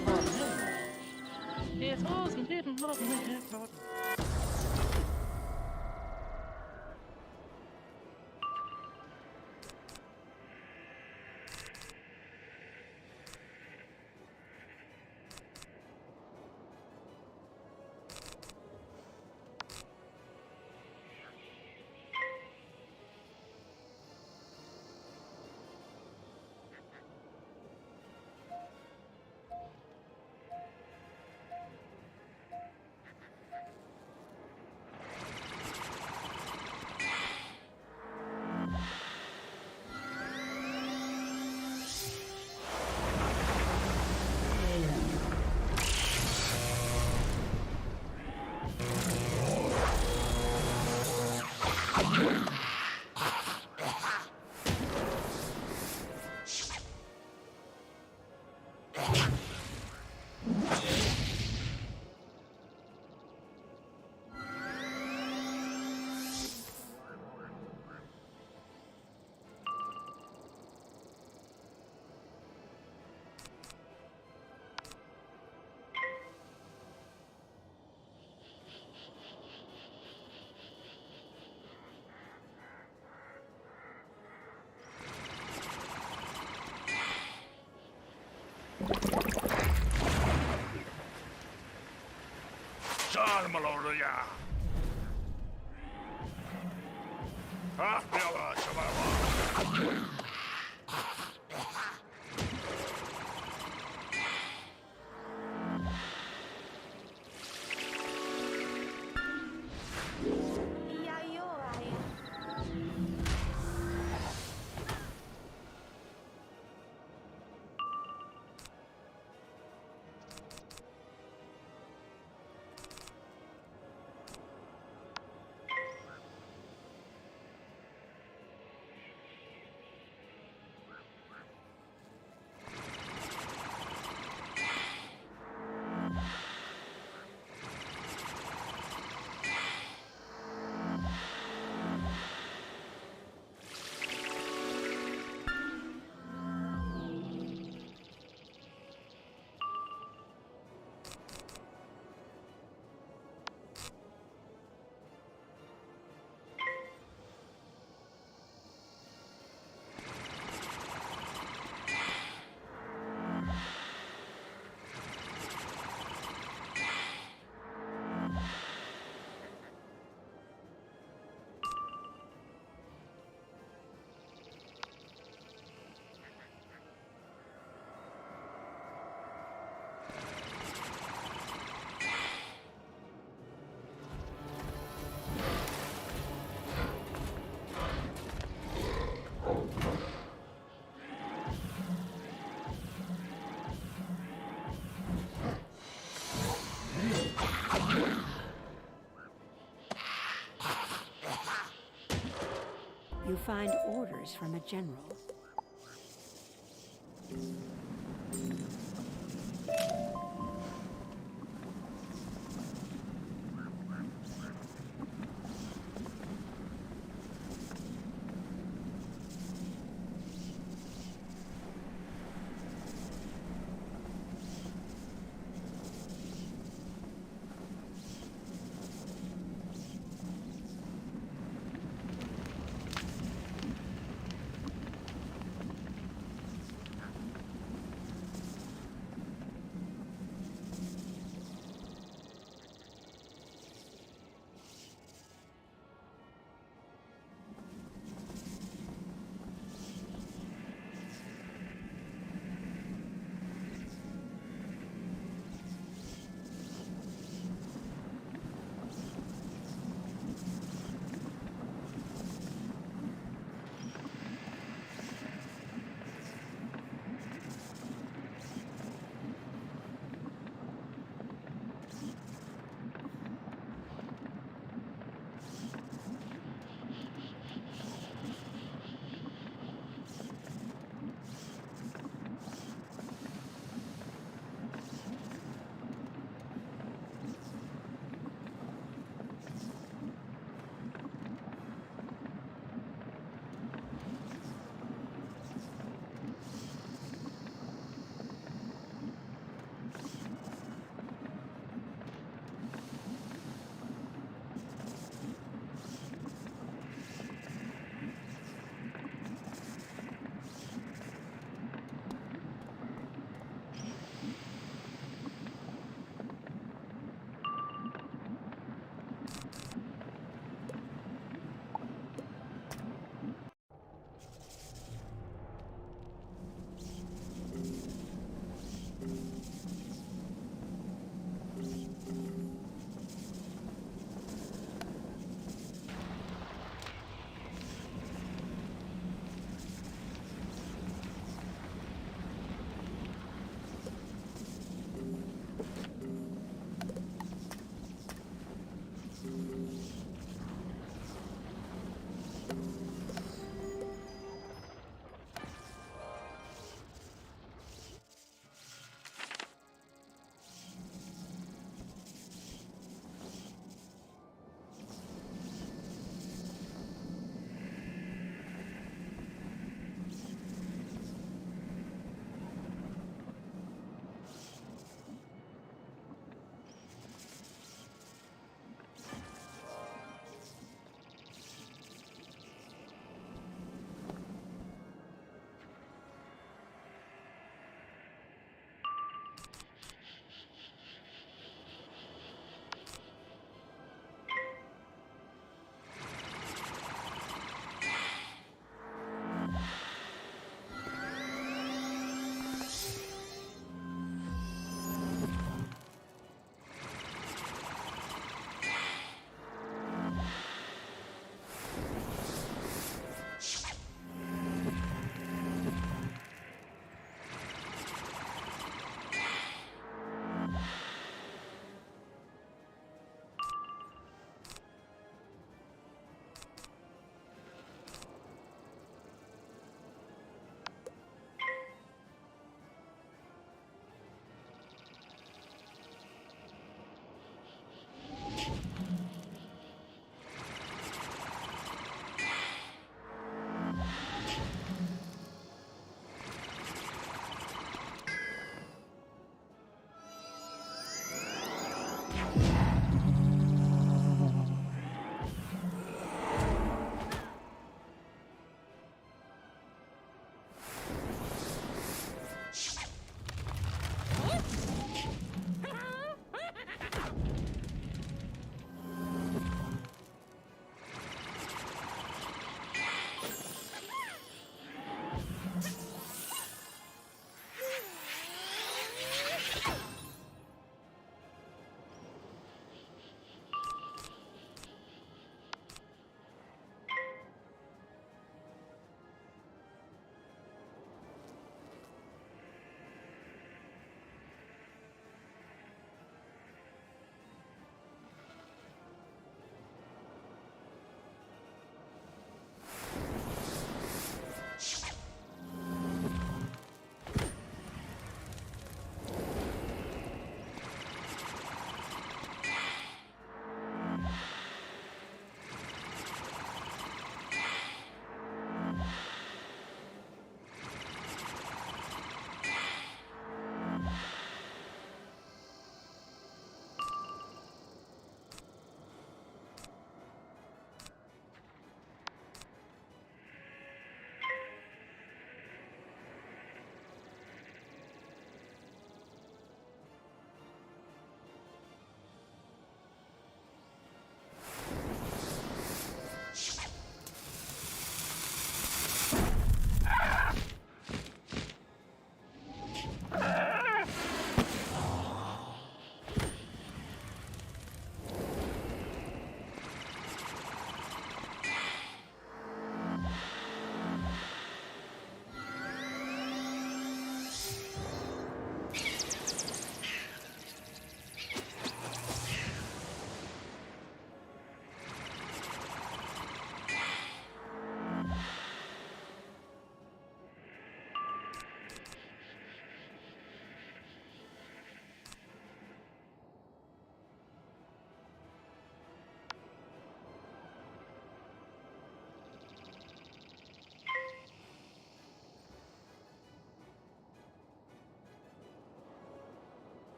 love him. It wasn't didn't love me. Salmaloida ja. Ah, ja, ja. You find orders from a general.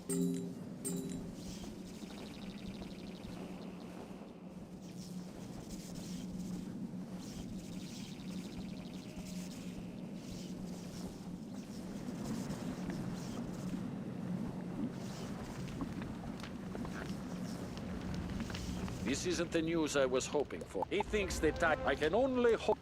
This isn't the news I was hoping for. He thinks that I can only hope.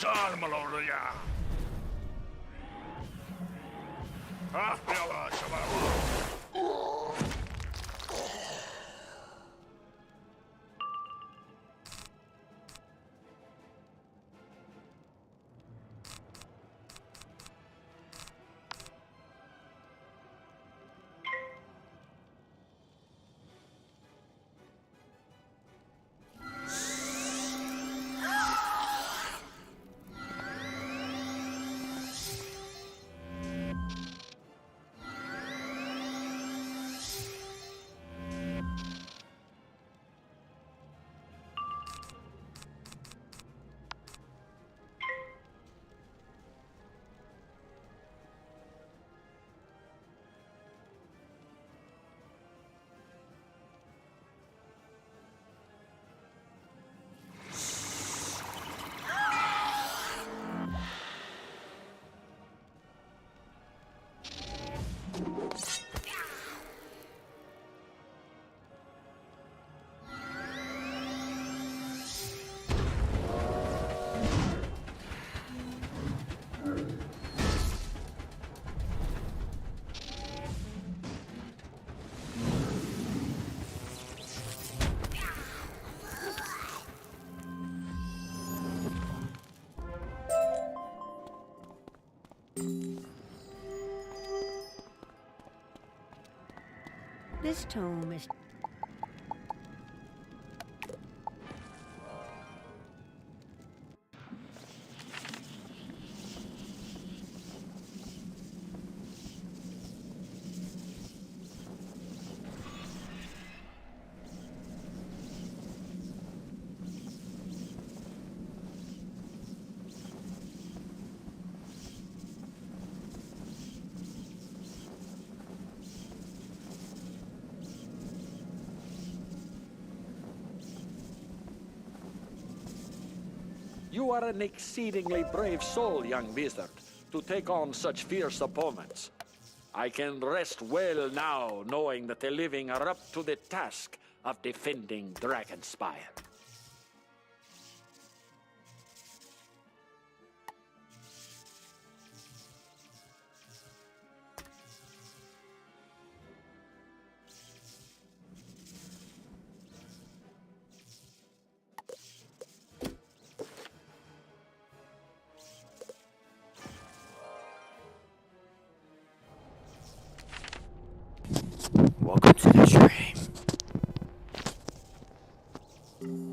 Salmaloria. Ah, yavaş yavaş. This tome is... You are an exceedingly brave soul, young wizard, to take on such fierce opponents. I can rest well now, knowing that the living are up to the task of defending Dragonspire. Welcome to the dream.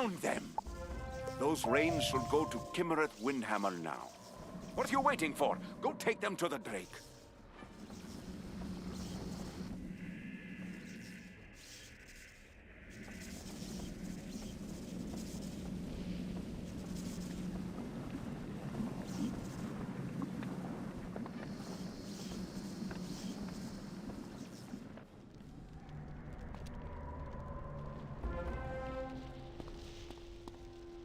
found them! Those reins should go to Kimmereth Windhammer now. What are you waiting for? Go take them to the Drake.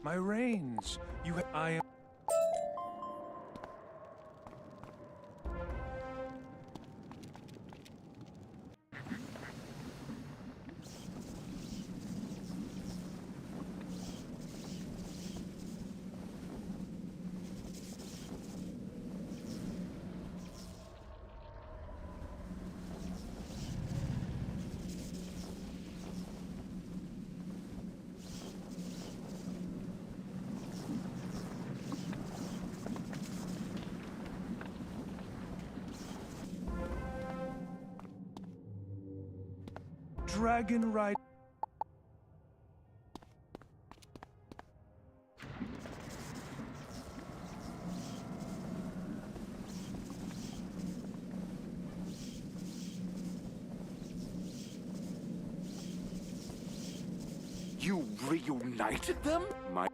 My reins. I am. Dragon ride. You reunited them? My...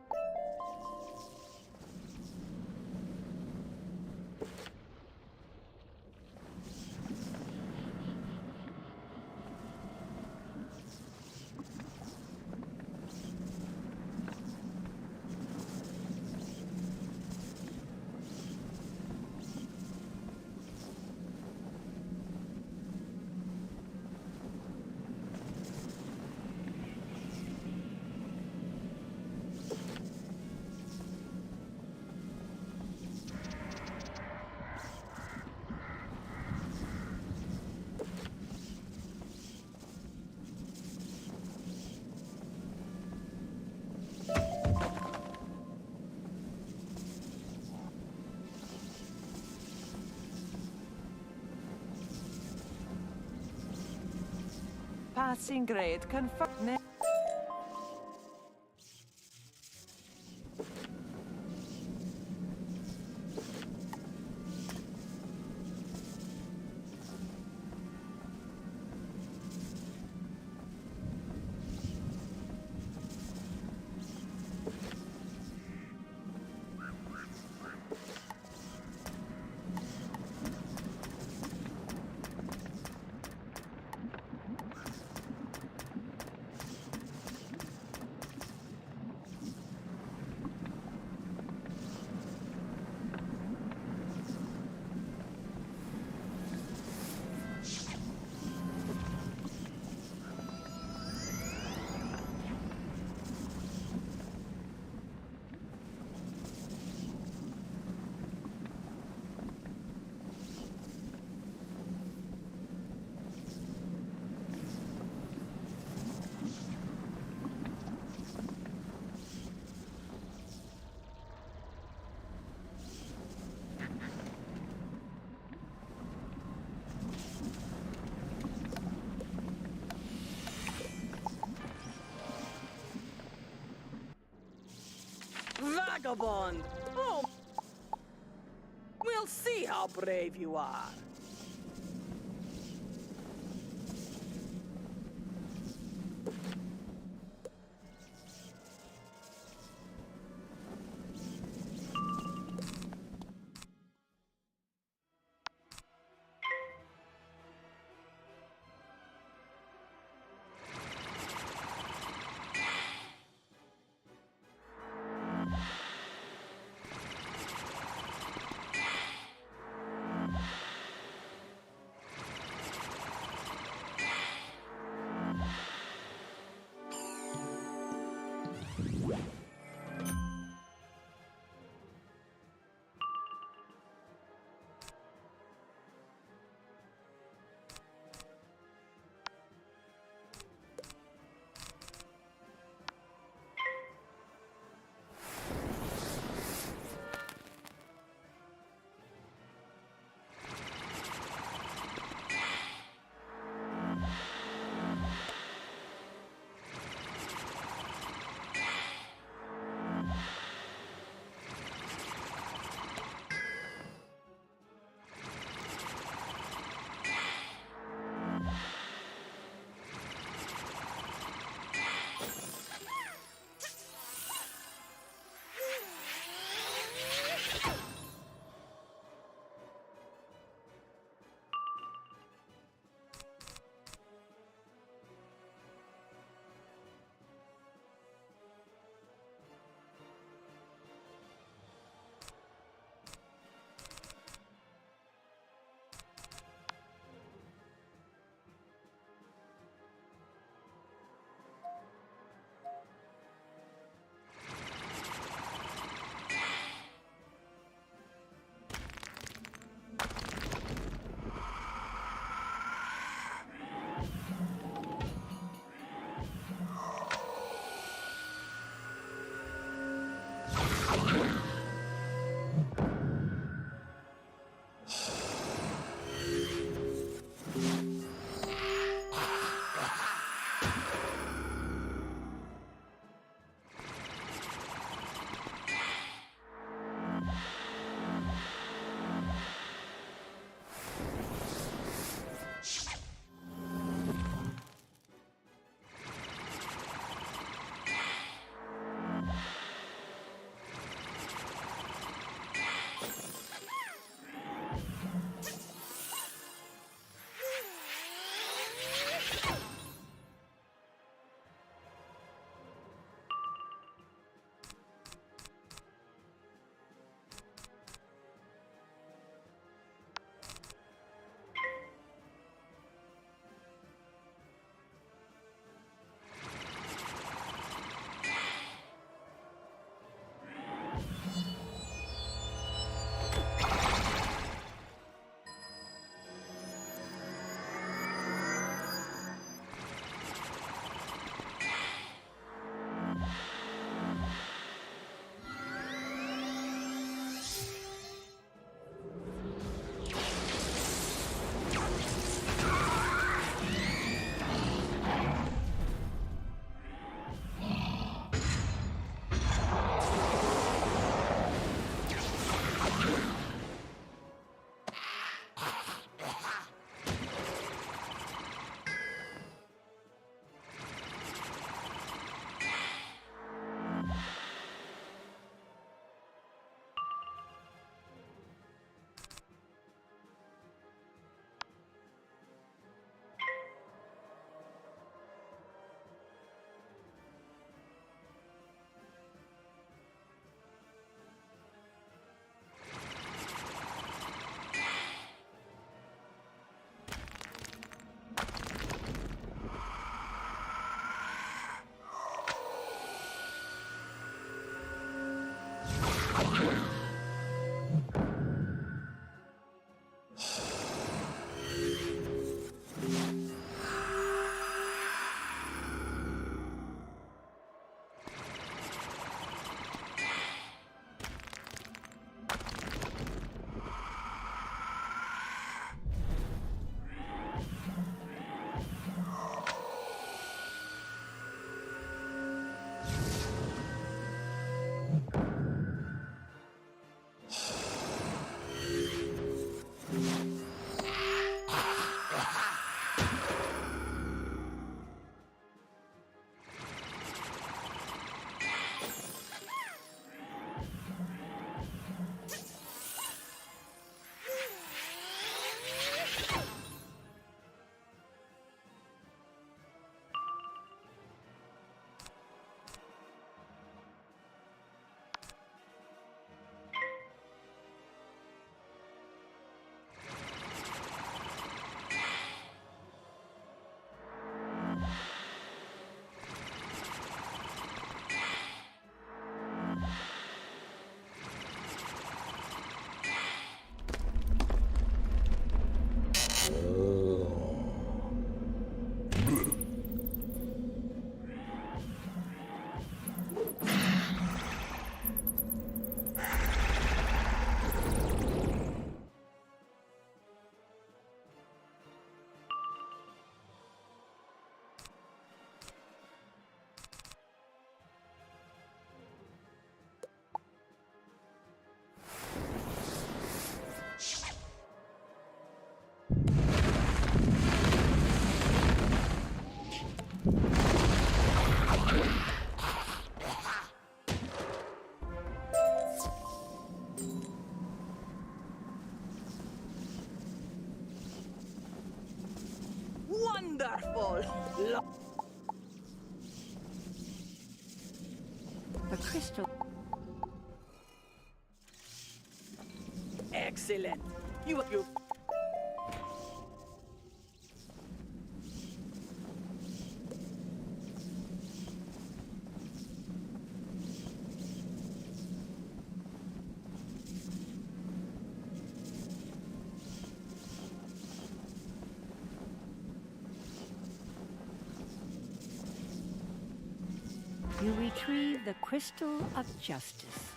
Passing grade confirmed. Vagabond! Oh! We'll see how brave you are. Wonderful! The crystal. Excellent. You. You retrieve the crystal of justice.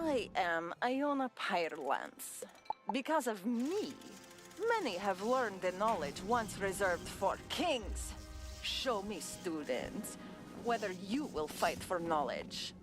I am Iona Pyrelance. Because of me, many have learned the knowledge once reserved for kings. Show me, students, whether you will fight for knowledge.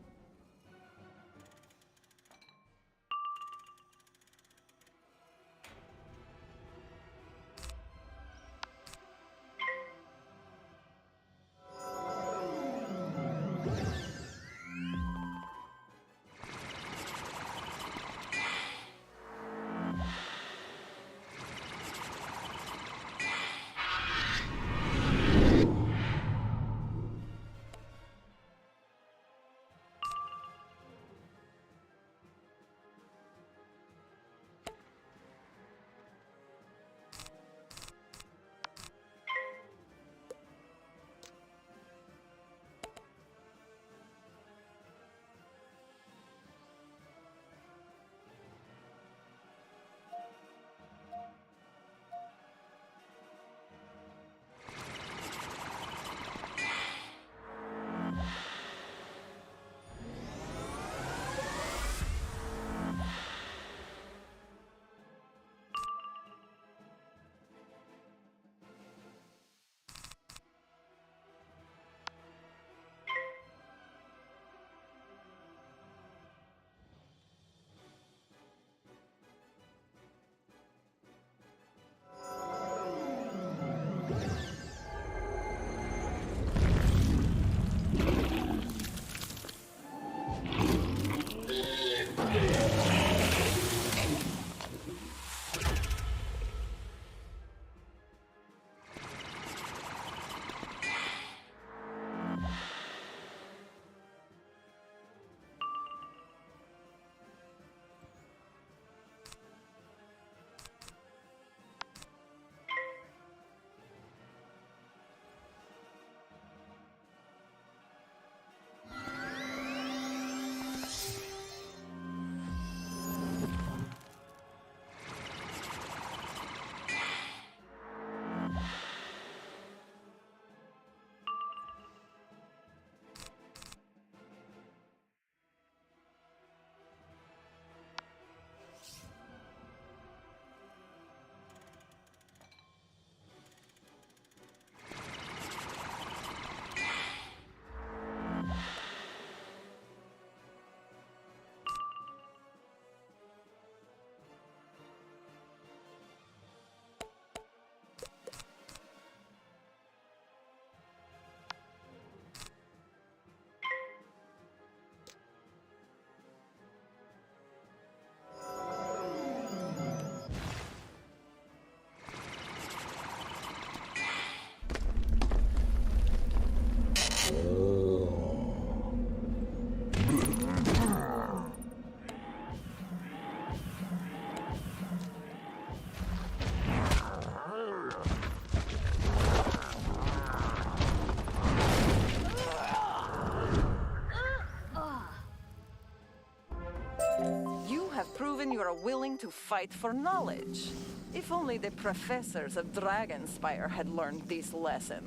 Proven you are willing to fight for knowledge. If only the professors of Dragonspire had learned this lesson.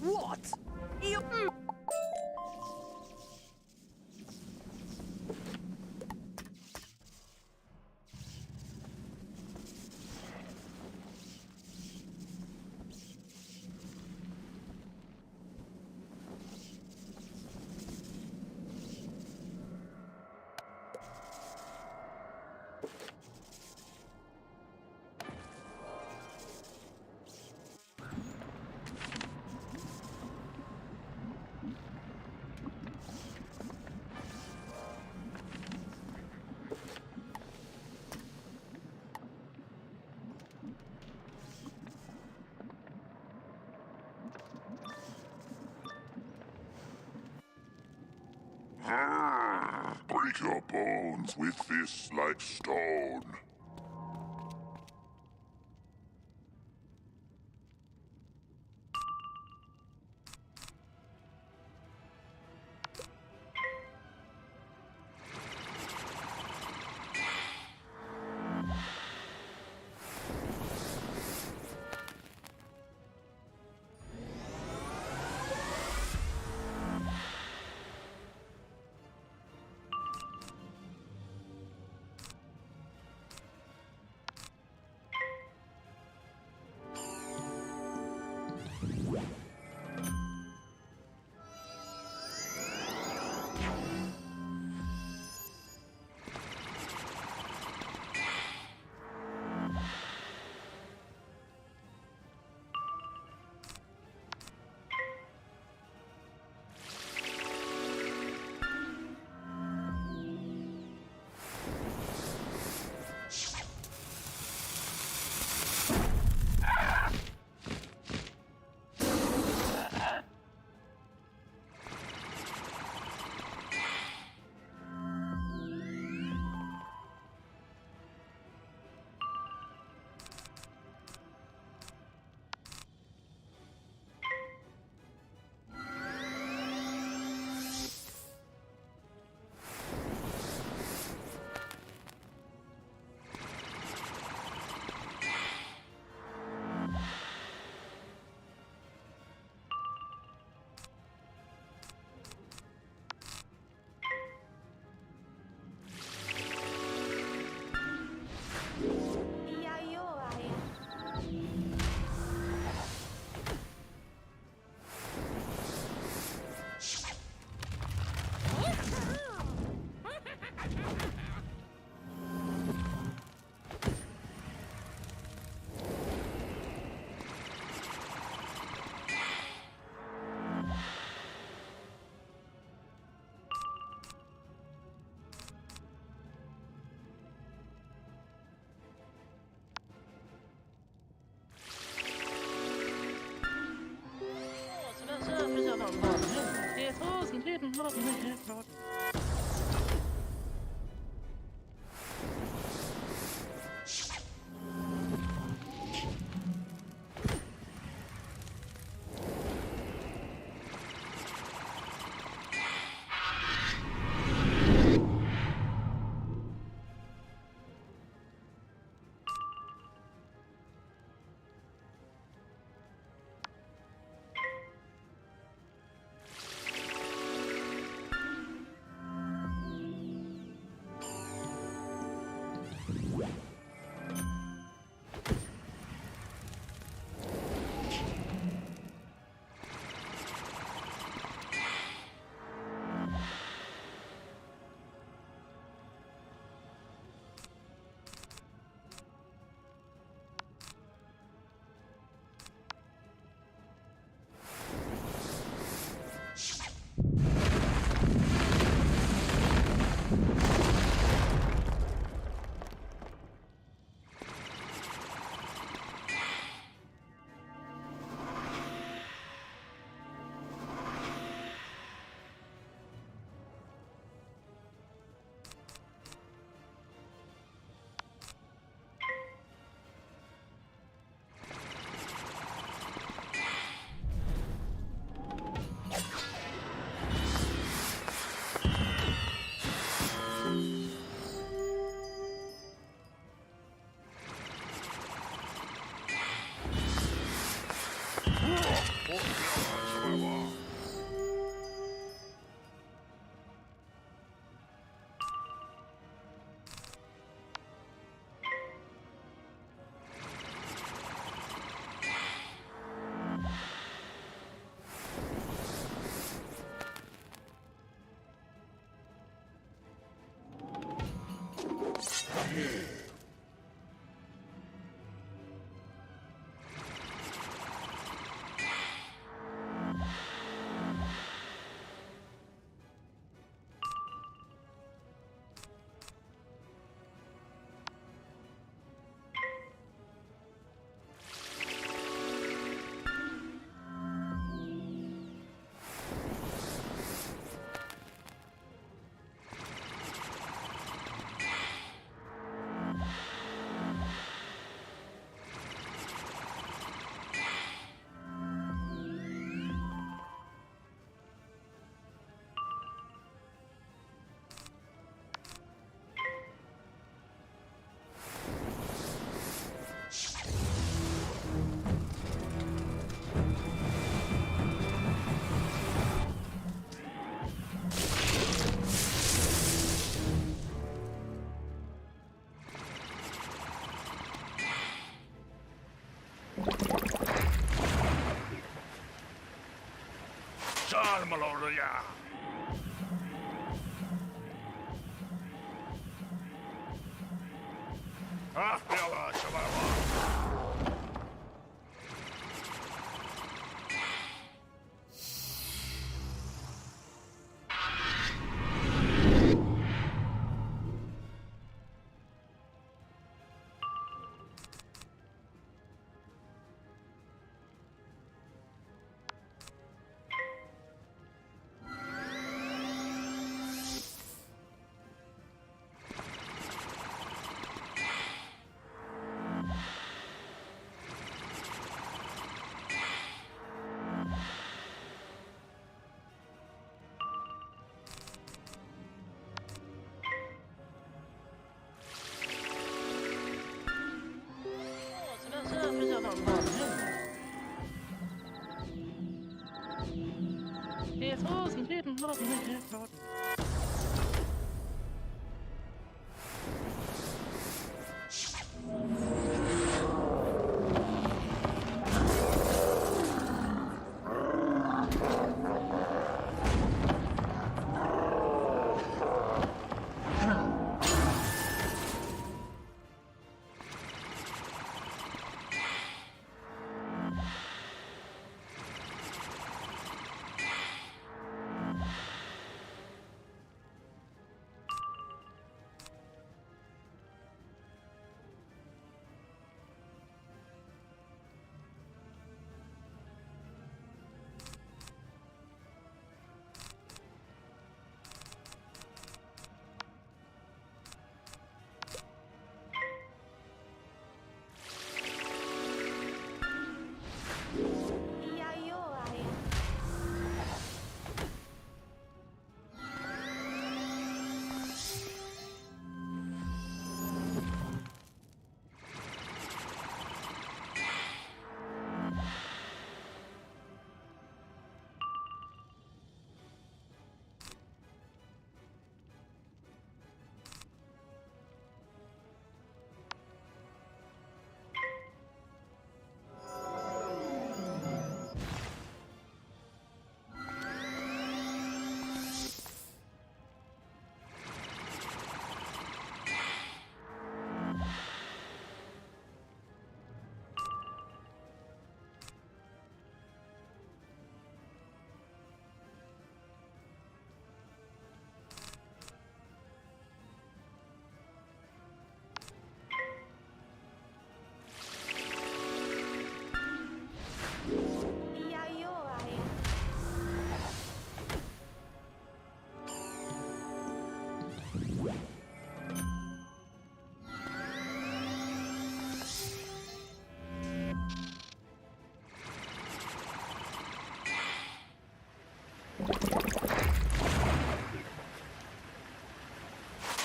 What? You... Break your bones with fists like stone. Salmalorja! Ahtiala, Shababa!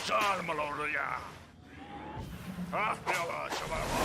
Salmaloria. Ah, yalla, shababa.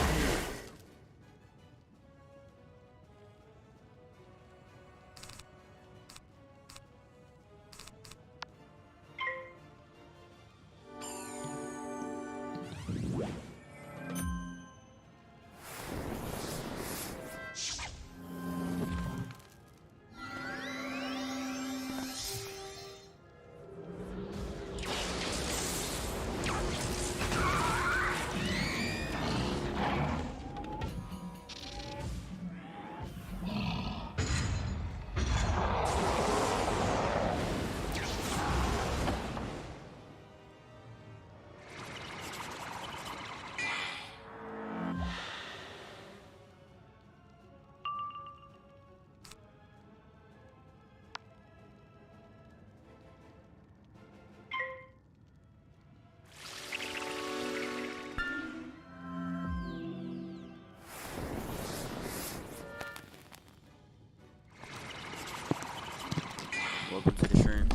Welcome to the stream.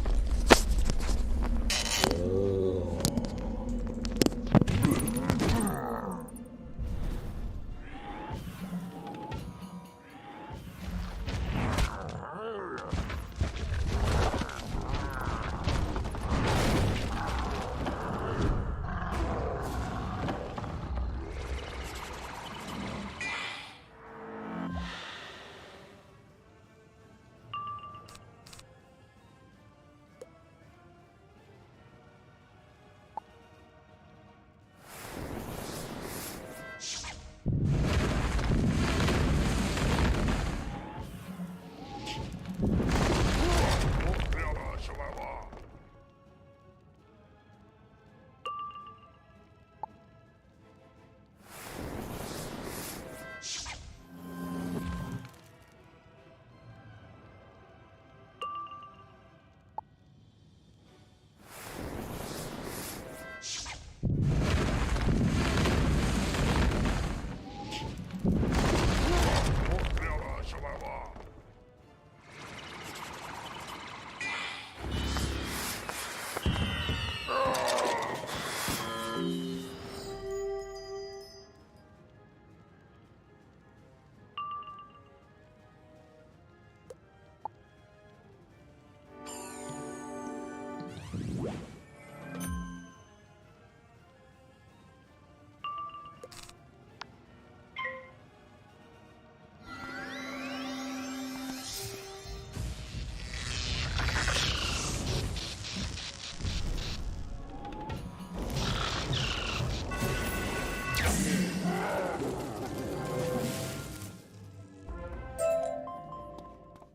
Yalla, shababa. Yalla, shababa.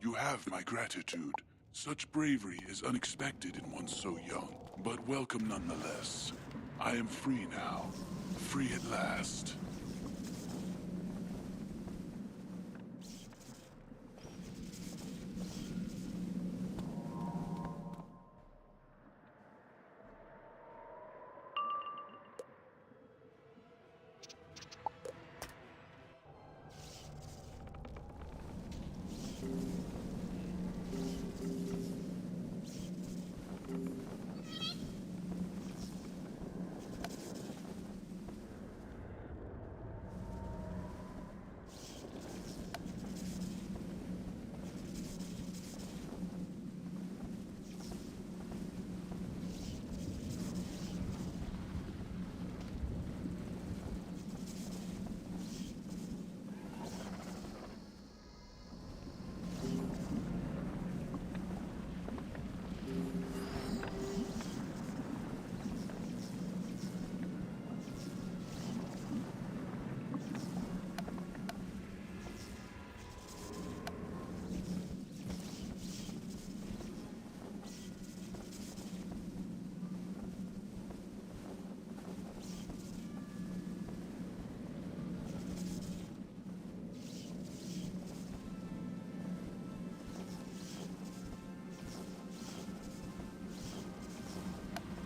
You have my gratitude. Such bravery is unexpected in one so young, but welcome nonetheless. I am free now. Free at last.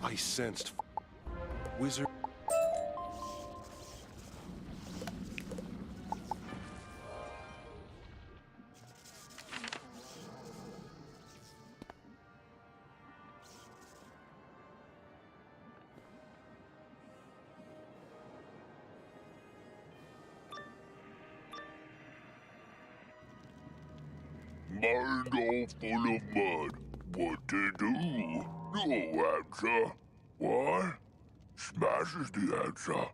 I sensed wizard. Mind all full of mud. What to do? No answer. What? Smash is the answer.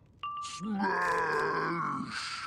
Smash!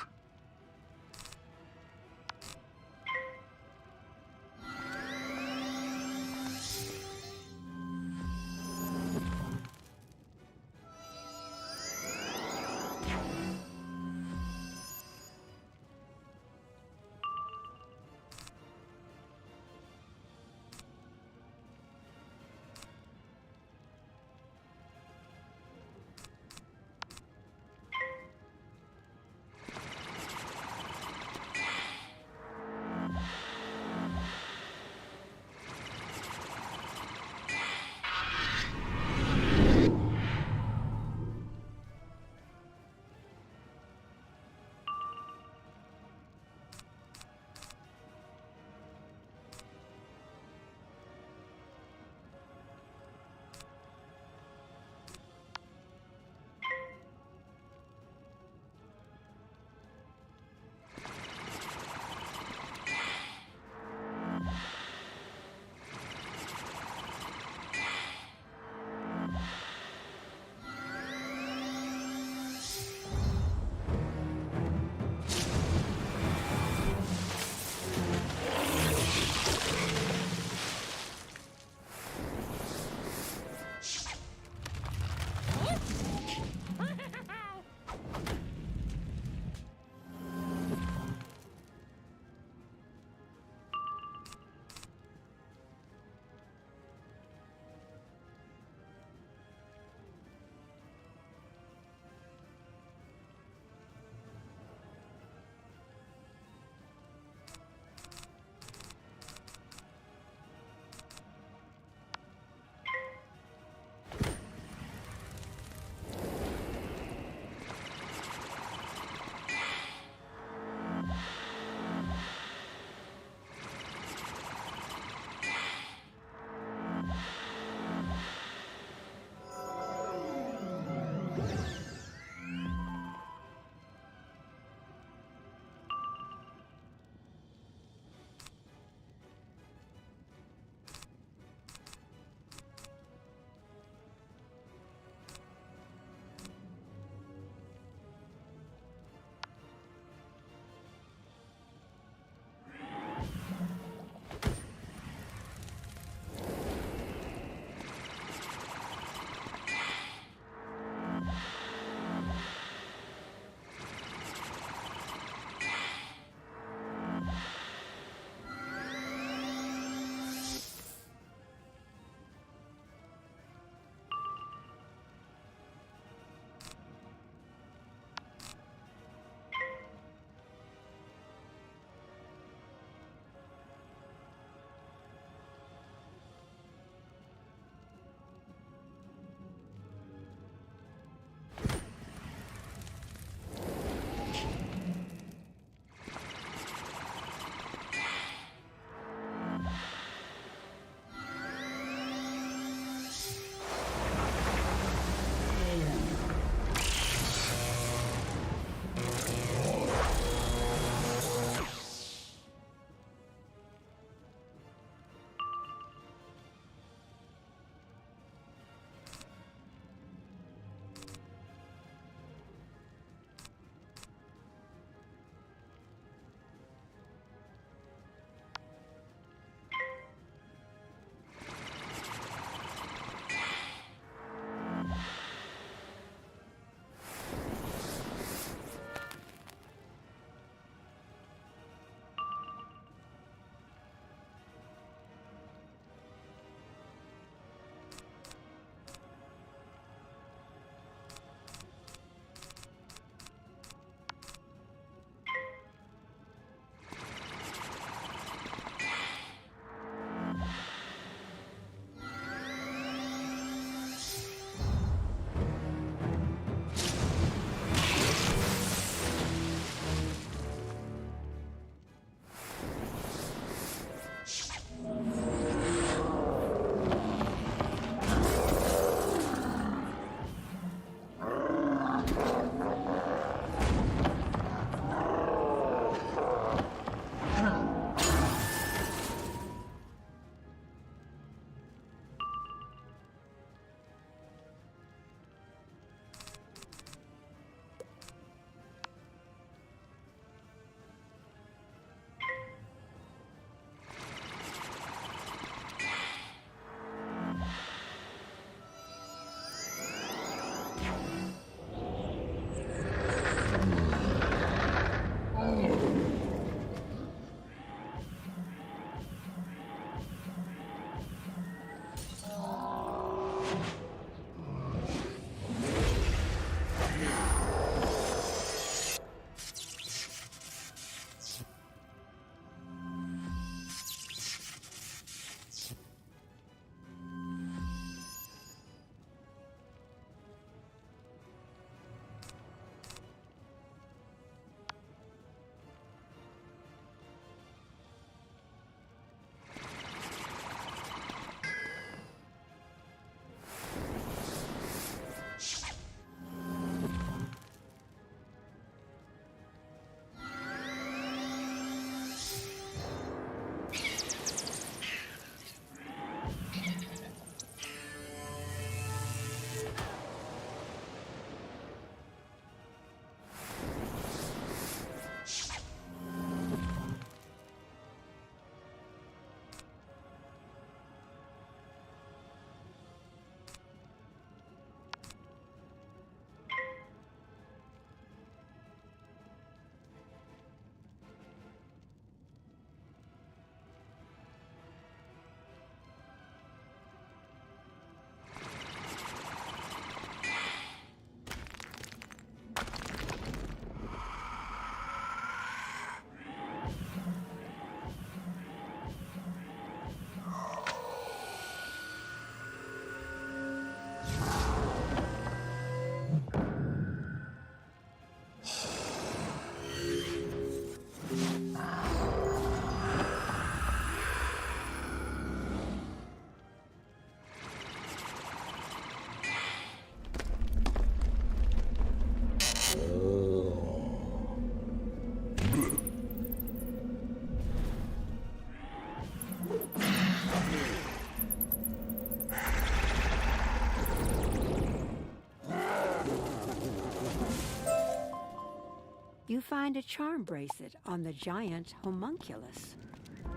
You find a charm bracelet on the giant homunculus.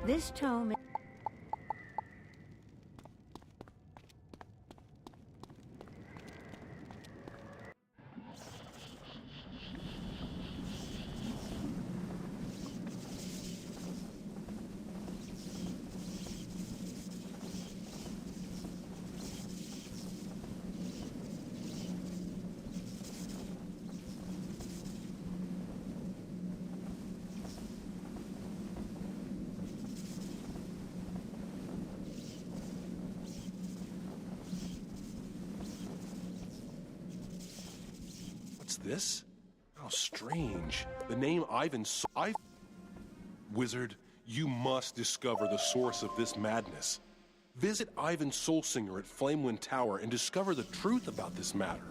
This tome. What's this? How strange. The name Wizard, you must discover the source of this madness. Visit Ivan Soulsinger at Flamewind Tower and discover the truth about this matter.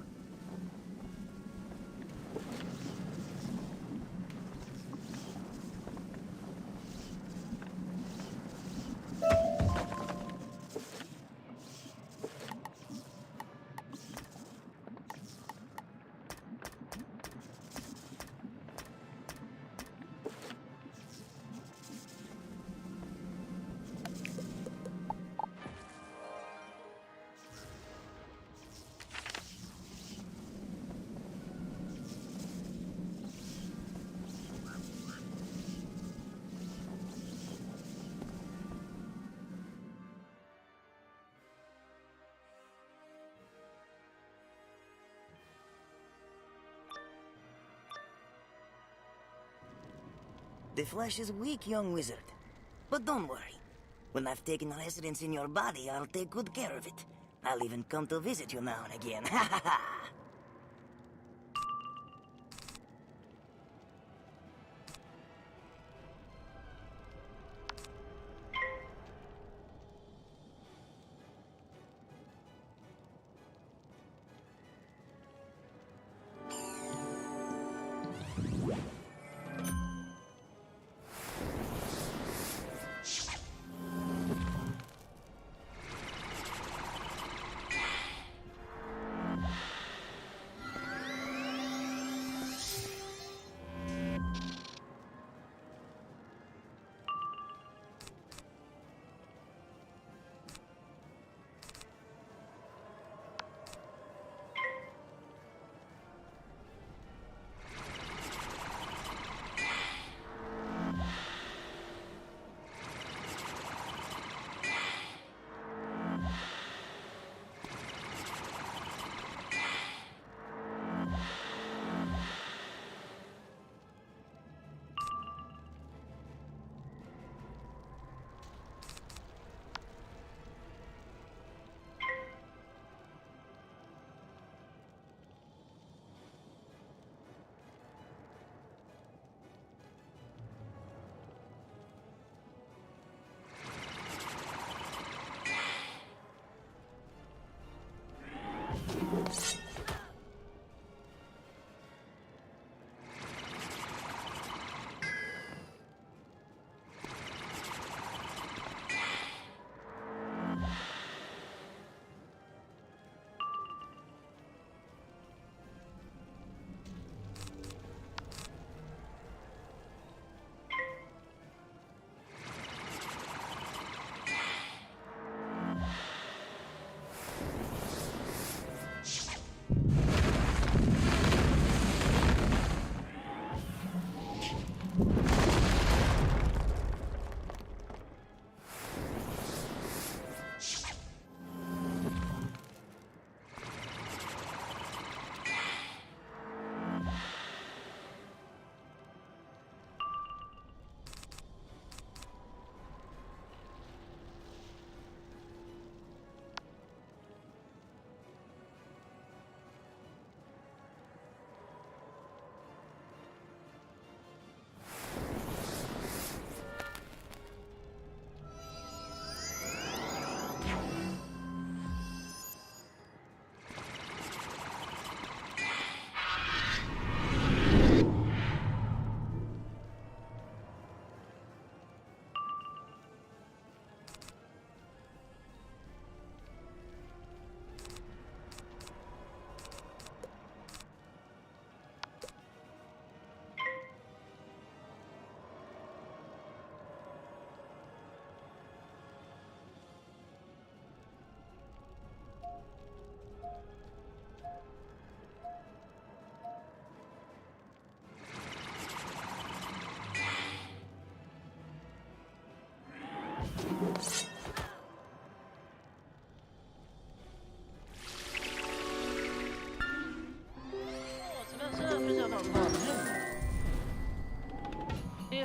The flesh is weak, young wizard. But don't worry. When I've taken residence in your body, I'll take good care of it. I'll even come to visit you now and again. Ha ha ha!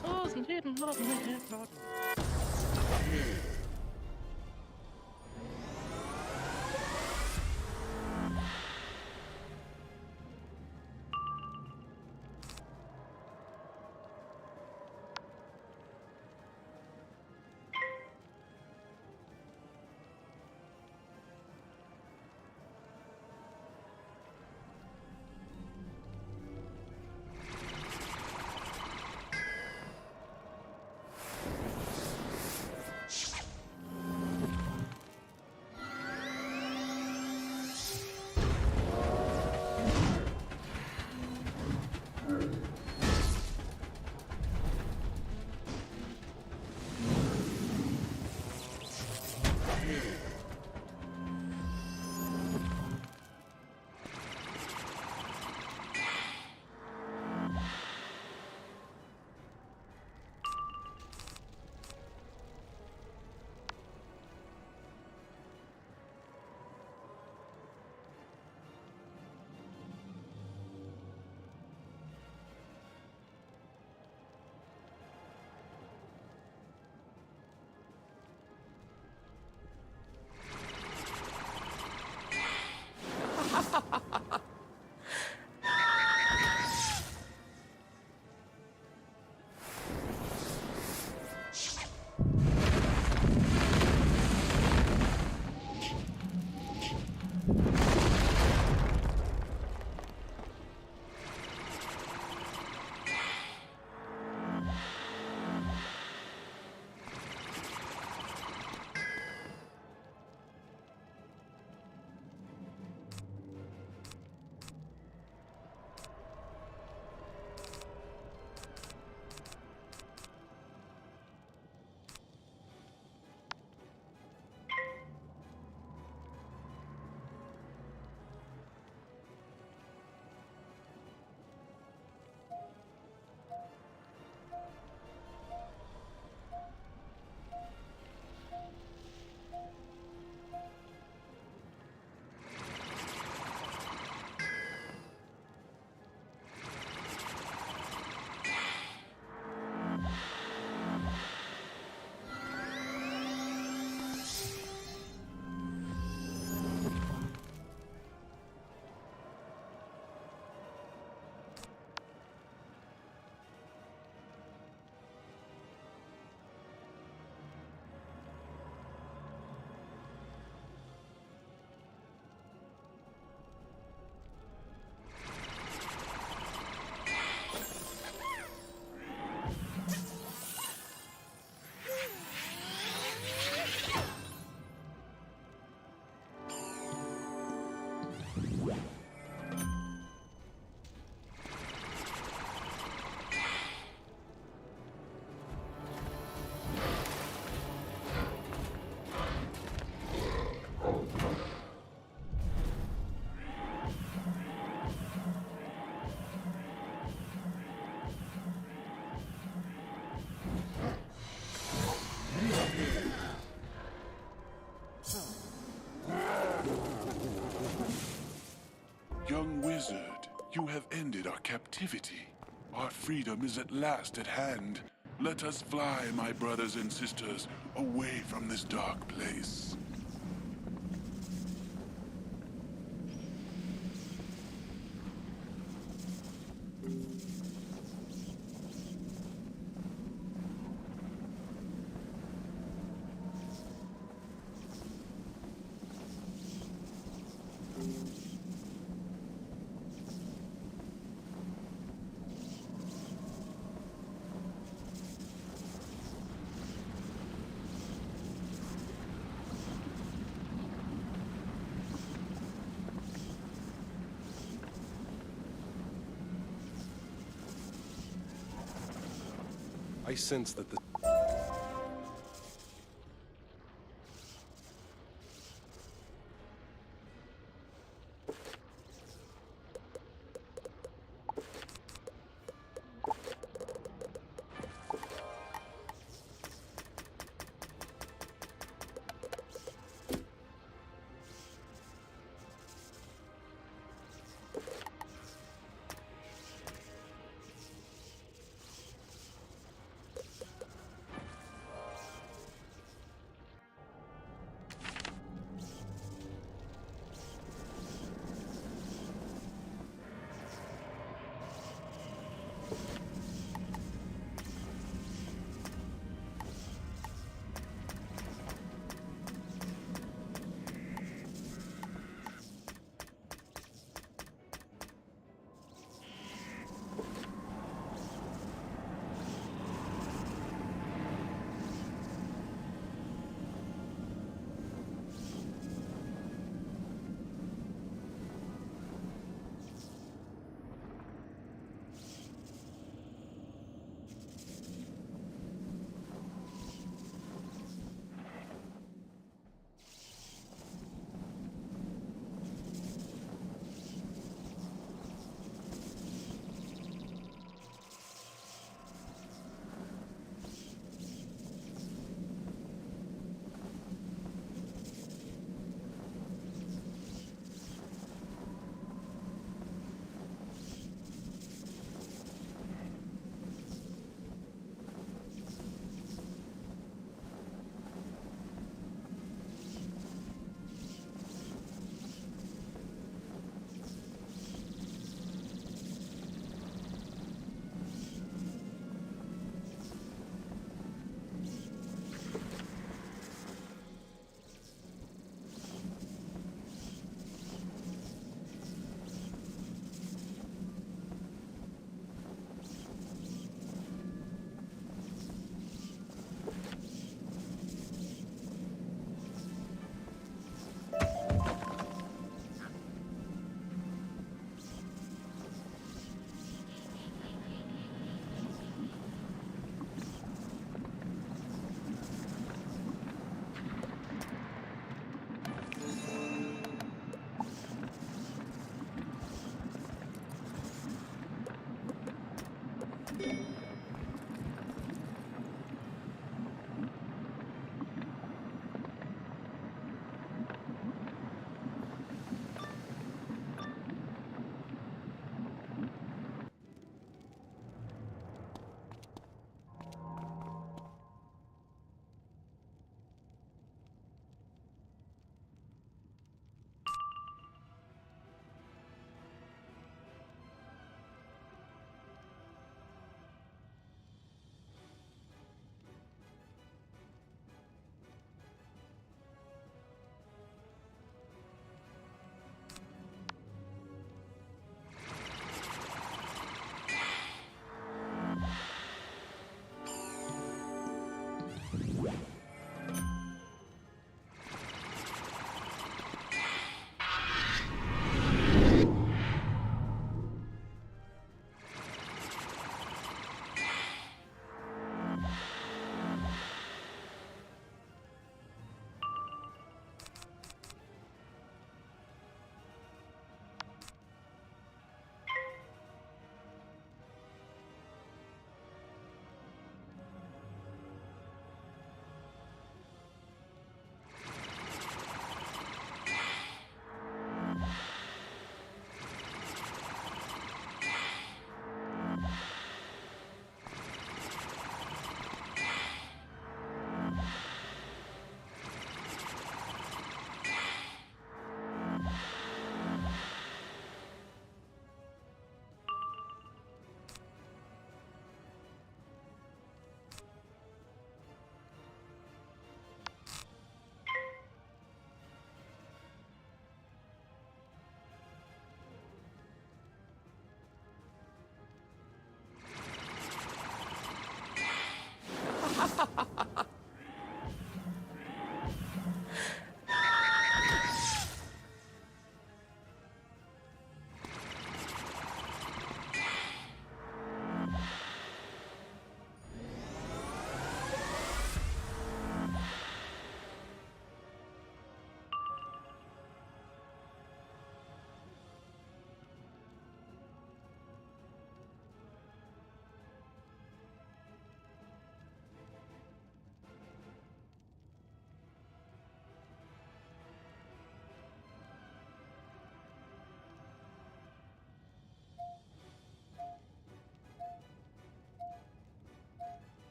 så sind jeden Morgen mit der Flott. Young wizard, you have ended our captivity. Our freedom is at last at hand. Let us fly, my brothers and sisters, away from this dark place. I sense that the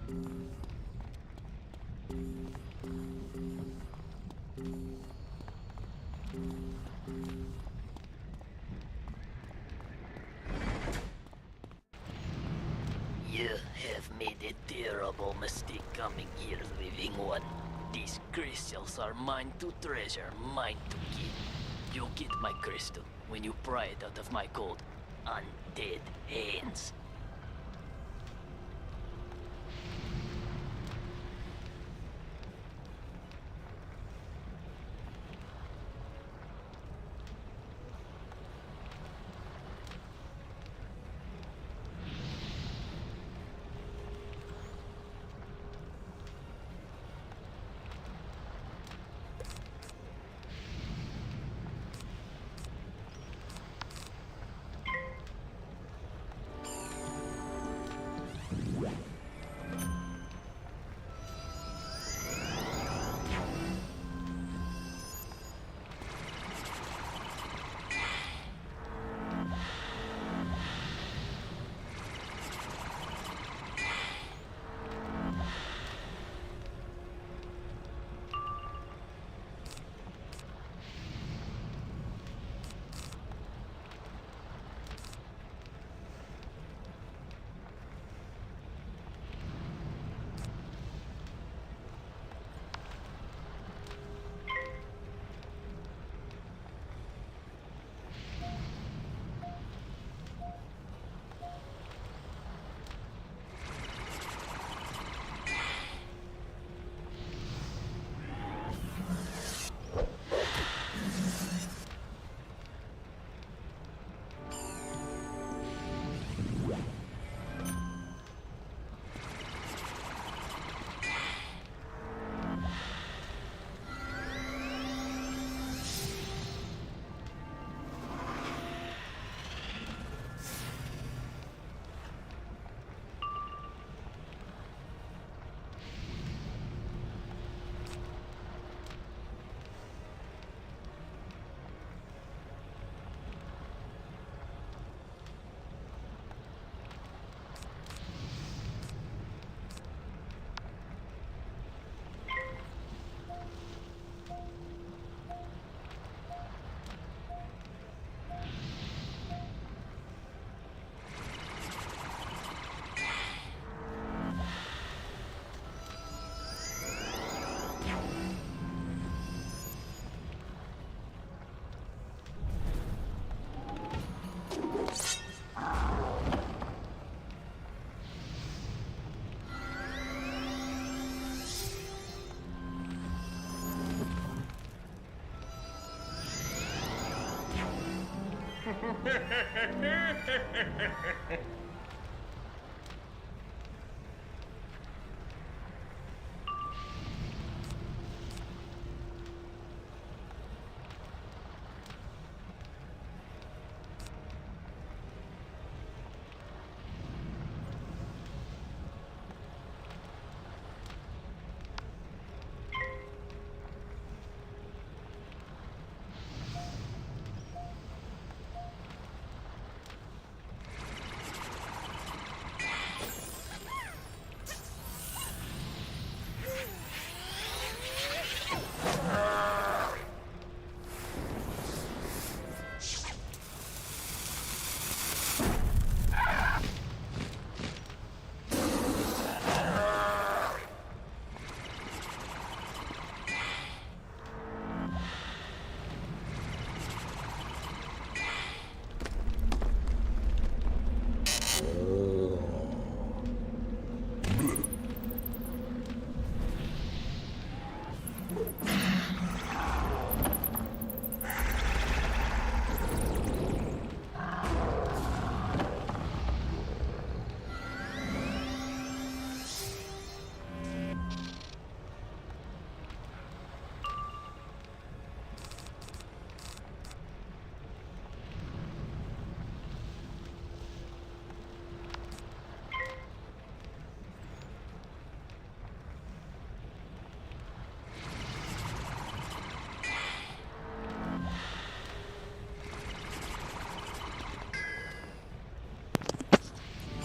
You have made a terrible mistake coming here, living one. These crystals are mine to treasure, mine to keep. You get my crystal when you pry it out of my cold, undead hands.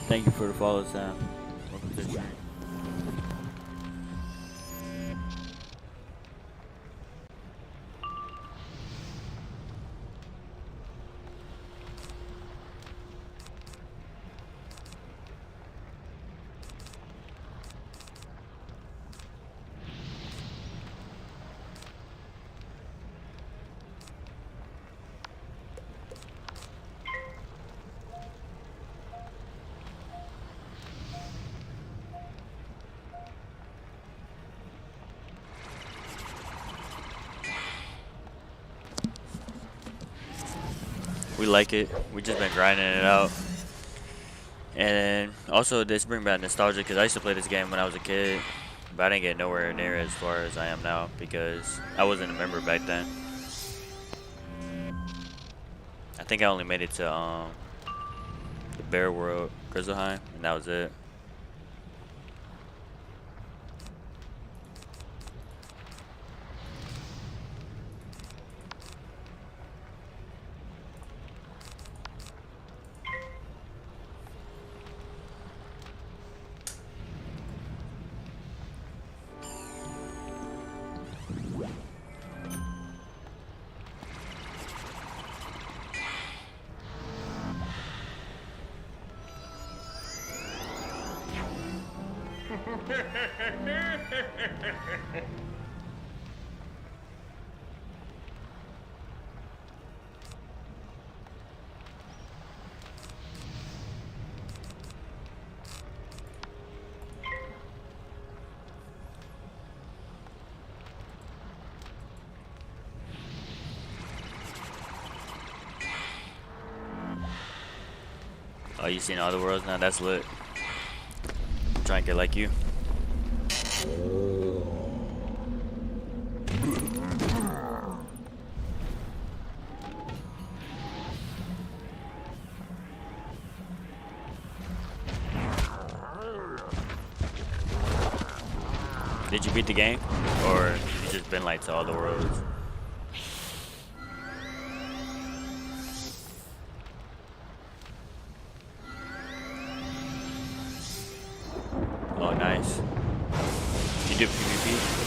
Thank you for the follow, Sam. Welcome to the stream. We like it. We just been grinding it out. And also this bring back nostalgia because I used to play this game when I was a kid, but I didn't get nowhere near as far as I am now because I wasn't a member back then. I think I only made it to the Bear World, Grizzleheim, and that was it. Oh, you seen all the worlds now? That's lit. I'm trying to get like you. Did you beat the game? Or you just been like to all the worlds? Oh, nice. You do PvP?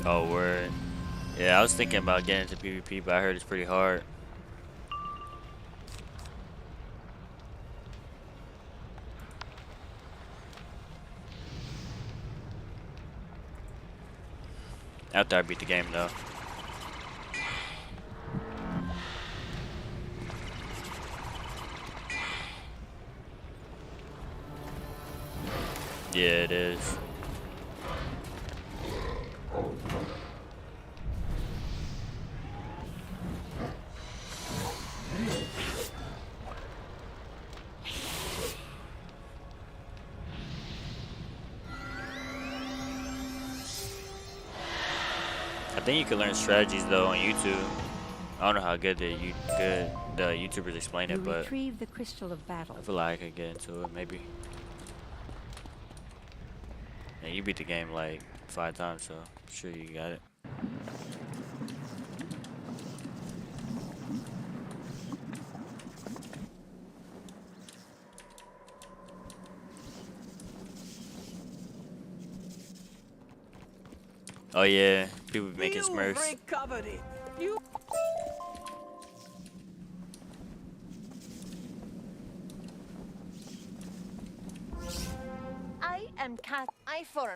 Oh, word. Yeah, I was thinking about getting into PvP, but I heard it's pretty hard. After I beat the game, though. Yeah, it is. I think you can learn strategies though on YouTube. I don't know how good the YouTubers explain it, but retrieve the crystal of battle. I feel like I could get into it maybe. And you beat the game like 5 times, so I'm sure you got it. Oh yeah, people be making Smurfs. Recovered it. You. I am cat. I for.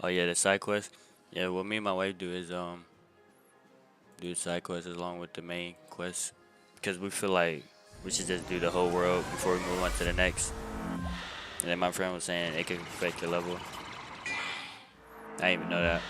Oh yeah, the side quest. Yeah, what me and my wife do is do the side quests along with the main quest because we feel like we should just do the whole world before we move on to the next. And then my friend was saying it could affect your level. I didn't even know that.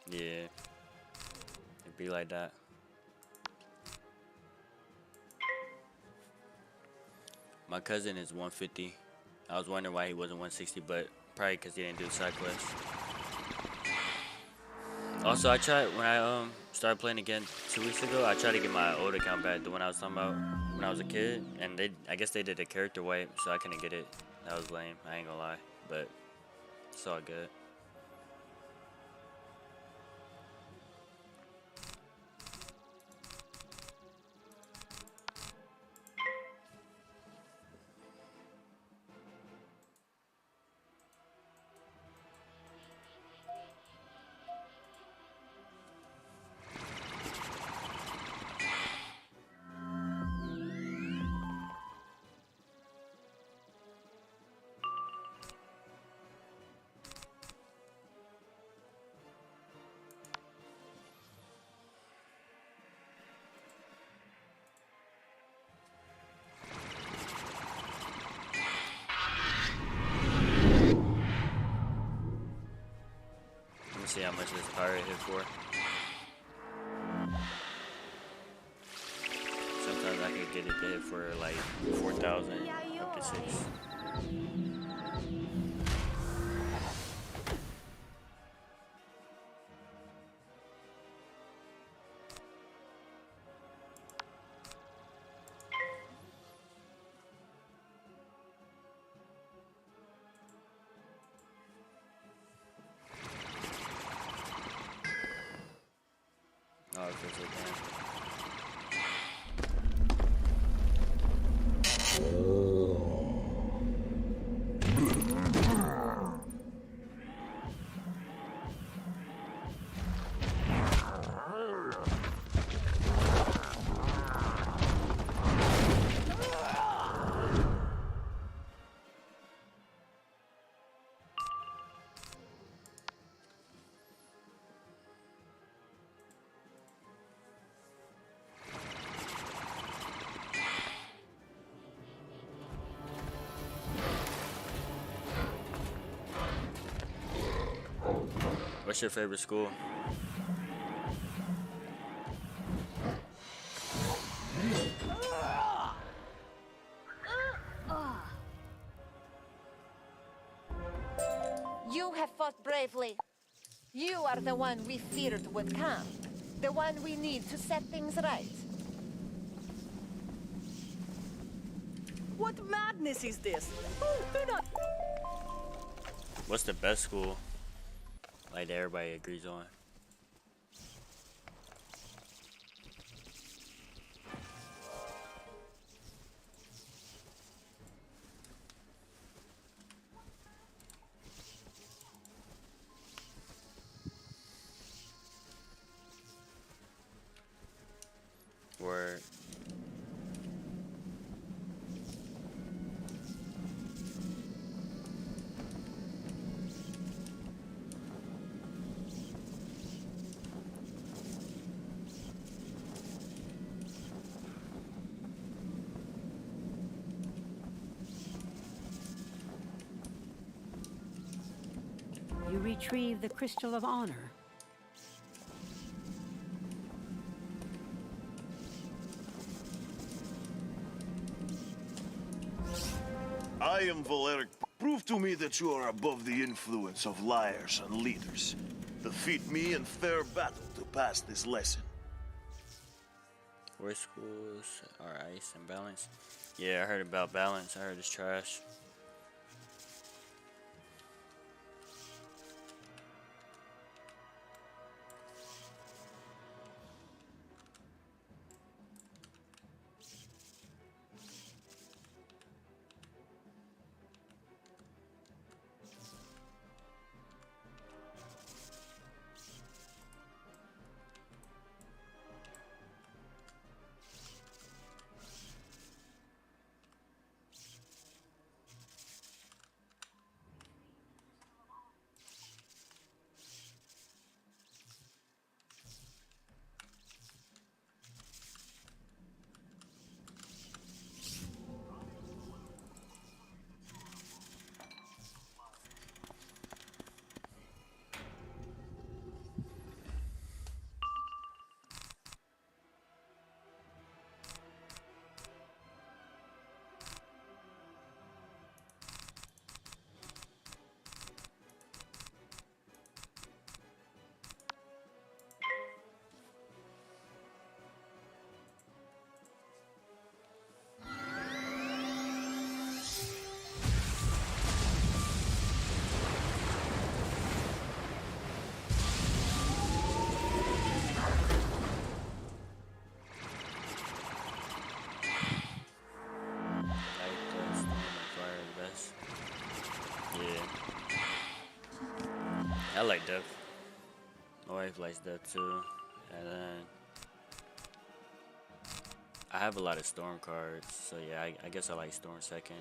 Yeah, it'd be like that. My cousin is 150. I was wondering why he wasn't 160, but probably because he didn't do side quests. Also, I tried when I started playing again 2 weeks ago. I tried to get my old account back, the one I was talking about when I was a kid, and I guess they did a character wipe, so I couldn't get it. That was lame. I ain't gonna lie, but it's all good. Let me see how much this pirate hit for. Sometimes I could get it to hit for like 4,000 up to 6. Oh, it feels like that. What's your favorite school? You have fought bravely. You are the one we feared would come. The one we need to set things right. What madness is this? What's the best school? Like that everybody agrees on. Word. You retrieve the Crystal of Honor. I am Valeric. Prove to me that you are above the influence of liars and leaders. Defeat me in fair battle to pass this lesson. Worst schools are ice and balance. Yeah, I heard about balance. I heard it's trash. I like Death. My wife likes Death too. And then I have a lot of Storm cards, so yeah, I guess I like Storm second.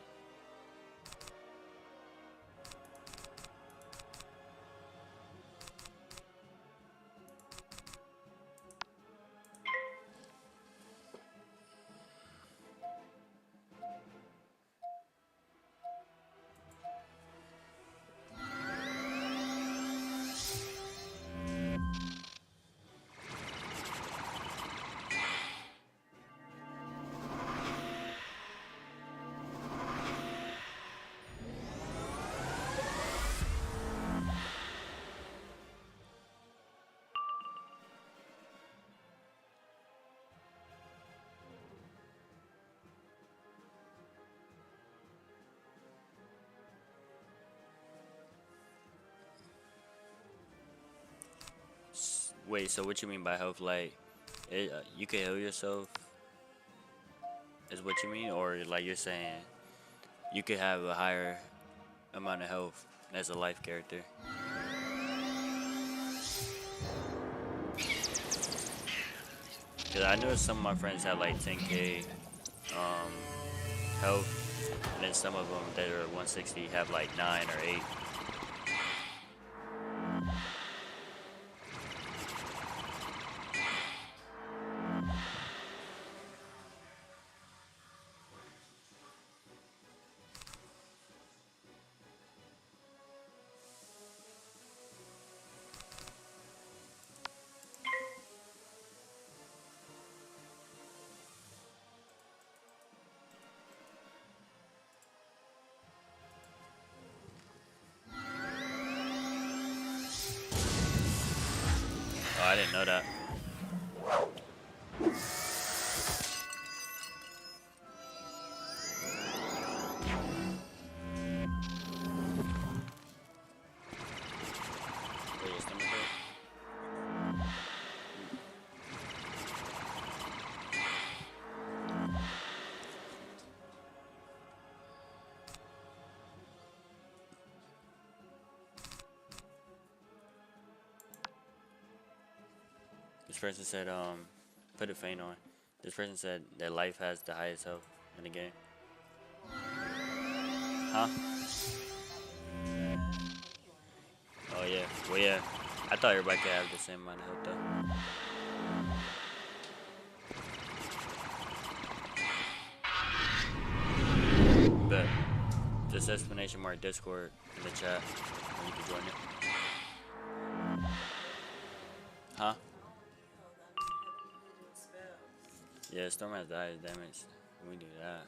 Wait, so what you mean by health? Like, you can heal yourself? Is what you mean? Or like you're saying you could have a higher amount of health as a life character? Because I know some of my friends have like 10k health, and then some of them that are 160 have like 9 or 8. Oh, I didn't know that. Wait, is stomach hurt? This person said, put a feint on. This person said that life has the highest health in the game. Huh? Oh yeah. Well yeah. I thought everybody could have the same amount of health though. But just explanation mark Discord in the chat and you can join it. Huh? Yeah, Storm has the highest damage. We do that.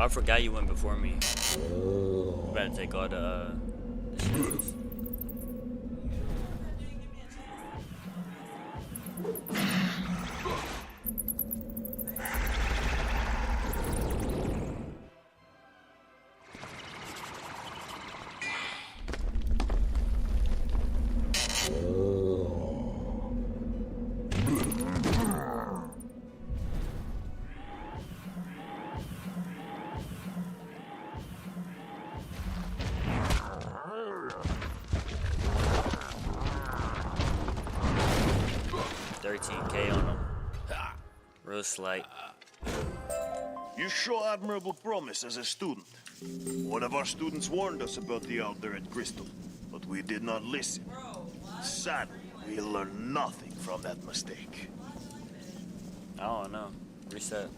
I forgot you went before me. You better take all the shields. $13K on them. Real slight. You show admirable promise as a student. One of our students warned us about the Elder at Crystal, but we did not listen. Sadly, we learned nothing from that mistake. I don't know. Reset.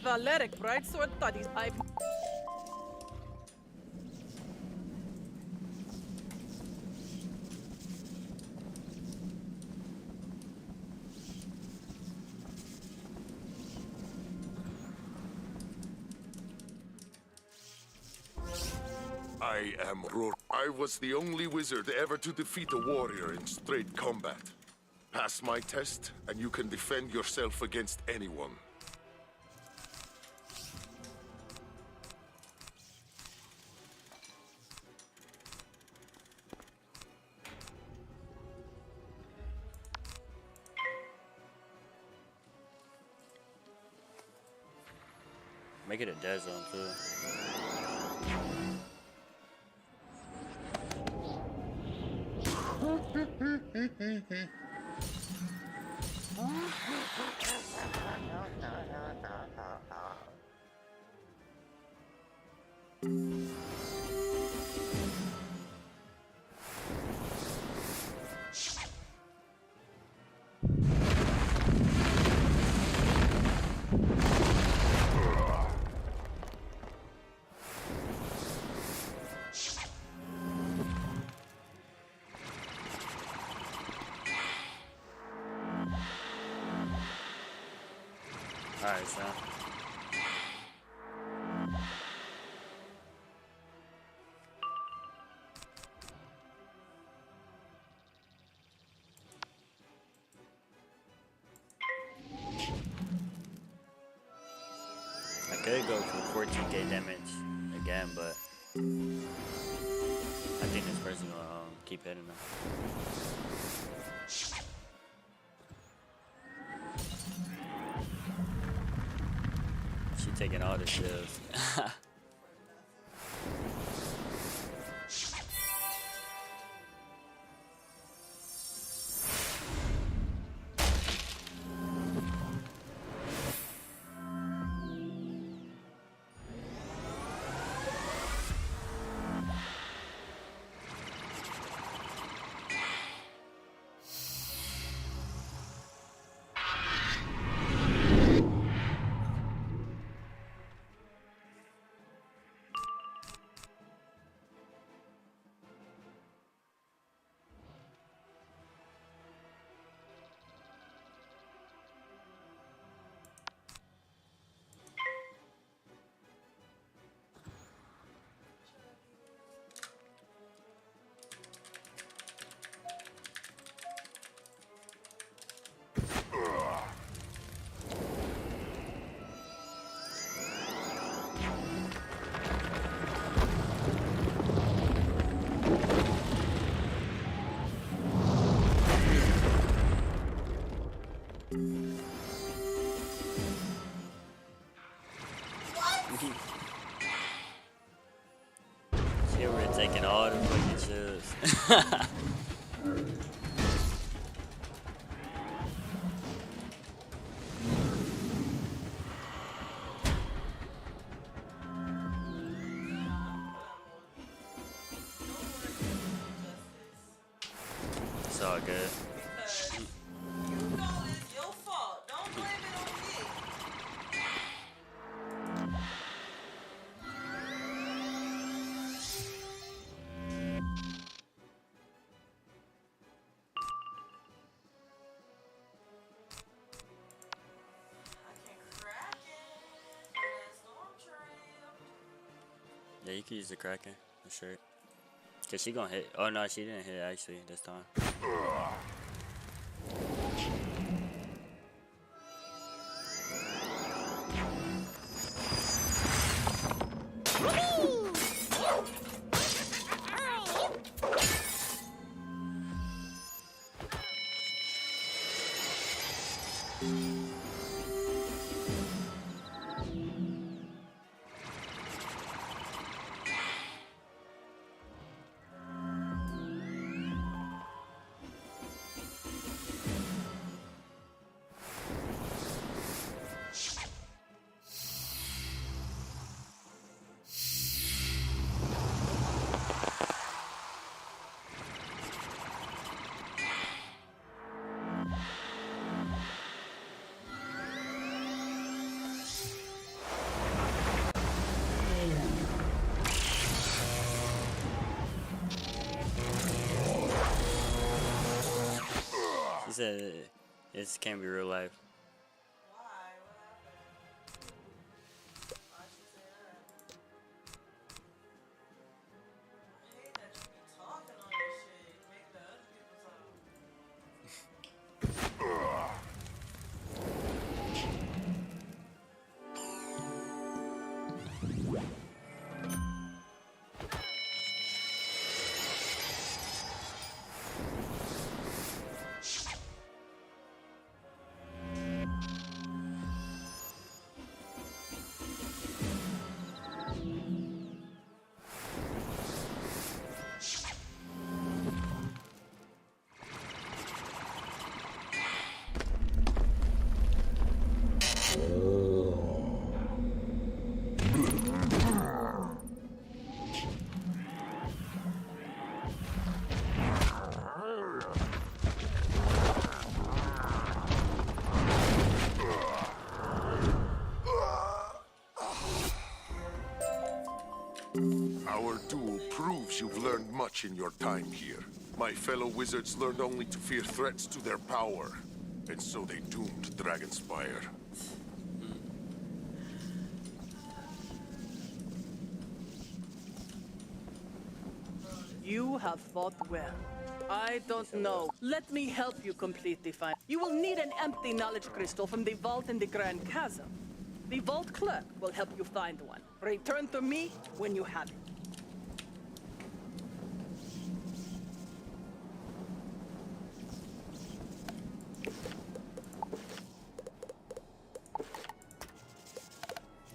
Valeric Brightsword studies. I am Roar. I was the only wizard ever to defeat a warrior in straight combat. Pass my test, and you can defend yourself against anyone. Make it a dead zone too. Alright, son. I could go for 14K damage again, but I think this person will keep hitting them. She taking all the shields. She over taking all the fucking shields. It's all good. Yeah, you can use the Kraken. For sure. Cause she gonna hit. Oh no, she didn't hit actually this time. She said it can't be real life. Our duel proves you've learned much in your time here. My fellow wizards learned only to fear threats to their power, and so they doomed Dragonspire. You have fought well. I don't know. Let me help you complete the find. You will need an empty knowledge crystal from the vault in the Grand Chasm. The vault clerk will help you find one. Return to me when you have it.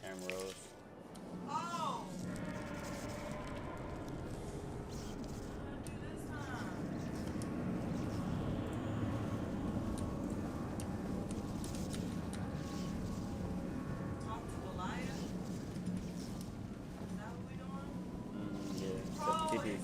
Emeralds. TP.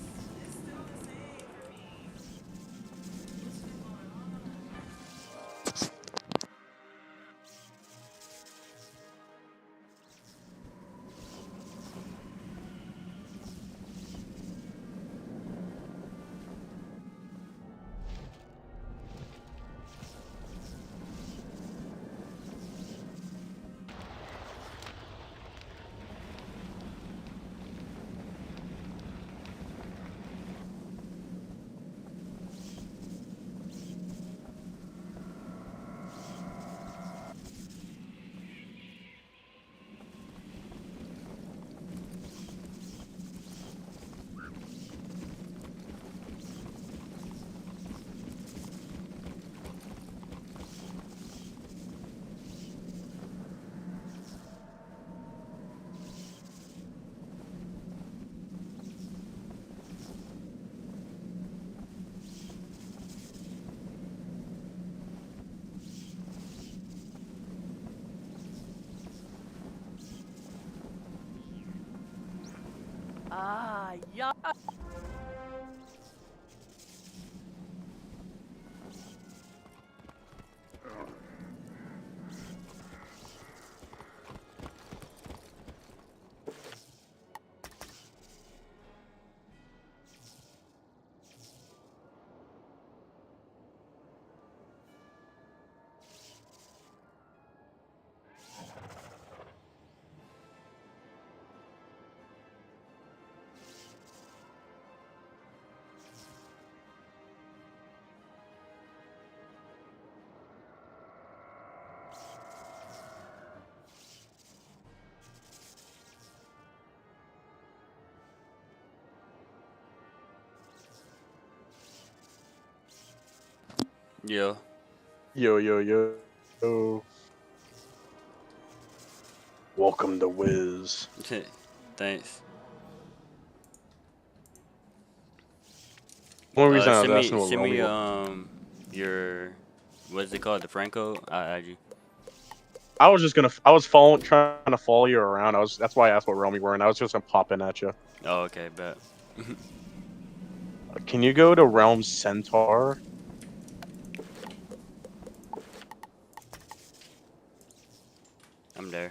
Ah, yeah. Yo. Yo. Welcome to Wiz. Thanks. One reason I was Send asking what realm me you were. your what's it called, the Franco? I you. I was trying to follow you around. That's why I asked what realm you were in. I was just gonna pop in at you. Oh, okay, bet. Can you go to Realm Centaur? I'm there.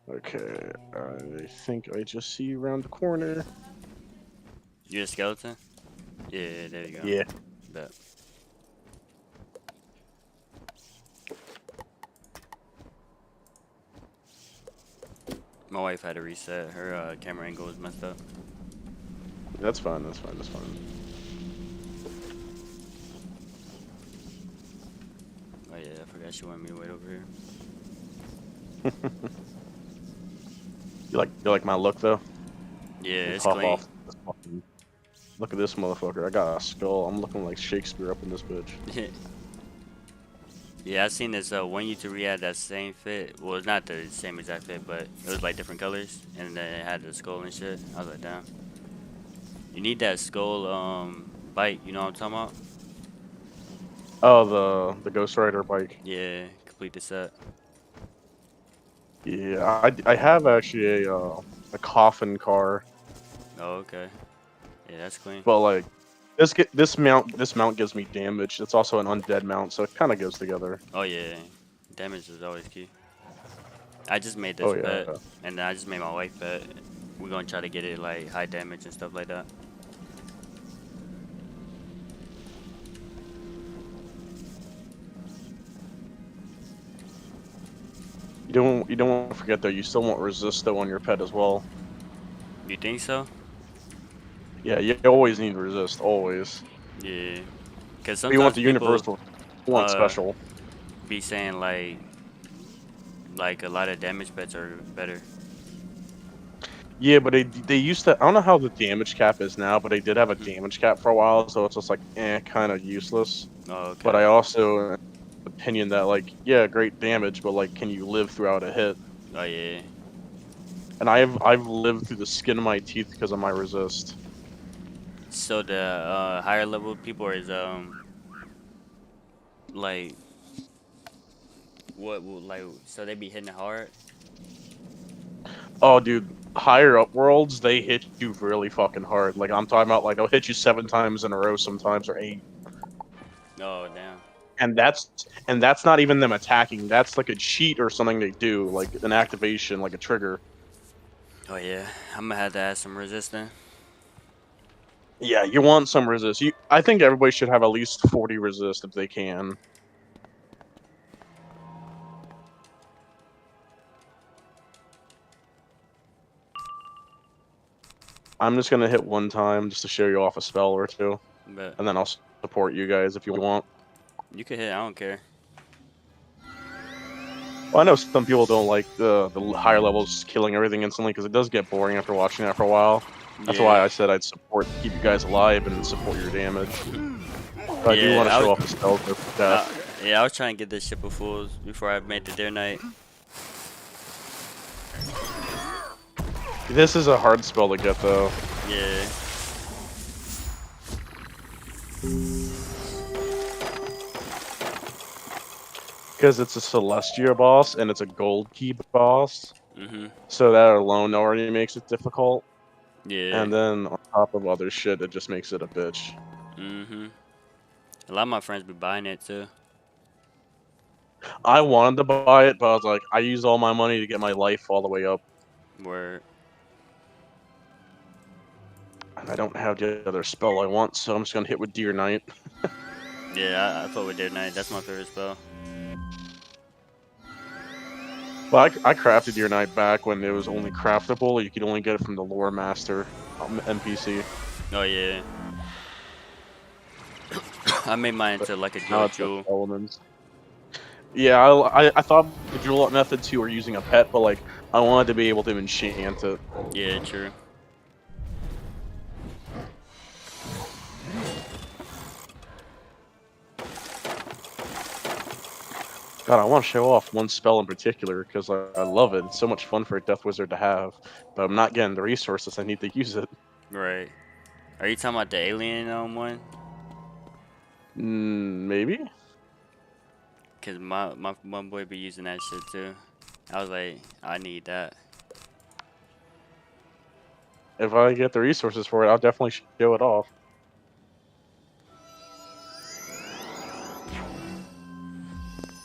Okay, I think I just see you around the corner. You a skeleton? Yeah, there you go. Yeah. Bet. My wife had to reset. Her camera angle was messed up. That's fine. Oh yeah, I forgot she wanted me to wait over here. You like my look though? Yeah, it's Pop clean. off. Look at this motherfucker. I got a skull. I'm looking like Shakespeare up in this bitch. Yeah, I seen this one YouTube had that same fit. Well, it's not the same exact fit, but it was like different colors, and then it had the skull and shit. I was like, damn. You need that skull bike. You know what I'm talking about? Oh, the Ghost Rider bike. Yeah, complete the set. Yeah, I have actually a coffin car. Oh, okay. Yeah, that's clean. But like, this mount gives me damage. It's also an undead mount, so it kind of goes together. Oh yeah, damage is always key. I just made this pet, and then I just made my wife pet. We're gonna try to get it like high damage and stuff like that. You don't want to forget though. You still want resist though on your pet as well. You think so? Yeah, you always need resist, always. Yeah, because sometimes you want the people, universal, you want special. Be saying like a lot of damage pets are better. Yeah, but they used to. I don't know how the damage cap is now, but they did have a damage cap for a while, so it's just like kind of useless. Oh, okay. But I also opinion that like yeah, great damage, but like can you live throughout a hit? Oh yeah. And I've lived through the skin of my teeth because of my resist. So the higher level people is like what like so they be hitting it hard? Oh dude, higher up worlds they hit you really fucking hard. Like I'm talking about like they'll hit you 7 times in a row sometimes or 8. Oh damn. And that's not even them attacking. That's like a cheat or something they do, like an activation, like a trigger. Oh yeah, I'm gonna have to add some resistance. Yeah, you want some resist. I think everybody should have at least 40 resist if they can. I'm just gonna hit one time just to show you off a spell or two, and then I'll support you guys if you want. You can hit. I don't care. Well, I know some people don't like the higher levels killing everything instantly because it does get boring after watching that for a while. That's why I said I'd support, keep you guys alive, and support your damage. But I do want to show off the spells with that. Yeah, I was trying to get this ship before I made the Dare Knight. This is a hard spell to get, though. Yeah. Because it's a Celestia boss, and it's a gold key boss. Mm-hmm. So that alone already makes it difficult. Yeah. And then on top of other shit, it just makes it a bitch. Mm-hmm. A lot of my friends be buying it, too. I wanted to buy it, but I was like, I used all my money to get my life all the way up. Word. And I don't have the other spell I want, so I'm just gonna hit with Deer Knight. Yeah, I fought with Dare Knight. That's my favorite spell. Well, I crafted Deer Knight back when it was only craftable. You could only get it from the Lore Master NPC. Oh, yeah. I made mine into like a jewel. Elements. Yeah, I thought the jewel method too, or using a pet, but like I wanted to be able to enchant it. Yeah, true. God, I want to show off one spell in particular because I love it. It's so much fun for a Death Wizard to have, but I'm not getting the resources I need to use it. Right. Are you talking about the alien one? Maybe. Cause my boy be using that shit too. I was like, I need that. If I get the resources for it, I'll definitely show it off.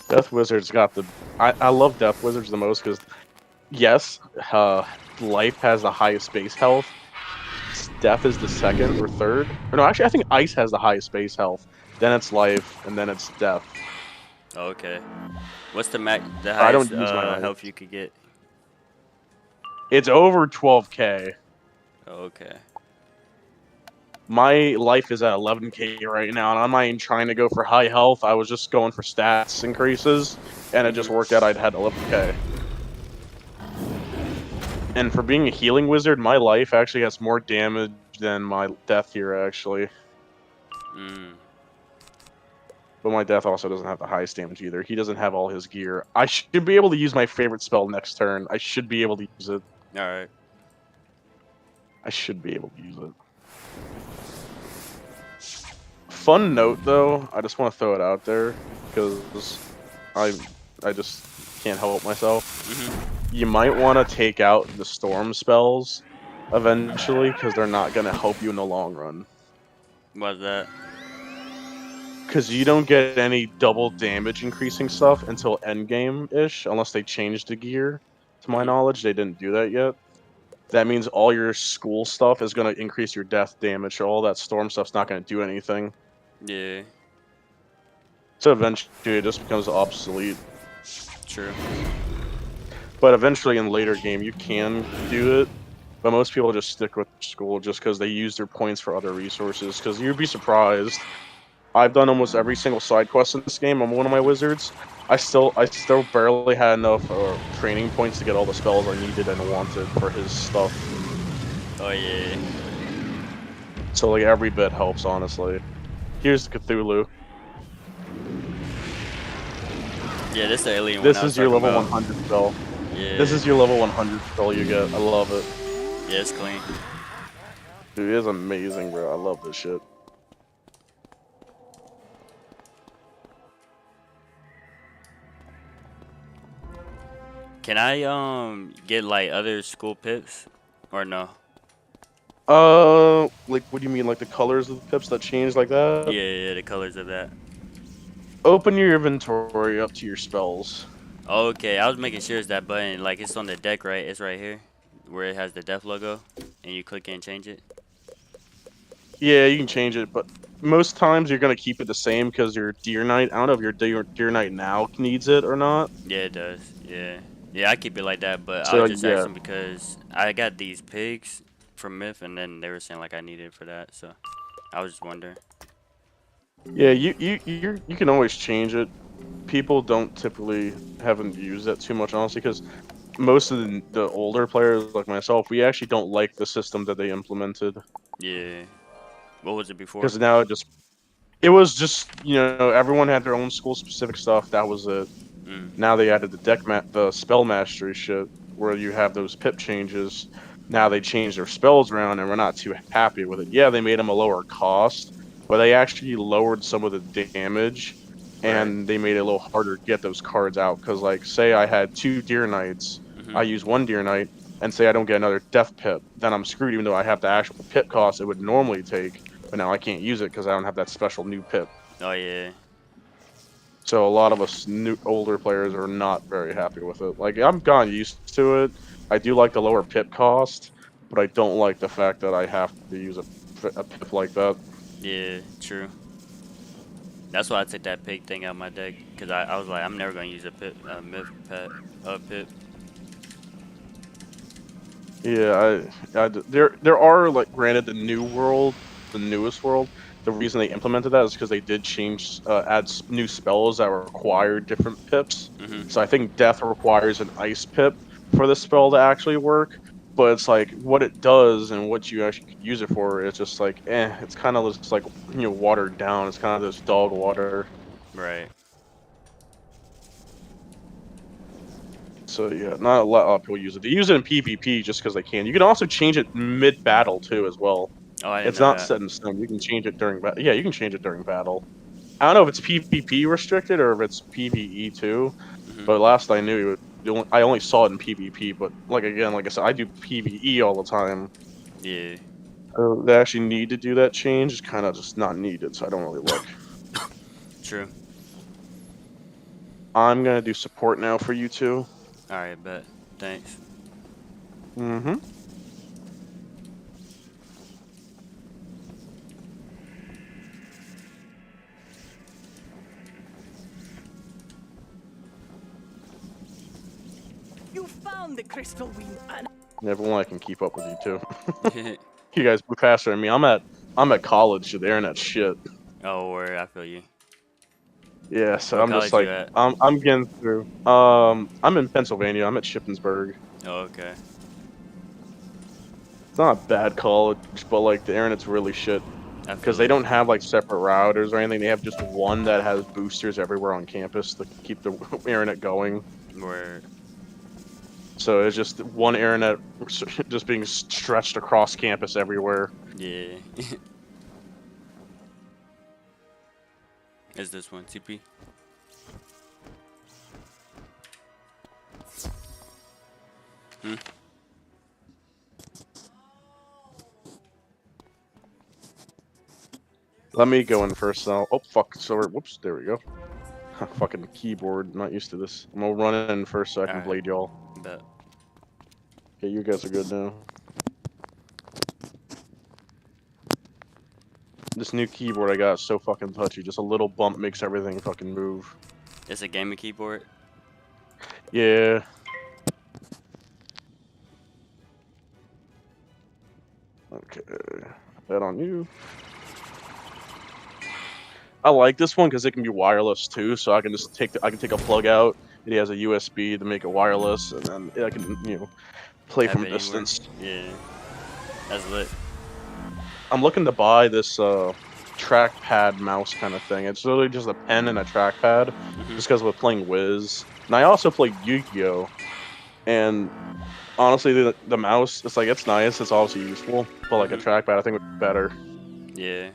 Death Wizards got the. I love Death Wizards the most because, yes, Life has the highest base health. Death is the second or third. Or no, actually, I think Ice has the highest base health. Then it's Life, and then it's Death. Oh, okay. What's the I highest don't use my Ice. health you could get? It's over 12k. Oh, okay. My life is at 11k right now, and I'm not even trying to go for high health. I was just going for stats increases, and it just worked out. I'd had 11k. And for being a healing wizard, my life actually has more damage than my death here, actually. But my death also doesn't have the highest damage either. He doesn't have all his gear. I should be able to use my favorite spell next turn. I should be able to use it. Alright. I should be able to use it. Fun note, though, I just want to throw it out there, because I just can't help myself. You might want to take out the storm spells eventually, because they're not going to help you in the long run. What's that? Because you don't get any double damage increasing stuff until endgame-ish, unless they change the gear. To my knowledge, they didn't do that yet. That means all your school stuff is going to increase your death damage, so all that storm stuff's not going to do anything. Yeah. So eventually it just becomes obsolete. True. But eventually in later game you can do it. But most people just stick with school just because they use their points for other resources. Because you'd be surprised. I've done almost every single side quest in this game. I'm one of my wizards. I still barely had enough training points to get all the spells I needed and wanted for his stuff. Oh yeah. So like every bit helps, honestly. Here's the Cthulhu. Yeah, this is the alien This one is your level about. 100 spell. Yeah. This is your level 100 spell you get. I love it. Yeah, it's clean. Dude, it is amazing, bro. I love this shit. Can I get like other school pips or no? Like what do you mean, like the colors of the pips that change like that? Yeah, the colors of that. Open your inventory up to your spells. Okay, I was making sure it's that button. Like it's on the deck, right? It's right here, where it has the death logo, and you click it and change it. Yeah, you can change it, but most times you're gonna keep it the same because your Deer Knight. I don't know if your Deer Knight now needs it or not. Yeah, it does. Yeah, yeah, I keep it like that. But So, I was just yeah. asking because I got these pigs from Myth, and then they were saying like I needed it for that, so I was just wondering. Yeah, you can always change it. People don't typically haven't used that too much, honestly, because most of the older players like myself, we actually don't like the system that they implemented. Yeah. What was it before? Because now it was just, you know, everyone had their own school specific stuff. That was it. Now they added the spell mastery shit, where you have those pip changes. Now they changed their spells around, and we're not too happy with it. Yeah, they made them a lower cost, but they actually lowered some of the damage, and they made it a little harder to get those cards out. Because, like, say I had 2 Deer Knights, I use 1 Deer Knight, and say I don't get another Death Pip, then I'm screwed, even though I have the actual pip cost it would normally take. But now I can't use it because I don't have that special new pip. Oh yeah. So a lot of us older players are not very happy with it. Like, I'm gotten used to it. I do like the lower pip cost, but I don't like the fact that I have to use a pip like that. Yeah, true. That's why I took that pig thing out my deck, because I was like, I'm never going to use a Myth pip. Yeah, there are, like, granted, the newest world, the reason they implemented that is because they did change, add new spells that require different pips. So I think Death requires an Ice pip for the spell to actually work, but it's like, what it does and what you actually could use it for, it's just like, it's kind of just like, you know, watered down. It's kind of this dog water. Right. So yeah, not a lot of people use it. They use it in PvP just because they can. You can also change it mid-battle too as well. Oh, I didn't It's know not that. set in stone. You can change it during battle. Yeah, you can change it during battle. I don't know if it's PvP restricted or if it's PvE too. Mhm. But last I knew, I only saw it in PvP. But like again, like I said, I do PvE all the time. Yeah. They actually need to do that change. It's kind of just not needed, so I don't really look. True. I'm gonna do support now for you two. All right, bet. Thanks. Mm-hmm. You found the crystal we and Everyone I can keep up with you too. You guys move faster than me. I'm at college, so the internet's shit. Oh, word. I feel you. Yeah, so What I'm just college you like at? I'm getting through. I'm in Pennsylvania. I'm at Shippensburg. Oh, okay. It's not a bad college, but like the internet's really shit I because feel they it. don't have like separate routers or anything. They have just one that has boosters everywhere on campus to keep the internet going. Word. So it's just one internet just being stretched across campus everywhere. Yeah. Is this one TP? Hmm. Let me go in first now. Oh fuck! So whoops, there we go. Fucking keyboard, not used to this. I'm gonna run in first so I can Alright. blade y'all. Bet. Okay, you guys are good now. This new keyboard I got is so fucking touchy. Just a little bump makes everything fucking move. It's a gaming keyboard. Yeah. Okay. That on you. I like this one because it can be wireless too, so I can just take a plug out. It has a USB to make it wireless, and then I can play Have from it a anywhere. distance. Yeah. That's lit. I'm looking to buy this trackpad mouse kind of thing. It's literally just a pen and a trackpad, just because we're playing Wiz. And I also play Yu-Gi-Oh! And honestly, the mouse, it's nice, it's obviously useful, but like a trackpad I think would be better. Yeah.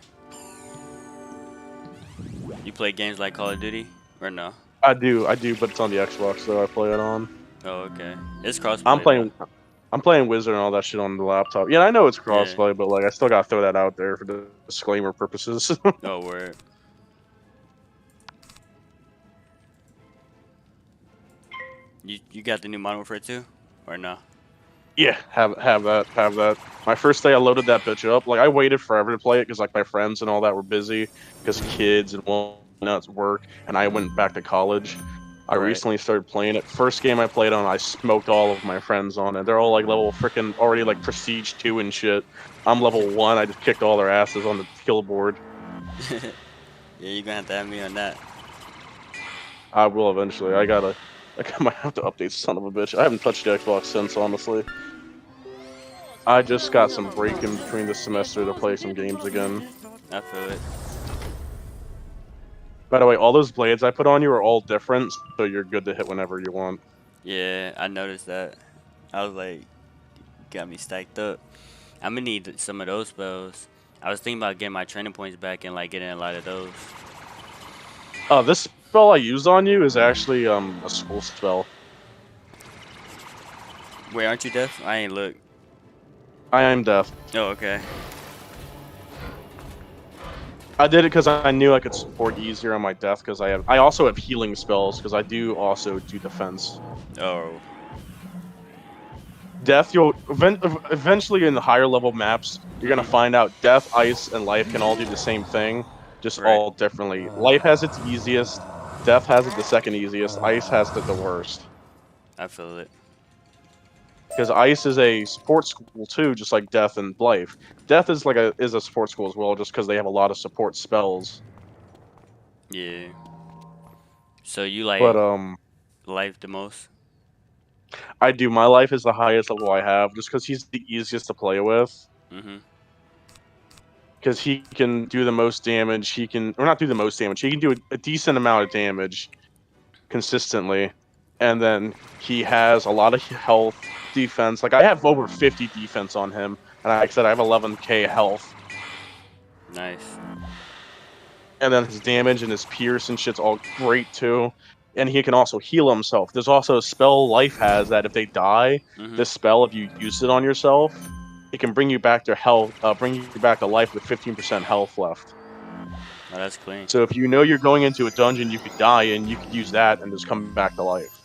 You play games like Call of Duty or no? I do, but it's on the Xbox, so I play it on. Oh, okay. It's crossplay. I'm playing Wizard and all that shit on the laptop. Yeah, I know it's Yeah. crossplay, but like I still gotta throw that out there for the disclaimer purposes. Oh, word. You got the new Modern Warfare 2 or no? Yeah, have that. My first day, I loaded that bitch up. Like I waited forever to play it because like my friends and all that were busy because kids and whatnot work, and I went back to college. I Right. recently started playing it. First game I played on, I smoked all of my friends on it. They're all like level freaking already like Prestige 2 and shit. I'm level 1. I just kicked all their asses on the kill board. Yeah, you're gonna have to have me on that. I will eventually. I might have to update son of a bitch. I haven't touched the Xbox since, honestly. I just got some break in between the semester to play some games again. I feel it. By the way, all those blades I put on you are all different, so you're good to hit whenever you want. Yeah, I noticed that. I was like, got me stacked up. I'm gonna need some of those spells. I was thinking about getting my training points back and like getting a lot of those. This spell I used on you is actually a school spell. Wait, aren't you deaf? I ain't look. I am deaf. Oh, okay. I did it because I knew I could support easier on my death because I also have healing spells because I do also do defense. Oh. Death, you'll eventually in the higher level maps, you're gonna find out death, ice, and life can all do the same thing, just all differently. Life has its easiest, death has it the second easiest, ice has it the worst. I feel it. Because ice is a support school too, just like death and life. Death is a support school as well, just because they have a lot of support spells. Yeah. So you like But life the most? I do. My life is the highest level I have, just because he's the easiest to play with. Because he can do the most damage. Or not do the most damage. He can do a decent amount of damage consistently, and then he has a lot of health, defense. Like I have over 50 defense on him, and like I said, I have 11k health. Nice. And then his damage and his pierce and shit's all great too. And he can also heal himself. There's also a spell Life has that if they die, this spell, if you use it on yourself, it can bring you back to health, bring you back to life with 15% health left. Oh, that's clean. So if you know you're going into a dungeon, you could die, and you could use that and just come back to life.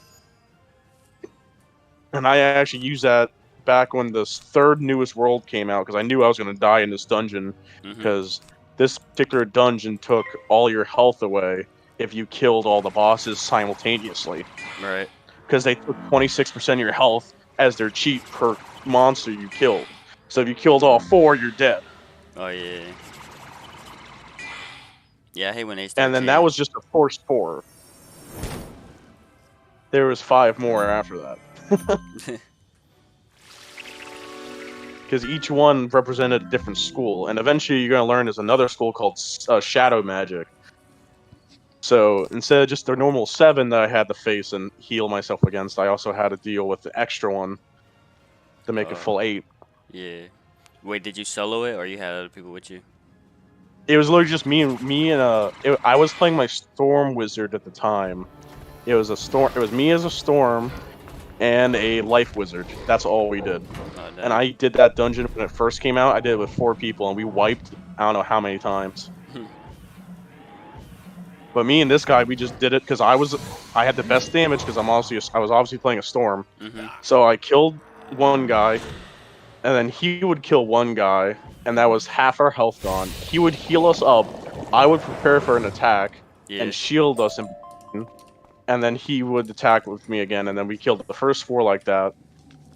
And I actually used that back when the third newest world came out, because I knew I was going to die in this dungeon, because this particular dungeon took all your health away if you killed all the bosses simultaneously. Right. Because they took 26% of your health as their cheat per monster you killed. So if you killed all 4, you're dead. Oh, yeah. Yeah, I hate when they start And then that was just the first 4. There was 5 more after that. Because each one represented a different school, and eventually you're going to learn there's another school called Shadow Magic. So instead of just the normal 7 that I had to face and heal myself against, I also had to deal with the extra one to make a full 8. Yeah. Wait, did you solo it, or you had other people with you? It was literally just me and I was playing my Storm Wizard at the time. It was me as a Storm and a Life Wizard. That's all we did. And I did that dungeon when it first came out. I did it with 4 people, and we wiped I don't know how many times. But me and this guy, we just did it because I had the best damage because I was obviously playing a Storm. So I killed one guy, and then he would kill one guy, and that was half our health gone. He would heal us up. I would prepare for an attack and shield us, and then he would attack with me again, and then we killed the first 4 like that,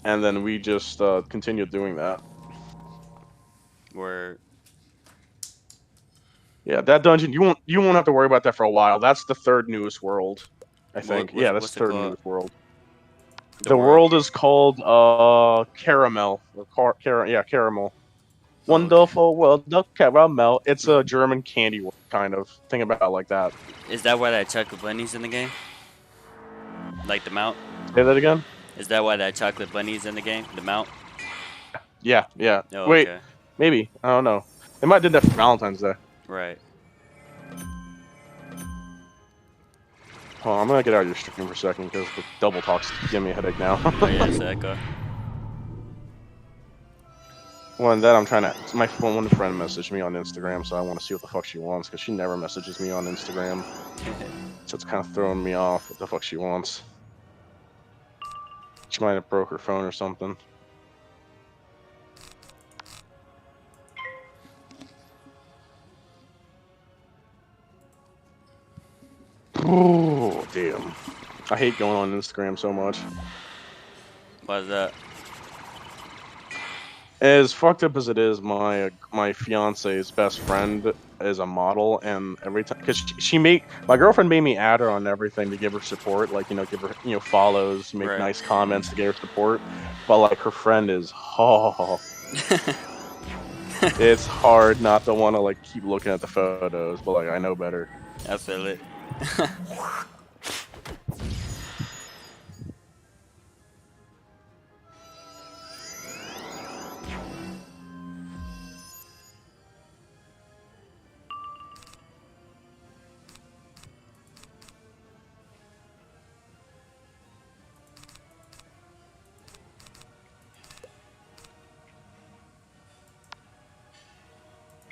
and then we just continued doing that. Where? Yeah, that dungeon you won't have to worry about that for a while. That's the 3rd newest world, I think. Yeah, that's the 3rd newest world. The world is called Caramel. Caramel. Wonderful world of caramel. It's a German candy world, kind of. Think about it like that. Is that why that chocolate bunny's in the game? Like the mount? Say that again? Is that why that chocolate bunny's in the game? The mount? Yeah. Oh, Wait, okay. maybe. I don't know. They might have did that for Valentine's Day. Right. Hold on, I'm gonna get out of your stream for a second because the double talk's giving me a headache now. Oh, yeah, it's echo. Well, and then I'm trying to. My one friend messaged me on Instagram, so I want to see what the fuck she wants because she never messages me on Instagram. So it's kind of throwing me off what the fuck she wants. She might have broke her phone or something. Oh, damn. I hate going on Instagram so much. Why is that? As fucked up as it is, my fiance's best friend is a model, and every time, because my girlfriend made me add her on everything to give her support, like, give her, follows, make nice comments to give her support, but, like, her friend is, it's hard not to want to, like, keep looking at the photos, but, like, I know better. I feel it.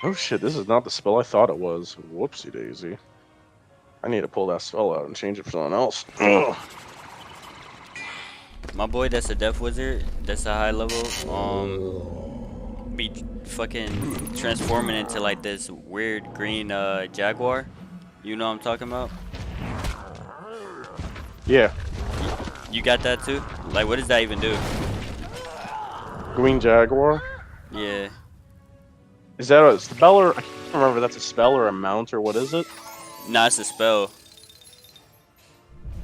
Oh shit, this is not the spell I thought it was. Whoopsie daisy. I need to pull that spell out and change it for something else. Ugh. My boy that's a death wizard, that's a high level, be fucking transforming into like this weird green jaguar. You know what I'm talking about? Yeah. You got that too? Like, what does that even do? Green jaguar? Yeah. Is that a spell or I can't remember if that's a spell or a mount or what is it? Nah, it's a spell.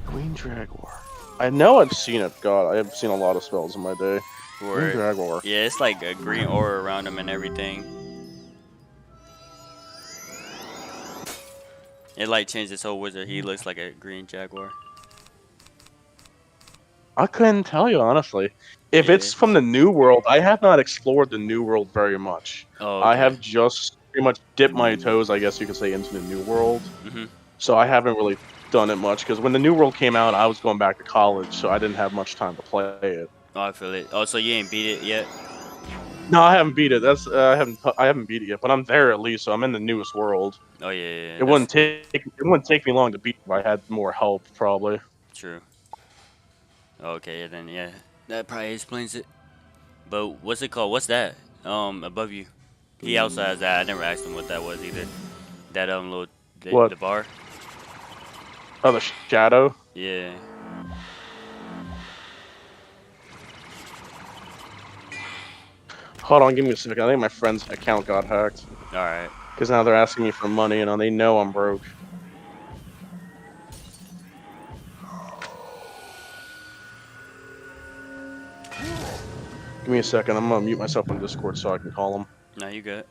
Green jaguar. I know I've seen it. God, I have seen a lot of spells in my day. Green jaguar. Yeah, it's like a green aura around him and everything. It like changed his whole wizard. He looks like a green jaguar. I couldn't tell you honestly. If Yeah. it's from the New World, I have not explored the New World very much. Oh, I okay. have just pretty much dipped my toes, I guess you could say, into the New World. Mhm. So I haven't really done it much because when the New World came out, I was going back to college, so I didn't have much time to play it. Oh, I feel it. Oh, so you ain't beat it yet? No, I haven't beat it. I haven't beat it yet, but I'm there at least, so I'm in the newest world. Oh yeah, yeah, yeah. It That's wouldn't take me long to beat if I had more help, probably. true. Okay, then yeah, that probably explains it. But what's it called? What's that? Above you. He also has that. I never asked him what that was either. That little What? the bar. Oh, the shadow. Yeah. Hold on, give me a second. I think my friend's account got hacked. All right. Because now they're asking me for money, and they know I'm broke. Give me a second. I'm gonna mute myself on Discord so I can call them. No, you good.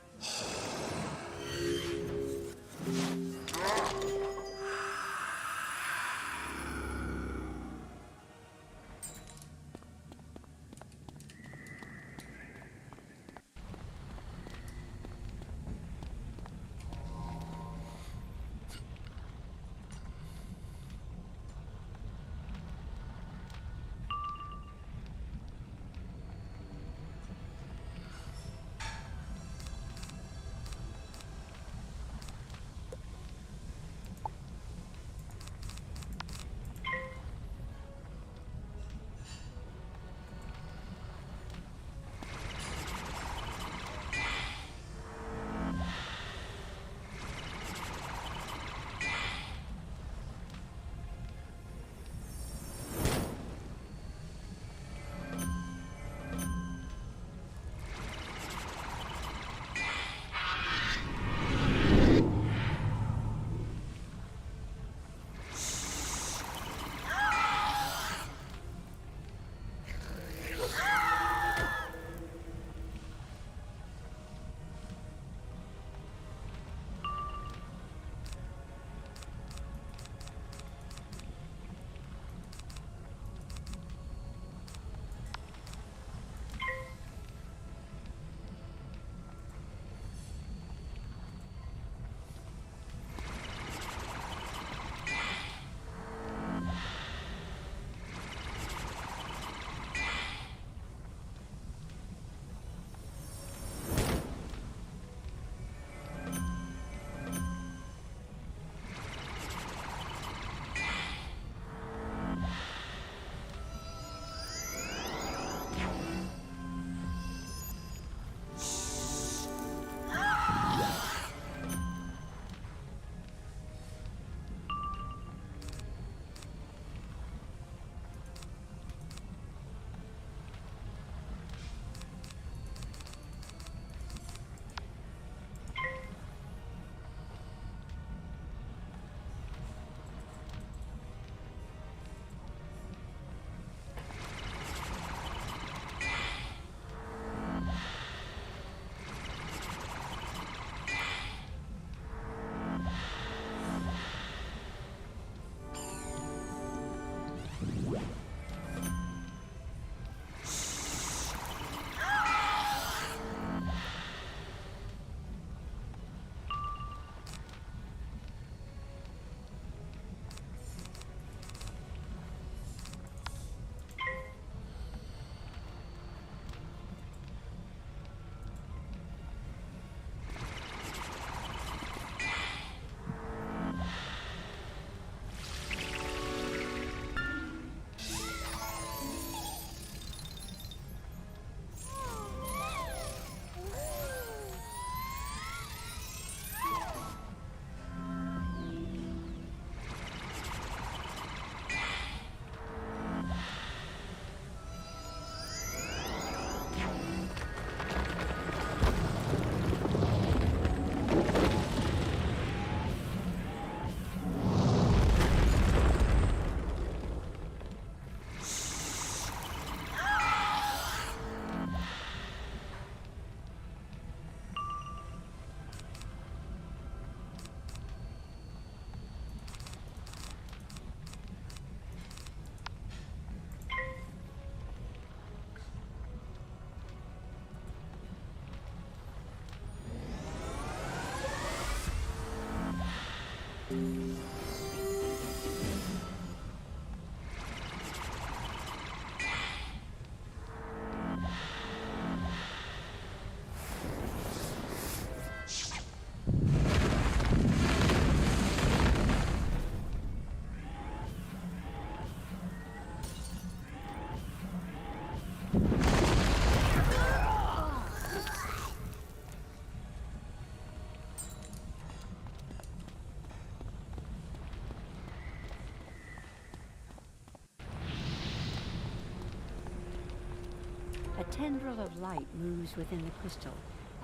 A tendril of light moves within the crystal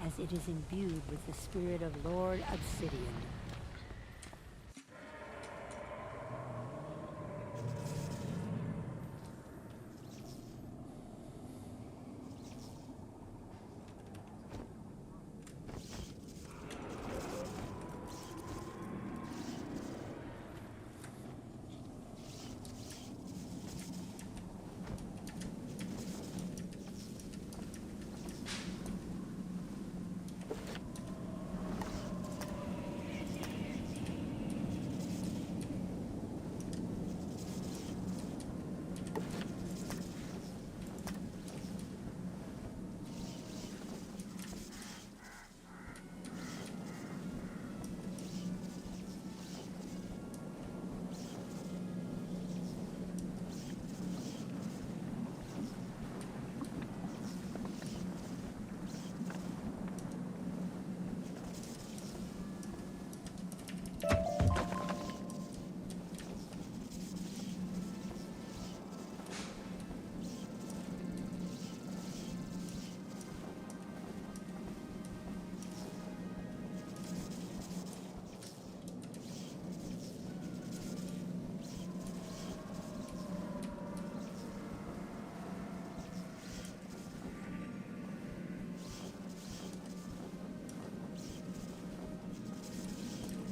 as it is imbued with the spirit of Lord Obsidian.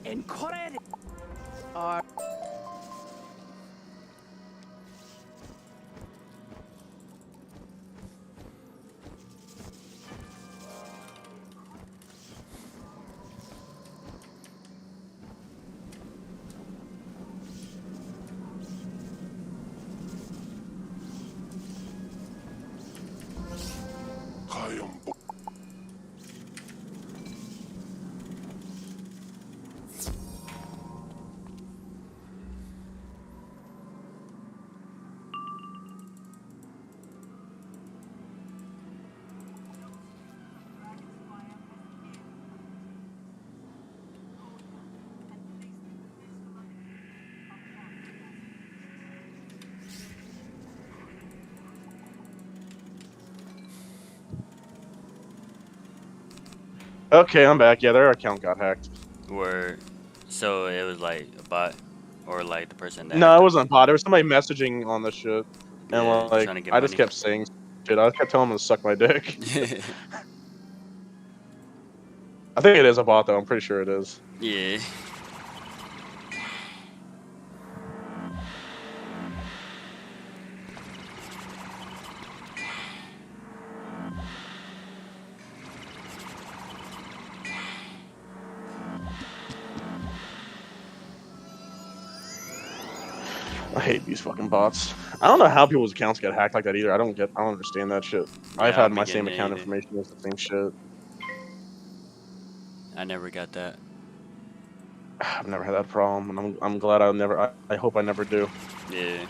Incredible. Or I am. Okay, I'm back. Yeah, their account got hacked. Word. So it was like a bot, or like the person that No, hacked it them. wasn't a bot. There was somebody messaging on the shit, and Yeah, like trying to get I just money. kept saying shit. I kept telling him to suck my dick. I think it is a bot though. I'm pretty sure it is. Yeah. I hate these fucking bots. I don't know how people's accounts get hacked like that either. I don't understand that shit. I've Yeah, I had don't my be same getting it account either. information as the same shit. I never got that. I've never had that problem, and I'm glad I'll never. I hope I never do. Yeah.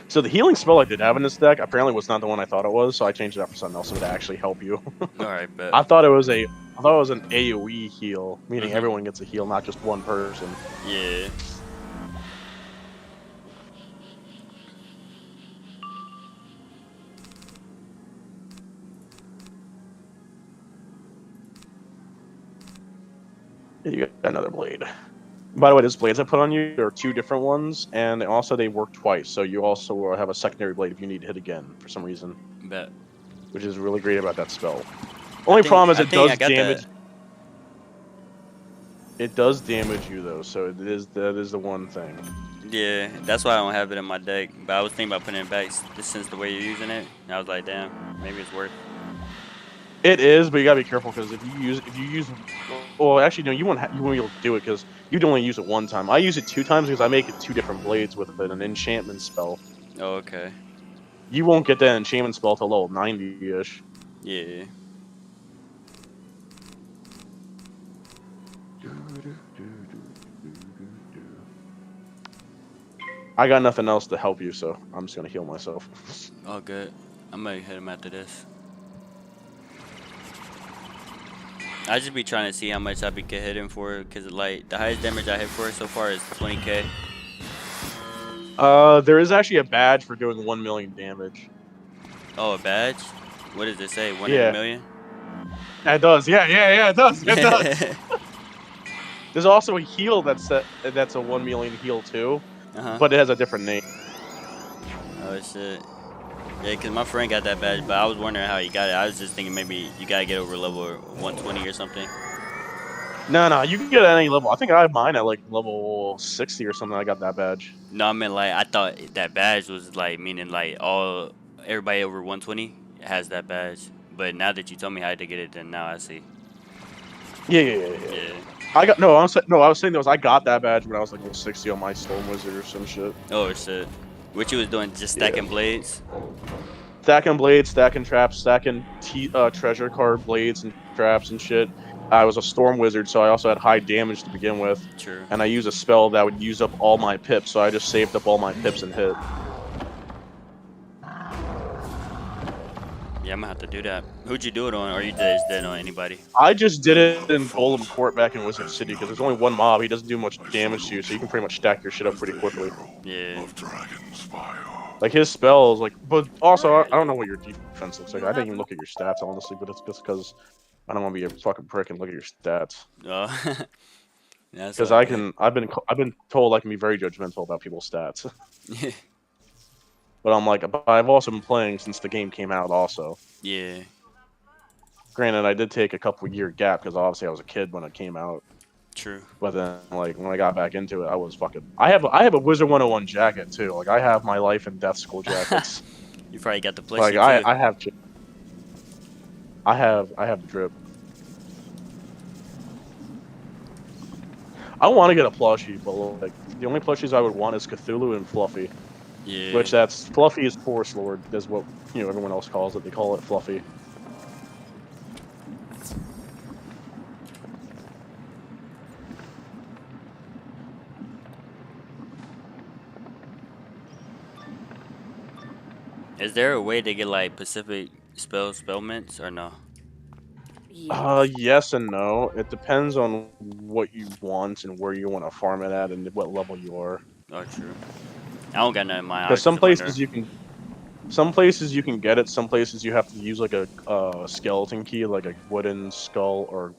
So the healing spell I did have in this deck apparently was not the one I thought it was, so I changed it out for something else that would actually help you. Alright, bet. I thought it was an AoE heal, meaning Mhm. everyone gets a heal, not just one person. Yeah. You got another blade. By the way, these blades I put on you, there are two different ones, and also they work twice, so you also have a secondary blade if you need to hit again for some reason. Bet. Which is really great about that spell. Only I problem is it think I does got damage. that. It does damage you though, so that is the one thing. Yeah, that's why I don't have it in my deck. But I was thinking about putting it back since the way you're using it. And I was like, damn, maybe it's worth. It is, but you gotta be careful because if you use, well, actually no, you won't be able to do it because you'd only use it one time. I use it 2 times because I make it 2 different blades with an enchantment spell. Oh, okay. You won't get that enchantment spell till level 90-ish. Yeah. I got nothing else to help you, so I'm just gonna heal myself. Oh, good. I'm gonna hit him after this. I just be trying to see how much I can hit him for, cause like the highest damage I hit for so far is 20k. There is actually a badge for doing 1 million damage. Oh, a badge? What does it say? One in a Yeah. million? It does. Yeah, it does. It does. There's also a heal that's a 1 million heal too, but it has a different name. Oh shit. Yeah, cause my friend got that badge, but I was wondering how he got it. I was just thinking maybe you gotta get over level 120 or something. No, you can get it at any level. I think I have mine at like level 60 or something. I got that badge. No, I meant like I thought that badge was like meaning like everybody over 120 has that badge. But now that you told me how to get it, then now I see. Yeah. I was saying I got that badge when I was like level 60 on my Storm Wizard or some shit. Oh shit. What you was doing? Just stacking blades? Stacking blades, stacking traps, stacking treasure card blades and traps and shit. I was a Storm Wizard, so I also had high damage to begin with. True. And I used a spell that would use up all my pips, so I just saved up all my pips and hit. Yeah, I'm gonna have to do that. Who'd you do it on, or you just didn't on anybody? I just did it in Golem Court back in Wizard City, because there's only one mob. He doesn't do much damage to you, so you can pretty much stack your shit up pretty quickly. Yeah. Like, his spells, like... But also, I don't know what your defense looks like. I didn't even look at your stats, honestly, but it's just because I don't want to be a fucking prick and look at your stats. Oh. Because I've been told I can be very judgmental about people's stats. But I've also been playing since the game came out also. Yeah. Granted, I did take a couple year gap because obviously I was a kid when it came out. True. But then, like, when I got back into it, I was fucking... I have a Wizard 101 jacket, too. Like, I have my life and death school jackets. You probably got the plushie, like, too. I have the drip. I want to get a plushie, but, like, the only plushies I would want is Cthulhu and Fluffy. Yeah. Which Fluffy is Force Lord, is what, everyone else calls it. They call it Fluffy. Is there a way to get like specific spell mints or no? Yes and no. It depends on what you want and where you want to farm it at and what level you are. Oh, true. I don't got none in mind. Because some places you can get it. Some places you have to use like a skeleton key, like a wooden skull or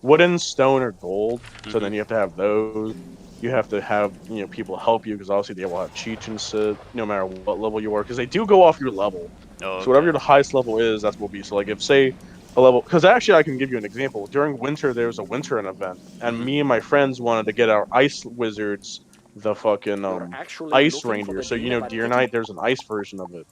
wooden, stone, or gold. So then you have to have those. You have to have people help you because obviously they will have cheats and shit, no matter what level you are, because they do go off your level. Oh, okay. So whatever your highest level is, that's what will be. So like if say a level, because actually I can give you an example. During winter there was a winter event, and me and my friends wanted to get our ice wizards the fucking ice reindeer. So Deer Knight, there's an ice version of it.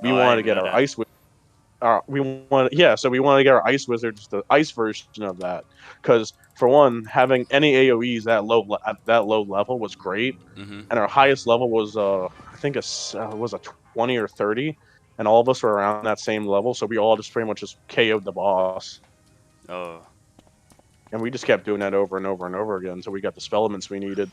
We wanted to get our ice so we wanted to get our ice wizards the ice version of that, because for one, having any AOE's at that low level was great, and our highest level was I think was a 20 or 30, and all of us were around that same level, so we all just pretty much just KO'd the boss. Oh. And we just kept doing that over and over and over again until we got the spellaments we needed.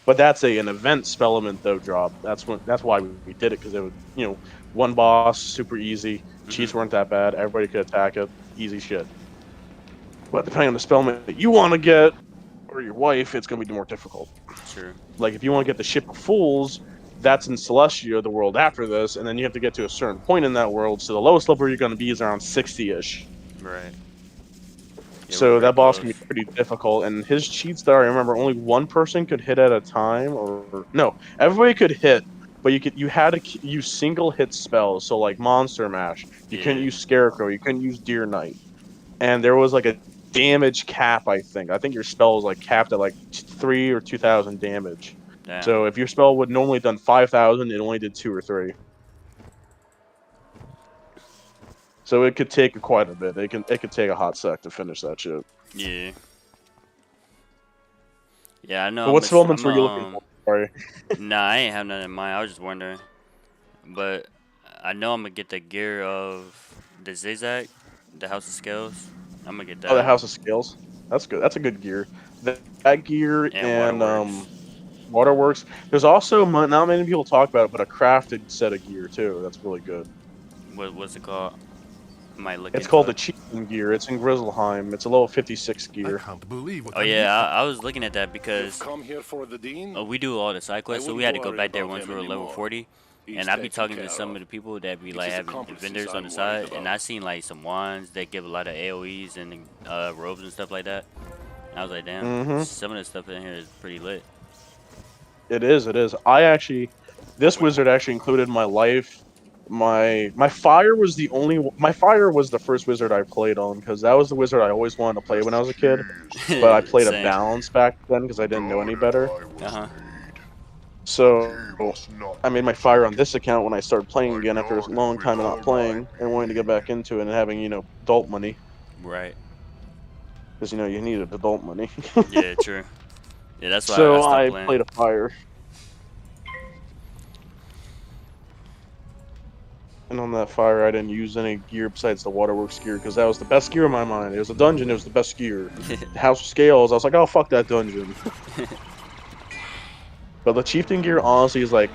But that's an event spellament though drop. That's why we did it, because it was one boss, super easy. Cheats weren't that bad. Everybody could attack it. Easy shit. But depending on the spellament that you want to get, or your wife, it's gonna be more difficult. Sure. Like if you want to get the Ship of Fools, that's in Celestia, the world after this, and then you have to get to a certain point in that world. So the lowest level you're gonna be is around 60-ish. Right. Yeah, so that boss can be pretty difficult, and his cheats there, I remember only one person could hit at a time, or no, everybody could hit, but you had to use single hit spells. So like Monster Mash, you couldn't use Scarecrow, you couldn't use Deer Knight, and there was like a damage cap. I think your spell was like capped at like 3,000 or 2,000 damage. Damn. So if your spell would normally done 5,000, it only did 2 or 3. So it could take quite a bit. It could take a hot sec to finish that shit. Yeah. Yeah, I know. But what spellments were you looking for? Sorry. Nah, I ain't have nothing in mind. I was just wondering. But I know I'm gonna get the gear of the Zigzag, the House of Scales. I'm gonna get that. Oh, the House of Scales. That's good. That's a good gear. That gear and Waterworks. There's also not many people talk about it, but a crafted set of gear too. That's really good. What's it called? I might look It's into called the it. Chieftain gear. It's in Grizzleheim. It's a level 56 gear. Can't believe what Oh yeah, I was looking at that because come here for the dean. we do all the side quests, so we had to go back there once we were level 40. And I be talking to some of the people that be like having vendors on the side, and I seen like some wands that give a lot of AOE's and robes and stuff like that. And I was like, damn, some of the stuff in here is pretty lit. It is. It is. This wizard actually included my life. My fire was my fire was the first wizard I played on because that was the wizard I always wanted to play when I was a kid. But I played a balance back then because I didn't know any better. So I made my fire on this account when I started playing again after a long time of not playing and wanting to get back into it and having adult money. Right. Because you needed adult money. Yeah, true. Yeah, that's why so I I playing. played a fire. And on that fire, I didn't use any gear besides the Waterworks gear, because that was the best gear in my mind. It was a dungeon, it was the best gear. The House of Scales, I was like, oh, fuck that dungeon. But the Chieftain gear, honestly, is like,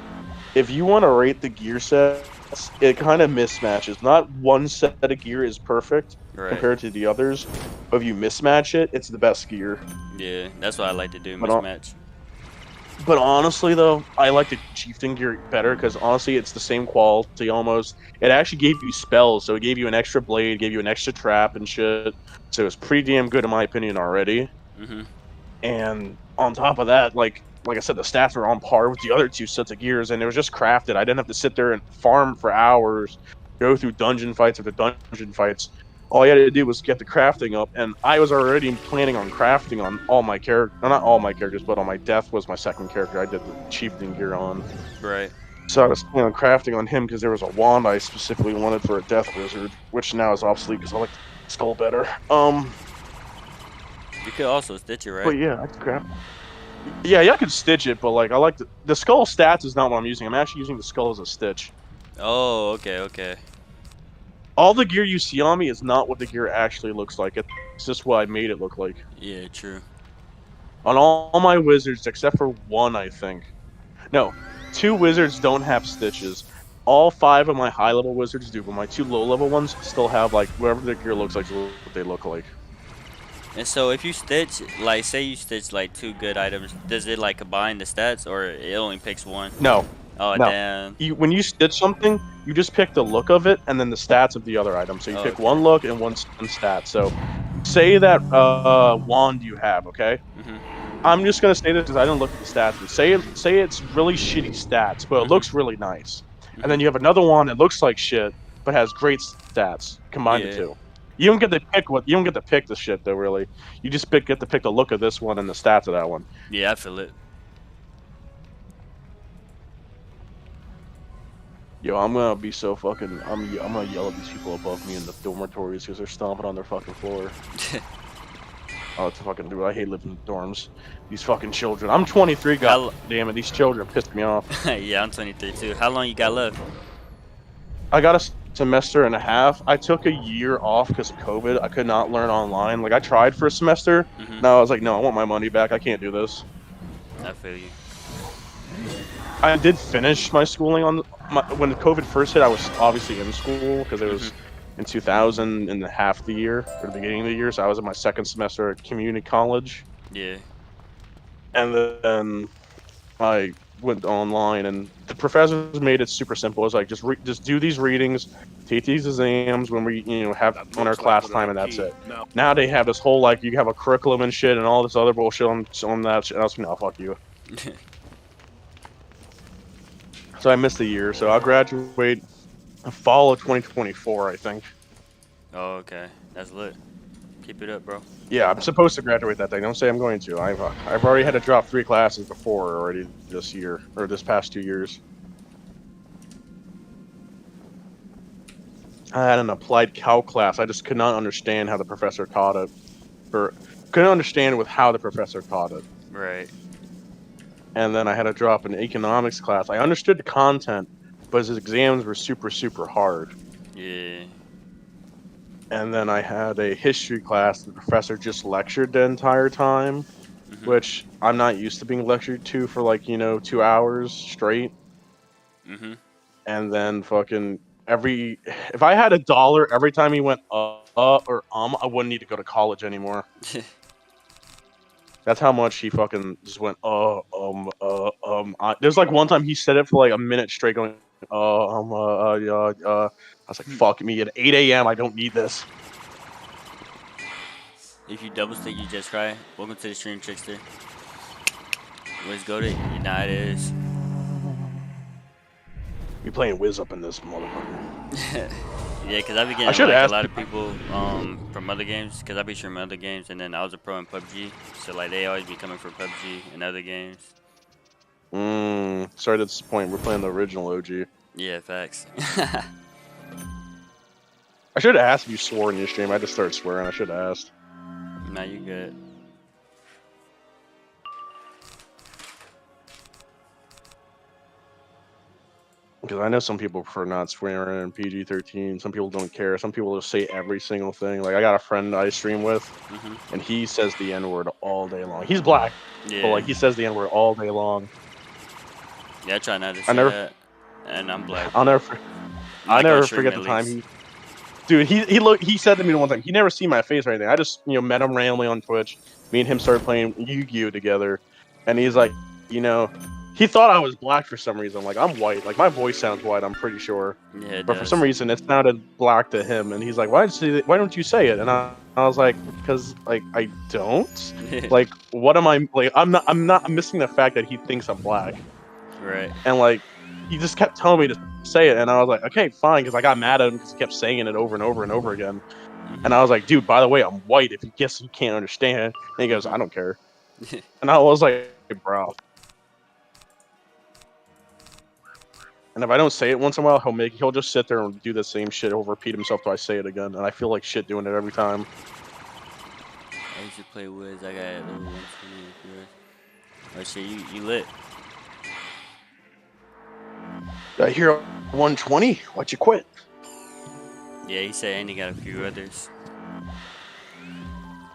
if you want to rate the gear sets, it kind of mismatches. Not one set of gear is perfect compared to the others, but if you mismatch it, it's the best gear. Yeah, that's what I like to do, mismatch. But honestly, though, I like the Chieftain gear better because honestly, it's the same quality almost. It actually gave you spells, so it gave you an extra blade, gave you an extra trap and shit. So it was pretty damn good in my opinion already. And on top of that, like I said, the stats were on par with the other two sets of gears, and it was just crafted. I didn't have to sit there and farm for hours, go through dungeon fights after dungeon fights. All you had to do was get the crafting up, and I was already planning on crafting on all my characters. Not all my characters, but on my death was my second character I did the Chieftain gear on. Right. So I was planning on crafting on him because there was a wand I specifically wanted for a death wizard, which now is obsolete because I like the skull better. You could also stitch it, right? But yeah, I could craft. Yeah, I could stitch it, but like I like the skull stats is not what I'm using. I'm actually using the skull as a stitch. Oh, okay. All the gear you see on me is not what the gear actually looks like. It's just what I made it look like. Yeah, true. On all my wizards, except for one, I think. No, 2 wizards don't have stitches. All 5 of my high-level wizards do, but my 2 low-level ones still have, like, whatever the gear looks like is what they look like. And so if you stitch, like, say you stitch, like, 2 good items, does it, like, combine the stats, or it only picks one? No. Oh, no. damn. When you stitch something, you just pick the look of it and then the stats of the other item. So you pick one look and one stat. So say that wand you have, okay? I'm just going to say this because I didn't look at the stats. But say it's really shitty stats, but it looks really nice. And then you have another wand that looks like shit, but has great stats. Combine the two. You don't get to pick you don't get to pick the shit though, really. You just get to pick the look of this one and the stats of that one. Yeah, I feel it. Yo, I'm gonna be so fucking. I'm gonna yell at these people above me in the dormitories because they're stomping on their fucking floor. Oh, it's fucking dude. I hate living in dorms. These fucking children. I'm 23. God damn it, these children pissed me off. Yeah, I'm 23 too. How long you got left? I got a semester and a half. I took a year off because of COVID. I could not learn online. Like I tried for a semester. Now I was like, no, I want my money back. I can't do this. I feel you. I did finish my schooling when COVID first hit. I was obviously in school because it was in 2000 and half the year, or the beginning of the year. So I was in my second semester at community college. Yeah. And then I went online, and the professors made it super simple. It was like just do these readings, take these exams when we have on our class time, and that's it. Now they have this whole like you have a curriculum and shit and all this other bullshit on that shit. And I was like, no, fuck you. So I missed a year, so I'll graduate fall of 2024, I think. Oh, okay. That's lit. Keep it up, bro. Yeah, I'm supposed to graduate that day. Don't say I'm going to. I've already had to drop 3 classes before already this year, or this past 2 years. I had an applied calc class. I just could not understand how the professor taught it. Couldn't understand how the professor taught it. Right. And then I had to drop an economics class. I understood the content, but his exams were super, super hard. Yeah. And then I had a history class. The professor just lectured the entire time. which I'm not used to being lectured to for like 2 hours straight. And then fucking if I had $1 every time he went or I wouldn't need to go to college anymore. That's how much he fucking just went there's like one time he said it for like a minute straight going I was like, fuck me, at 8 a.m. I don't need this. If you double stick, you just cry. Welcome to the stream, Trickster. Let's go to United. You playing Wiz up in this motherfucker. Yeah, because I be getting like a lot of people from other games, because I be streaming other games, and then I was a pro in PUBG, so like they always be coming for PUBG and other games. Sorry to disappoint. We're playing the original OG. Yeah, facts. I should have asked if you swore in your stream. I just started swearing. I should have asked. Nah, you good. Because I know some people prefer not swearing in PG-13. Some people don't care. Some people just say every single thing. Like, I got a friend I stream with, and he says the N-word all day long. He's black, but like he says the N-word all day long. Yeah, I try not to say that, and I'm black. I'll never forget the time he said to me one time. He never seen my face or anything. I just met him randomly on Twitch. Me and him started playing Yu-Gi-Oh together, and he's like, he thought I was black for some reason. Like, I'm white. Like, my voice sounds white, I'm pretty sure. Yeah, but for some reason, it sounded black to him. And he's like, why don't you say it? And I was like, because, like, I don't. Like, what am I... Like, I'm missing the fact that he thinks I'm black. Right. And, like, he just kept telling me to say it. And I was like, okay, fine. Because I got mad at him because he kept saying it over and over and over again. And I was like, dude, by the way, I'm white. If you guess you can't understand. And he goes, I don't care. And I was like, bro. And if I don't say it once in a while, he'll just sit there and do the same shit. He'll repeat himself till I say it again, and I feel like shit doing it every time. I used to play Wiz. I got a little 120. Oh shit, you lit. I hear 120. Why'd you quit? Yeah, he said, and he got a few others.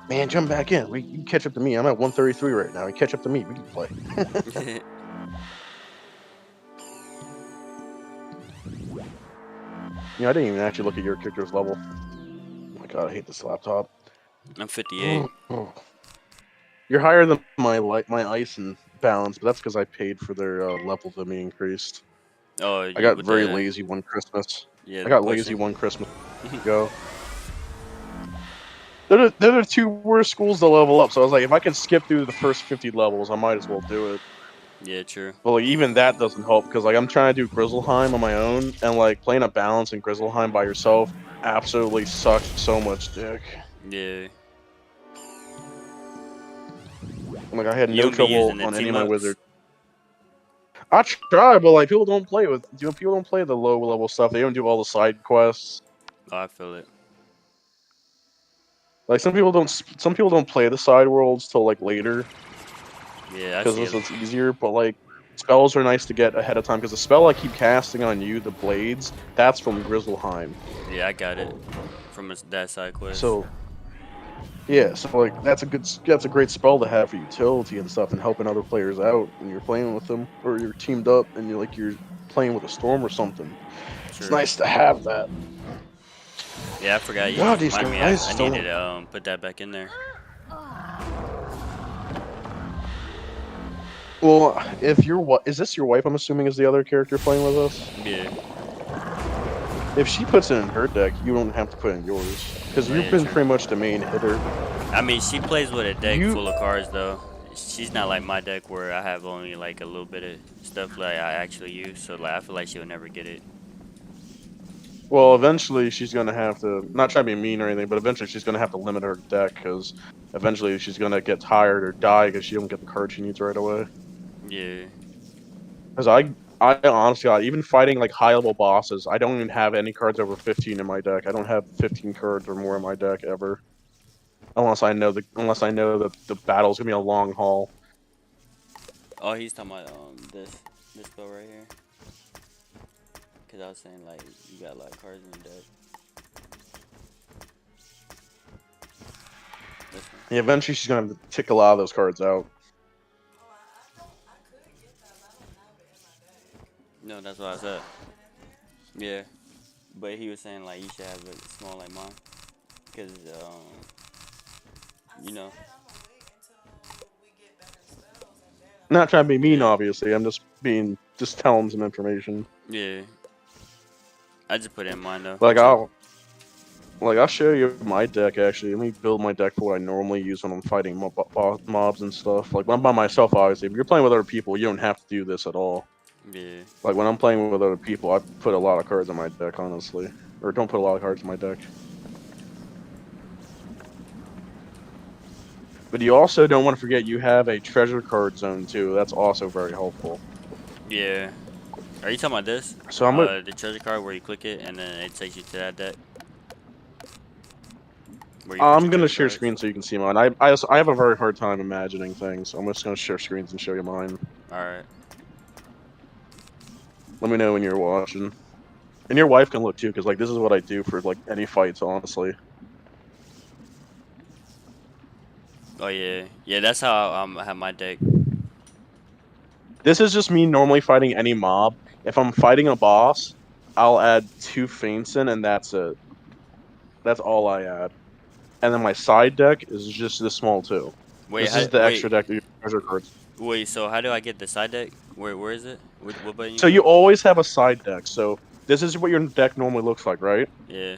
Man, jump back in. You can catch up to me. I'm at 133 right now. You catch up to me. We can play. I didn't even actually look at your character's level. Oh my god, I hate this laptop. I'm 58. You're higher than my ice and balance, but that's because I paid for their level to be increased. Oh, I got very lazy one Christmas. Yeah, I got lazy one Christmas ago. They're the two worst schools to level up, so I was like, if I can skip through the first 50 levels, I might as well do it. Yeah, true. But like, even that doesn't help, because like I'm trying to do Grizzleheim on my own, and like playing a balance in Grizzleheim by yourself absolutely sucks so much dick. Yeah. Like, I had no trouble on any of my wizards. I try, but like people don't play the low level stuff. They don't do all the side quests. Oh, I feel it. Like some people don't play the side worlds till like later. Yeah, because it's easier. But like spells are nice to get ahead of time, because the spell I keep casting on you, the blades, that's from Grizzleheim. Yeah, I got it from that side quest. So yeah, so like that's a great spell to have for utility and stuff, and helping other players out when you're playing with them, or you're teamed up and you're playing with a storm or something. Sure. It's nice to have that. Yeah, I forgot. You God, remind me. I needed to put that back in there. Well, is this your wife? I'm assuming is the other character playing with us. Yeah. If she puts it in her deck, you don't have to put it in yours, because you've been pretty much the main hitter. I mean, she plays with a deck full of cards, though. She's not like my deck where I have only like a little bit of stuff like I actually use. So like I feel like she'll never get it. Well, eventually she's gonna have to, not try to be mean or anything, but eventually she's gonna have to limit her deck, because eventually she's gonna get tired or die because she don't get the cards she needs right away. Yeah. Because I honestly, even fighting like high level bosses, I don't even have any cards over 15 in my deck. I don't have 15 cards or more in my deck ever, unless I know that the battle's gonna be a long haul. Oh, he's talking about this spell right here. Cause I was saying like you got a lot of cards in your deck. Yeah, eventually she's gonna have to tick a lot of those cards out. No, that's what I said. Yeah, but he was saying like you should have it small like mine, cause you know. Not trying to be mean, Yeah. obviously. I'm just telling some information. Yeah. I just put it in mine though. Like Too. I'll show you my deck actually. Let me build my deck for what I normally use when I'm fighting mobs and stuff. Like when I'm by myself, obviously. If you're playing with other people, you don't have to do this at all. Yeah. Like when I'm playing with other people, I put a lot of cards on my deck, honestly, or don't put a lot of cards in my deck. But you also don't want to forget you have a treasure card zone too. That's also very helpful. Yeah. Are you talking about this? So I'm gonna. The treasure card where you click it and then it takes you to that deck. Where you put I'm your gonna treasure share cards. screen so you can see mine. I have a very hard time imagining things, so I'm just gonna share screens and show you mine. All right. Let me know when you're watching, and your wife can look too, because like this is what I do for like any fights, honestly. Oh yeah. Yeah, that's how I have my deck. This is just me normally fighting any mob. If I'm fighting a boss, I'll add 2 feints in, and that's it. That's all I add. And then my side deck is just this small too. Wait, This is the extra deck that you treasure cards. Wait, so how do I get the side deck? Where is it? What button you So you click? always have a side deck. So this is what your deck normally looks like, right? Yeah.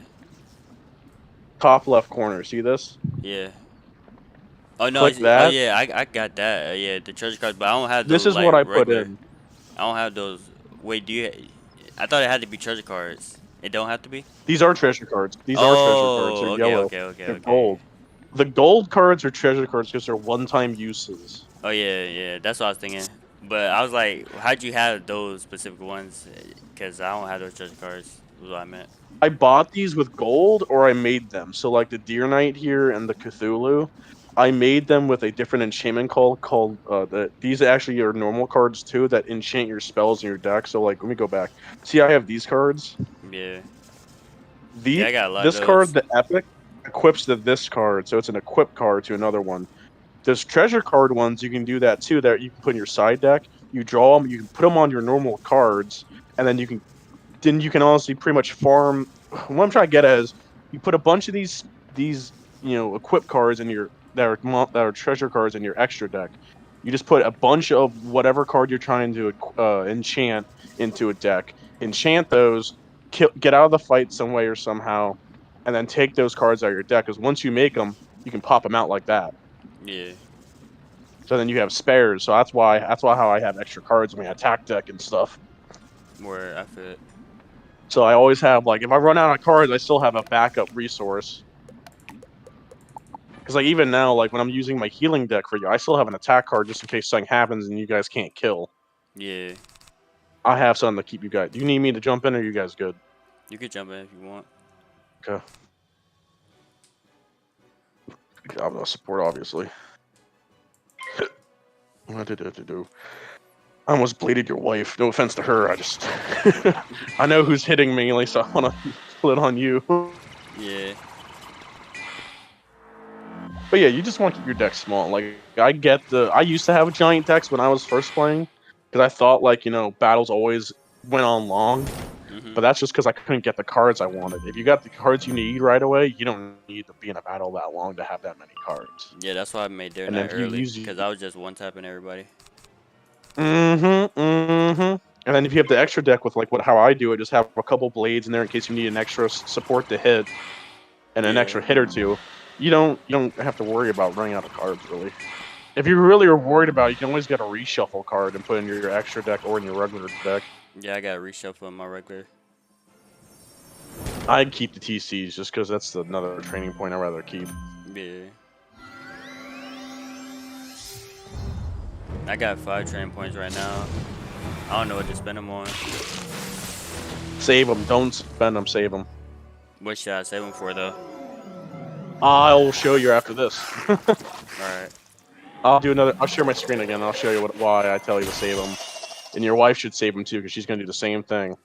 Top left corner. See this? Yeah. Oh no! Click Oh that. yeah, I got that. Yeah, the treasure cards, but I don't have This those is what like I put regular. in. I don't have those. Wait, do you? I thought it had to be treasure cards. It don't have to be. These are treasure cards. These are treasure cards. They're Oh, yellow. okay. They're gold. The gold cards are treasure cards because they're one-time uses. Oh yeah. That's what I was thinking. But I was like, how'd you have those specific ones? Because I don't have those treasure cards. Was what I meant. I bought these with gold, or I made them. So like the Deer Knight here and the Cthulhu, I made them with a different enchantment called these actually are normal cards too that enchant your spells in your deck. So like let me go back. See, I have these cards. Yeah. The I got a lot of this card, those. the epic, equips to this card, so it's an equip card to another one. Those treasure card ones, you can do that too. That you can put in your side deck. You draw them, you can put them on your normal cards, and then you can honestly pretty much farm. What I'm trying to get at is you put a bunch of these equip cards in your that are treasure cards in your extra deck. You just put a bunch of whatever card you're trying to enchant into a deck. Enchant those, get out of the fight some way or somehow, and then take those cards out of your deck. Because once you make them, you can pop them out like that. Yeah. So then you have spares. So that's why how I have extra cards in my attack deck and stuff. Where I fit. So I always have like if I run out of cards, I still have a backup resource. Because like even now, like when I'm using my healing deck for you, I still have an attack card just in case something happens and you guys can't kill. Yeah. I have something to keep you guys. Do you need me to jump in, or are you guys good? You could jump in if you want. Okay. I'm gonna support, obviously. What did it do? I almost bleeded your wife. No offense to her. I just I know who's hitting me, at least I want to pull it on you. Yeah. But yeah, you just want to keep your deck small. Like I used to have giant decks when I was first playing, because I thought like battles always went on long. But that's just because I couldn't get the cards I wanted. If you got the cards you need right away, you don't need to be in a battle that long to have that many cards. Yeah, that's why I made their And night if you early, use- because I was just one-tapping everybody. And then if you have the extra deck with like how I do it, just have a couple blades in there in case you need an extra support to hit, and an extra hit or two. You don't have to worry about running out of cards really. If you really are worried about it, you can always get a reshuffle card and put in your extra deck or in your regular deck. Yeah, I got a reshuffle in my regular. I'd keep the TCs just because that's another training point I'd rather keep. Yeah. I got 5 training points right now. I don't know what to spend them on. Save them. Don't spend them. Save them. What should I save them for, though? I'll show you after this. Alright. I'll share my screen again. And I'll show you why I tell you to save them. And your wife should save them too, because she's going to do the same thing.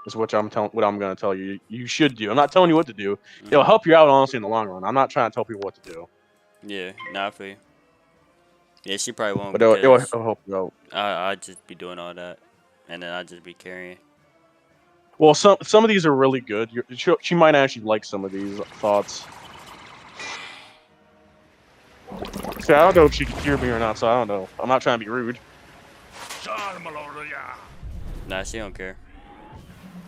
Is what I'm going to tell you. You should do. I'm not telling you what to do. It'll help you out, honestly, in the long run. I'm not trying to tell people what to do. Yeah, nah, I feel you. Yeah, she probably won't But it'll because help you out. I'd just be doing all that, and then I'd just be carrying. Well, some of these are really good. She might actually like some of these thoughts. See, I don't know if she can hear me or not, so I don't know. I'm not trying to be rude. Nah, she don't care.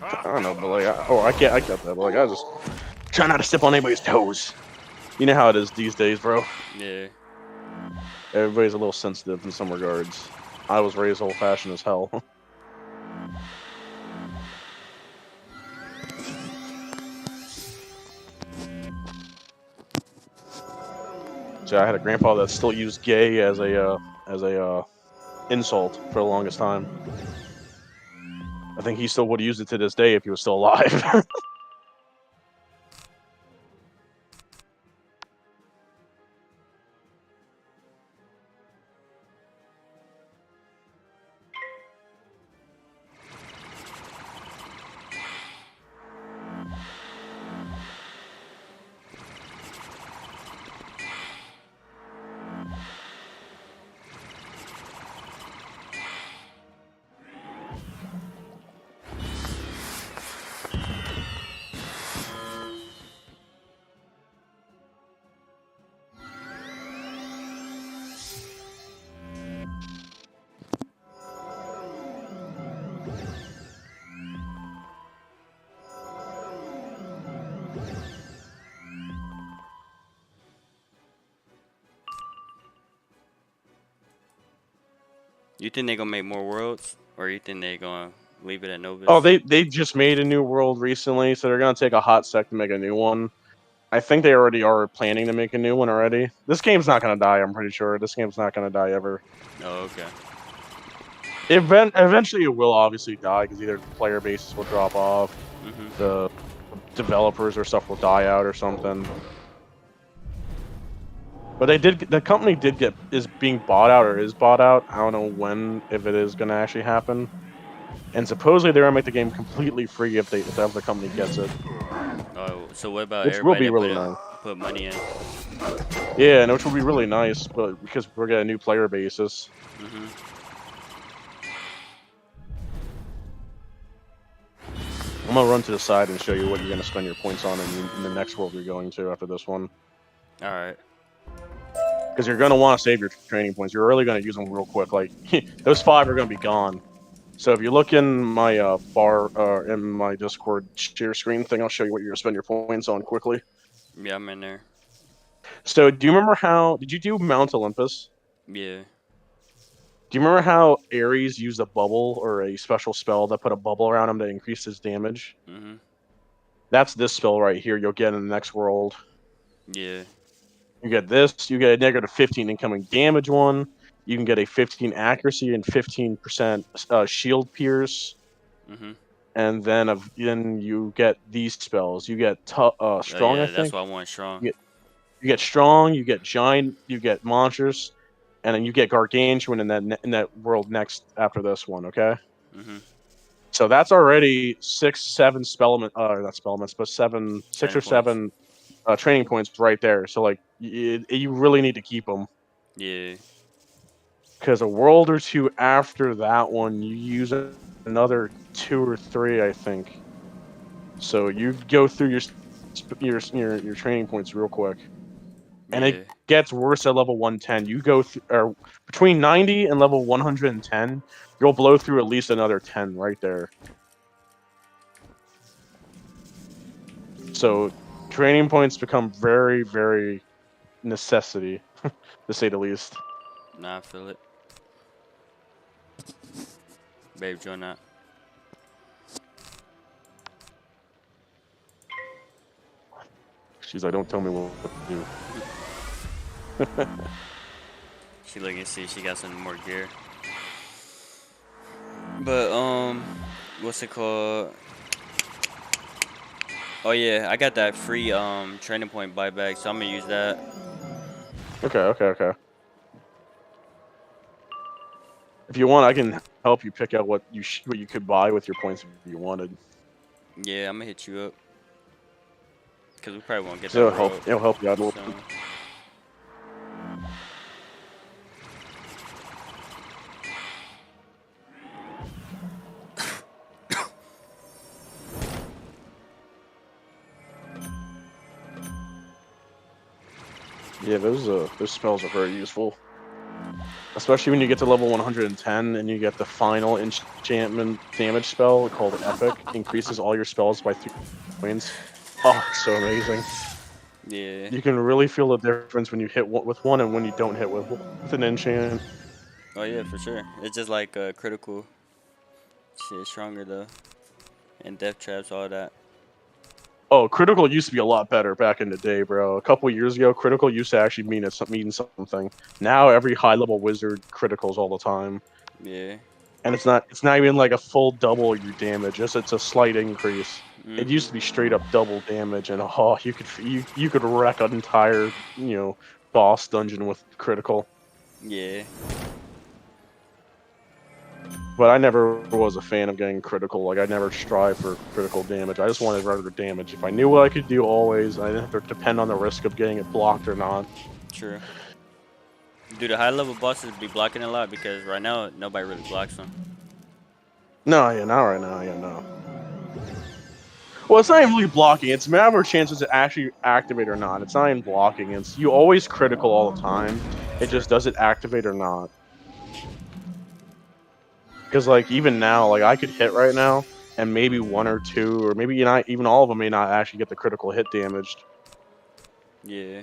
I don't know, but like, I get that. But like, I just try not to step on anybody's toes. You know how it is these days, bro. Yeah. Everybody's a little sensitive in some regards. I was raised old-fashioned as hell. So I had a grandpa that still used gay as a insult for the longest time. I think he still would use it to this day if he was still alive. You think they gonna make more worlds, or you think they gonna leave it at Novus? Oh, they just made a new world recently, so they're gonna take a hot sec to make a new one. I think they already are planning to make a new one already. This game's not gonna die. I'm pretty sure this game's not gonna die ever. Oh, okay. Eventually, it will obviously die because either the player bases will drop off, Mhm. the developers or stuff will die out or something. But the company is being bought out or is bought out. I don't know when, if it is gonna actually happen. And supposedly they're gonna make the game completely free if the company gets it. Oh, so what about Which will everybody be that really nice. put money in? Yeah, and which will be really nice, but because we're getting a new player basis. Mhm. I'm gonna run to the side and show you what you're gonna spend your points on in the next world you're going to after this one. All right. Because you're gonna want to save your training points. You're really gonna use them real quick. Like those 5 are gonna be gone. So if you look in my in my Discord share screen thing, I'll show you what you're gonna spend your points on quickly. Yeah, I'm in there. So do you remember how? Did you do Mount Olympus? Yeah. Do you remember how Ares used a bubble or a special spell that put a bubble around him to increase his damage? Mhm. That's this spell right here. You'll get in the next world. Yeah. You get this. You get a -15 incoming damage one. You can get a 15 accuracy and 15% shield pierce. Mhm. And then you get these spells. You get strong, Yeah, I that's think. why I want strong. You get strong. You get giant. You get monstrous, and then you get gargantuan in that world next after this one. Okay. Mhm. So that's already 6, 7 not spellments, but 6 Training or points. 7 training points right there. So like you really need to keep them. Yeah. Because a world or two after that one, you use another 2 or 3, I think. So you go through your training points real quick, and Yeah. it gets worse at level 110. You go or between 90 and level 110, you'll blow through at least another 10 right there. So training points become very, very necessity, to say the least. Nah, I feel it. Babe, join that. She's like, don't tell me what to do. She looking to see if she got some more gear. But what's it called? Oh yeah, I got that free training point buyback, so I'm gonna use that. Okay. If you want, I can help you pick out what you could buy with your points if you wanted. Yeah, I'm gonna hit you up. Cause we probably won't get So that world. it'll help you out a little So. Yeah, those spells are very useful. Especially when you get to level 110 and you get the final enchantment damage spell called Epic. Increases all your spells by 3 points. Oh, it's so amazing. Yeah. You can really feel the difference when you hit with one and when you don't hit with an enchant. Oh yeah, for sure. It's just like critical. Shit, stronger though. And death traps, all that. Oh, critical used to be a lot better back in the day, bro. A couple years ago, critical used to actually mean something. Now every high level wizard criticals all the time. Yeah. And it's not even like a full double your damage. It's a slight increase. It used Mhm. to be straight up double damage, and oh, you could wreck an entire boss dungeon with critical. Yeah. But I never was a fan of getting critical. Like I never strive for critical damage. I just wanted regular damage. If I knew what I could do always, I didn't have to depend on the risk of getting it blocked or not. True. Do the high level bosses be blocking a lot? Because right now nobody really blocks them. No, yeah, not right now. Yeah, no. Well, it's not even really blocking. It's a matter of chances to actually activate or not. It's not even blocking. It's you always critical all the time. It just does it activate or not. Because like even now, like I could hit right now, and maybe one or two, or maybe not even all of them may not actually get the critical hit damaged. Yeah.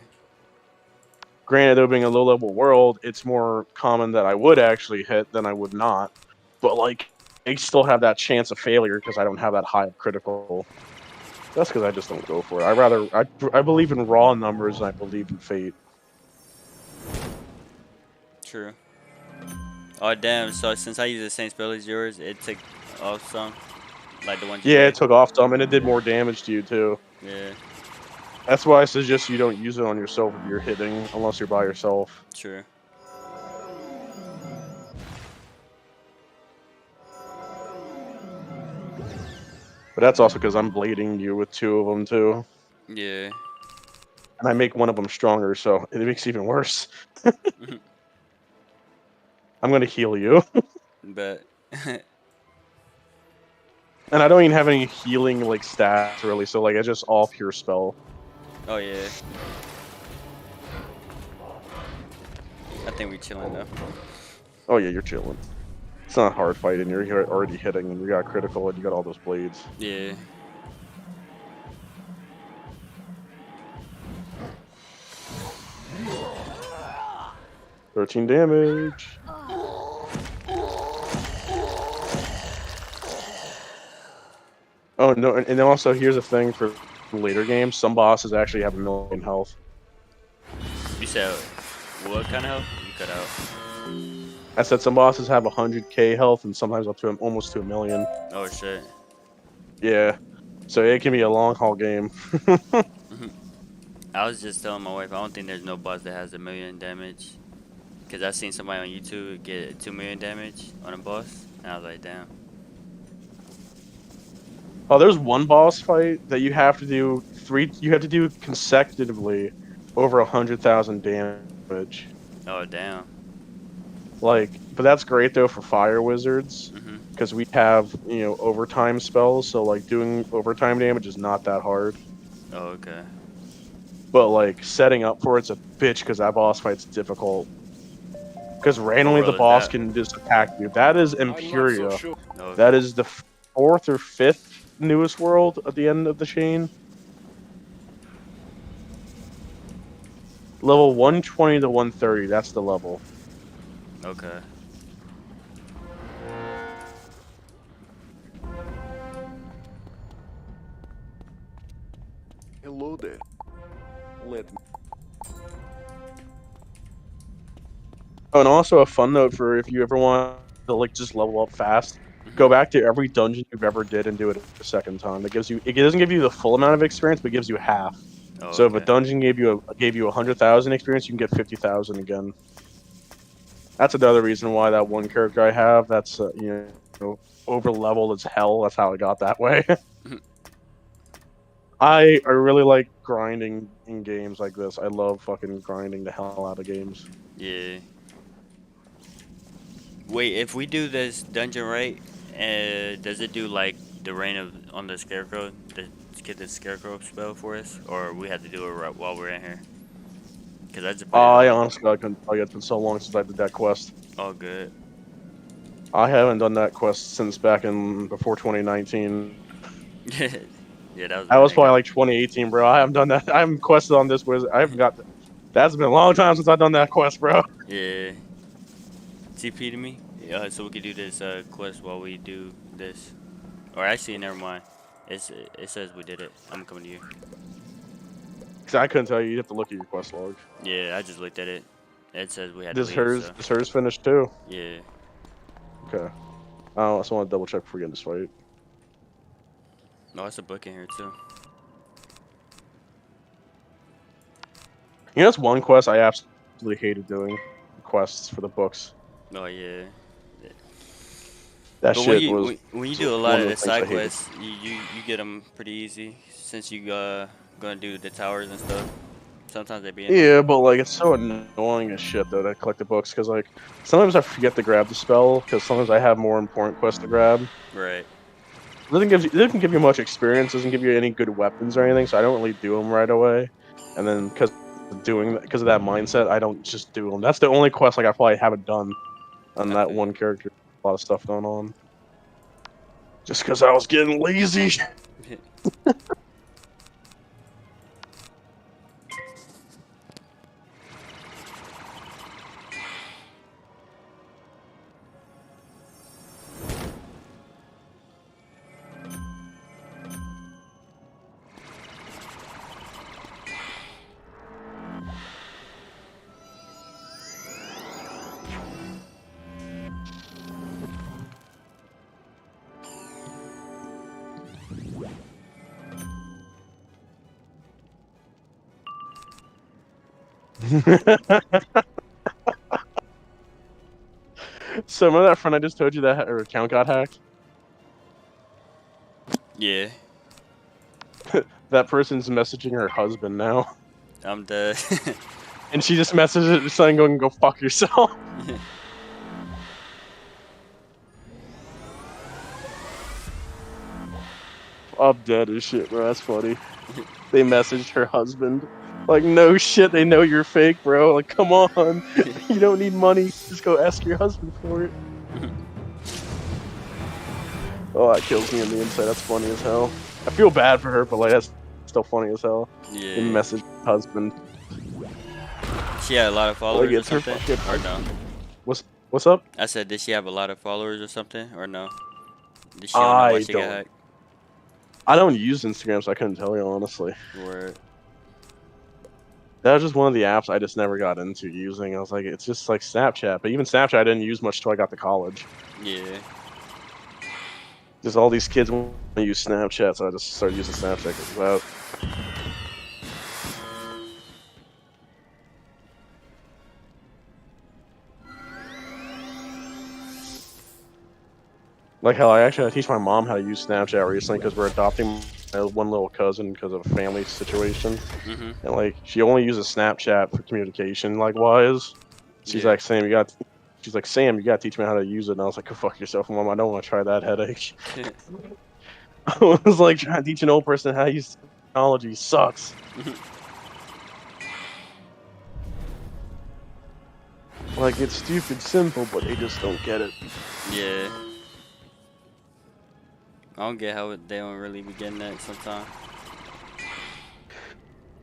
Granted, though, being a low level world, it's more common that I would actually hit than I would not. But like, I still have that chance of failure because I don't have that high of critical. That's because I just don't go for it. I believe in raw numbers and I believe in fate. True. Oh damn! So since I use the same spell as yours, it took off some, like the ones you Yeah, gave. it took off some and it did more damage to you too. Yeah. That's why I suggest you don't use it on yourself if you're hitting, unless you're by yourself. True. But that's also because I'm blading you with two of them too. Yeah. And I make one of them stronger, so it makes it even worse. I'm gonna heal you. But. And I don't even have any healing like stats really, so like it's just all pure spell. Oh yeah. I think we chilling though. Oh yeah, you're chilling. It's not hard fighting. You're already hitting, and you got critical, and you got all those blades. Yeah. $13 damage. Oh no, and then also here's a thing for later games. Some bosses actually have 1,000,000 health. You said what kind of health? You cut out. I said some bosses have 100k health, and sometimes up to almost to 1,000,000. Oh shit. Yeah, so it can be a long haul game. I was just telling my wife, I don't think there's no boss that has 1,000,000 damage. Because I seen somebody on YouTube get 2,000,000 damage on a boss, and I was like, damn. Oh, there's one boss fight that you have to do You have to do consecutively over 100,000 damage. Oh damn. Like, but that's great though for fire wizards, because we have overtime spells. So like doing overtime damage is not that hard. Oh okay. But like setting up for it's a bitch because that boss fight's difficult. Because randomly the boss can just attack you. That is Imperia. Okay. That is the 4th or 5th newest world at the end of the chain. Level 120 to 130, that's the level. Okay. Hello there. Let me. Oh, and also a fun note for if you ever want to like just level up fast, go back to every dungeon you've ever did and do it a second time. It doesn't give you the full amount of experience, but it gives you half. Oh, so if a okay. dungeon gave you 100,000 experience, you can get 50,000 again. That's another reason why that one character I have, that's over leveled as hell. That's how I got that way. I really like grinding in games like this. I love fucking grinding the hell out of games. Yeah. Wait, if we do this dungeon right, does it do like the rain on the scarecrow? Get the scarecrow spell for us, or we have to do it right while we're in here? Cause I just put it on. I honestly I couldn't tell you. It's been so long since I did that quest. All good. I haven't done that quest since back in before 2019. Yeah, that was a That was minute probably ago. like 2018, bro. I haven't done that. I haven't quested on this wizard. I haven't got. That's been a long time since I've done that quest, bro. Yeah. TP to me. Yeah, so we could do this quest while we do this. Or actually, never mind. It says we did it. I'm coming to you. Cause I couldn't tell you. You have to look at your quest log. Yeah, I just looked at it. It says we had to Does leave. hers? So Does hers finish too? yeah. Okay. I just want to double check before we get in this fight. No, it's a book in here too. You know, that's one quest I absolutely hated doing. Quests for the books. Oh yeah. That But shit was. when you do a lot of the side quests, you get them pretty easy since you gonna do the towers and stuff. Sometimes they be in Yeah, but like it's so annoying as shit though to collect the books because like sometimes I forget to grab the spell because sometimes I have more important quests to grab. Right. It doesn't give you much experience. Doesn't give you any good weapons or anything, so I don't really do them right away. And then because of that mindset, I don't just do them. That's the only quest like I probably haven't done on that one character. A lot of stuff going on. Just because I was getting lazy. So remember that friend I just told you that her account got hacked? Yeah. That person's messaging her husband now. I'm dead. And she just messaged it saying, go fuck yourself. I'm dead as shit, bro. That's funny. They messaged her husband. Like, no shit, they know you're fake, bro. Like, come on. You don't need money. Just go ask your husband for it. Oh, that kills me on the inside. That's funny as hell. I feel bad for her, but like, that's still funny as hell. Yeah. They messaged her husband. She had a lot of followers or something? Or no? What's up? I said, did she have a lot of followers or something? Or no? Did she don't know why she got hacked? I don't use Instagram, so I couldn't tell you, honestly. Word. That was just one of the apps I just never got into using. I was like, it's just like Snapchat. But even Snapchat I didn't use much till I got to college. Yeah. Just all these kids want to use Snapchat, so I just started using Snapchat because of that. Like how I actually had to teach my mom how to use Snapchat recently because we're adopting my one little cousin because of a family situation. Mm-hmm. And like she only uses Snapchat for communication, like wise. She's like, Sam, you got to teach me how to use it. And I was like, go fuck yourself, Mom. I don't want to try that headache. I was like, trying to teach an old person how to use technology sucks. Like, it's stupid simple, but they just don't get it. Yeah. I don't get how they don't really be getting that sometimes.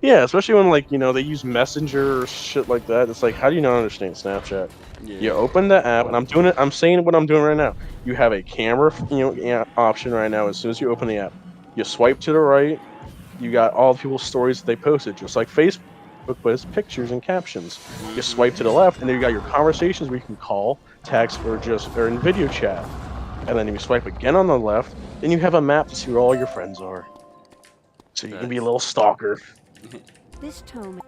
Yeah, especially when, like, you know, they use Messenger or shit like that. It's like, how do you not understand Snapchat? Yeah. You open the app, and I'm saying what I'm doing right now. You have a camera, option right now as soon as you open the app. You swipe to the right, you got all the people's stories that they posted, just like Facebook, but it's pictures and captions. You swipe to the left, and then you got your conversations where you can call, text, or in video chat. And then you swipe again on the left, then you have a map to see where all your friends are. So you can be a little stalker. This tome.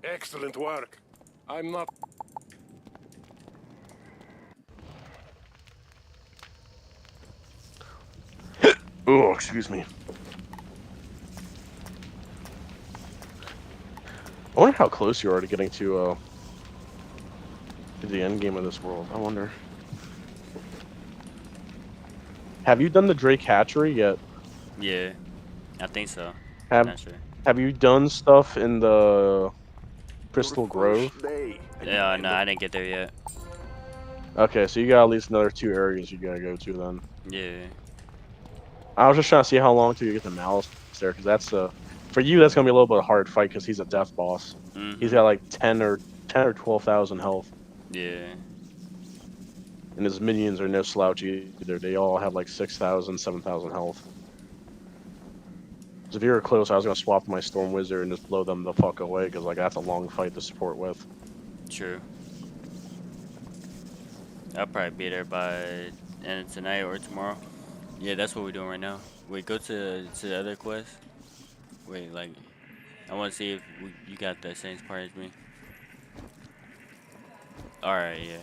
Excellent work. I'm not... Oh, excuse me. I wonder how close you are to getting to the end game of this world. I wonder. Have you done the Drake hatchery yet? Yeah, I think so. Have Not sure. Have you done stuff in the Crystal Grove? Yeah, no, I didn't get there yet. Okay, so you got at least another 2 areas you gotta go to then. Yeah. I was just trying to see how long till you get the Malice there, because that's for you that's gonna be a little bit of a hard fight because he's a death boss. He's got like 10 or 12,000 health, Yeah. and his minions are no slouch either. They all have like 6,000, 7,000 health. So if you were close, I was gonna swap my Storm Wizard and just blow them the fuck away, because like that's a long fight to support with. True. I'll probably be there by end of tonight or tomorrow. Yeah, that's what we're doing right now. Wait, go to the other quest. Wait, like, I want to see if you got the same part as me. All right, yeah.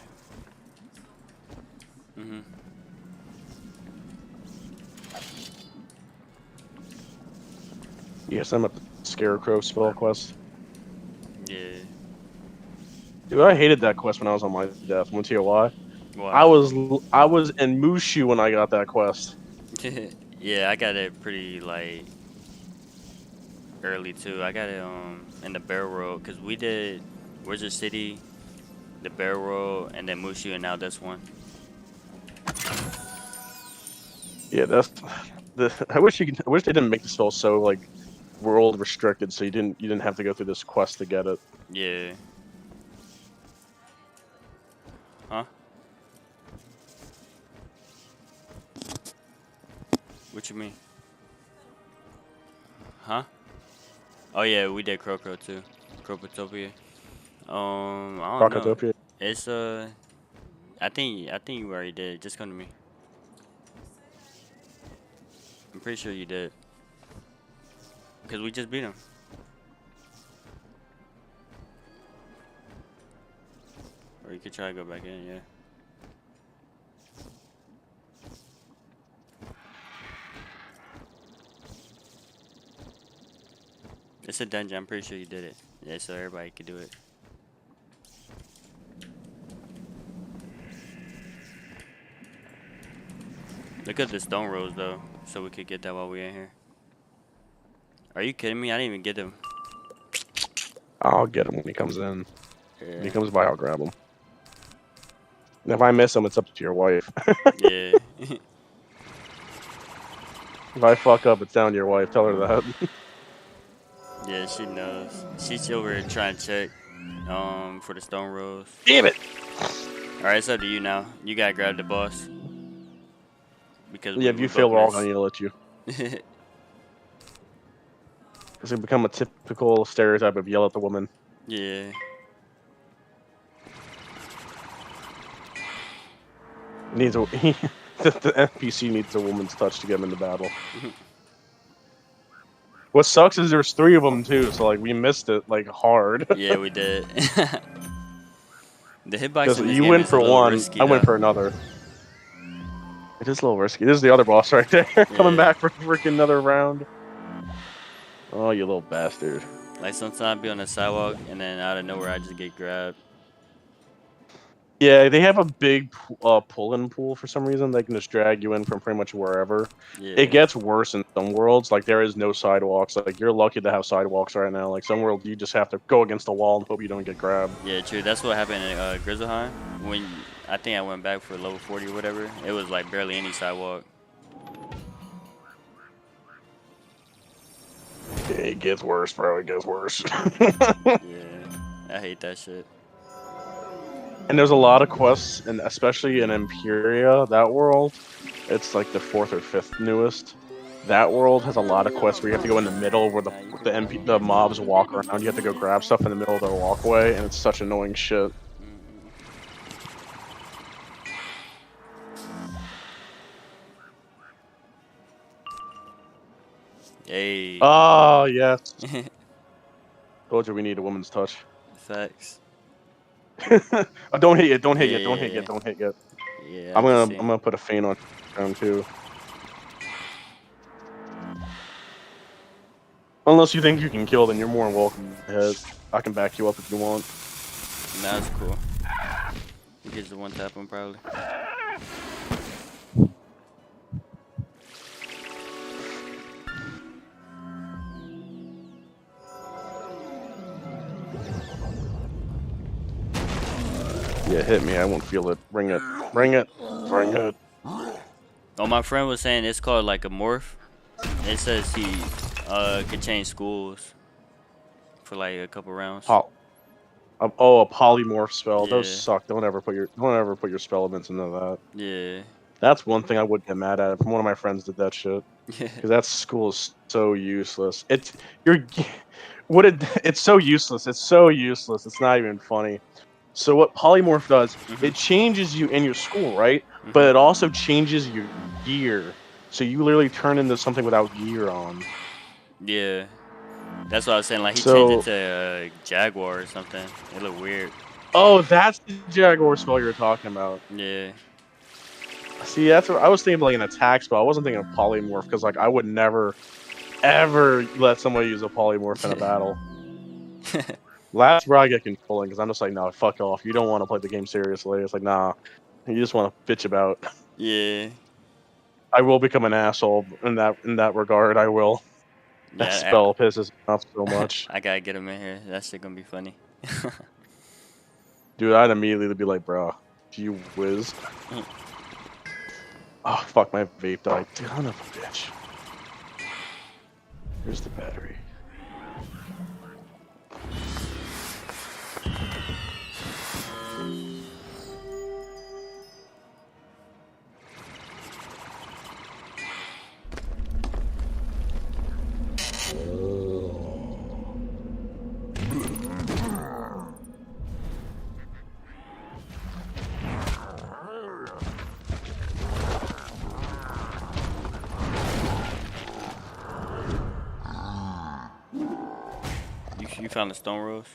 Yes, I'm at the Scarecrow spell quest. Yeah. Dude, I hated that quest when I was on my death. Want to hear why? Why? I was in Mushu when I got that quest. Yeah, I got it pretty like early too. I got it in the Barrel Road because we did Wizard City, the Barrel Road, and then Mushu, and now this one. Yeah, that's I wish they didn't make the spell so like world restricted, so you didn't have to go through this quest to get it. Yeah. Huh? What you mean? Huh? Oh yeah, we did Crocro too. Crocotopia. I don't know. Crocotopia? It's I think you already did. Just come to me. I'm pretty sure you did. Cause we just beat him. Or you could try to go back in, yeah. It's a dungeon. I'm pretty sure you did it. Yeah, so everybody could do it. Look at the stone rolls though, so we could get that while we're in here. Are you kidding me? I didn't even get them. I'll get him when he comes in. Yeah. When he comes by, I'll grab him. And if I miss him, it's up to your wife. Yeah. If I fuck up, it's down to your wife. Tell her that. Yeah, she knows. She's over here trying to check for the stone rolls. Damn it! Alright, it's up to you now. You gotta grab the boss. Because yeah, if you fail, we're all gonna yell at you. It's gonna become a typical stereotype of yell at the woman. Yeah. Needs a the NPC needs a woman's touch to get him into battle. What sucks is there's 3 of them too, so like we missed it like hard. Yeah, we did. The hitbox Because in this you game win is for a little one, risky, I went though. for another. It is a little risky. This is the other boss right there, coming back for freaking another round. Oh, you little bastard! Like sometimes I be on the sidewalk and then out of nowhere I just get grabbed. Yeah, they have a big pull-in pool for some reason. They can just drag you in from pretty much wherever. Yeah. It gets worse in some worlds. Like there is no sidewalks. Like you're lucky to have sidewalks right now. Like some worlds you just have to go against the wall and hope you don't get grabbed. Yeah, true. That's what happened in Grizzleheim. When I think I went back for level 40 or whatever, it was like barely any sidewalk. Yeah, it gets worse, bro. It gets worse. Yeah, I hate that shit. And there's a lot of quests, and especially in Imperia, that world, it's like the 4th or 5th newest. That world has a lot of quests where you have to go in the middle where the mobs walk around. You have to go grab stuff in the middle of their walkway, and it's such annoying shit. Hey. Oh, yes. Told you we need a woman's touch. Facts. Oh, don't hit yet, don't hit Yeah, yet, don't yeah, hit yet, don't hit yet. Yeah, I'm gonna put a feint on round 2. Unless you think you can kill, then you're more than welcome to hit. I can back you up if you want. Nah, that's cool. He gets the one tap one probably. Yeah, hit me. I won't feel it. Bring it. Bring it. Bring it. Oh, my friend was saying it's called like a morph. It says he could change schools for like a couple rounds. Oh, a polymorph spell. Those Yeah. suck. Don't ever put your spell elements into that. Yeah. That's one thing I would get mad at if one of my friends did that shit. Yeah. Because that school is so useless. It's so useless. It's so useless. It's not even funny. So what polymorph does, it changes you in your school, right? But it also changes your gear. So you literally turn into something without gear on. Yeah. That's what I was saying. Like he changed So it to Jaguar or something. It looked weird. oh, that's the Jaguar spell you were talking about. Yeah. See, that's what I was thinking of, like an attack spell. I wasn't thinking of polymorph because like I would never ever let somebody use a polymorph in a battle. That's where I get controlling because I'm just like, no, fuck off. You don't want to play the game seriously. It's like, nah, you just want to bitch about. Yeah. I will become an asshole in that regard. I will. That Yeah. spell pisses me off so much. I gotta get him in here. That shit gonna be funny. Dude, I'd immediately be like, bro, you whiz. Oh, fuck, my vape died. Son of a bitch. Here's the battery. You found the stone rose?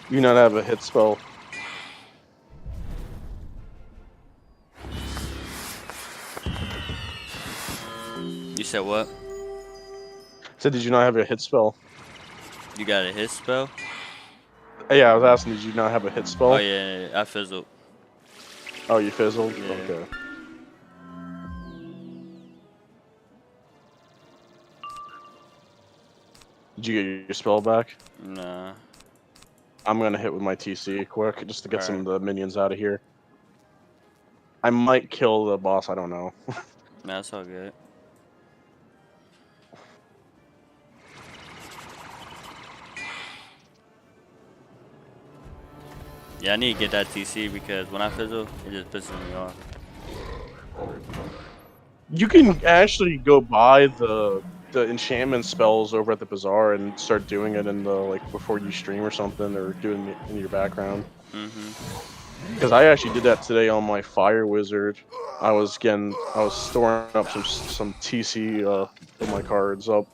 You not have a hit spell. You said what? Said, did you not have a hit spell? You got a hit spell? Yeah, I was asking, did you not have a hit spell? Oh yeah, I fizzled. Oh, you fizzled? Yeah. Okay. Did you get your spell back? Nah. I'm gonna hit with my TC quick, just to get some of Alright. the minions out of here. I might kill the boss, I don't know. Nah, that's all good. Yeah, I need to get that TC because when I fizzle, it just pisses me off. You can actually go buy the enchantment spells over at the bazaar and start doing it in the like before you stream or something, or doing it in your background. Because I actually did that today on my fire wizard. I was storing up some TC in my cards up.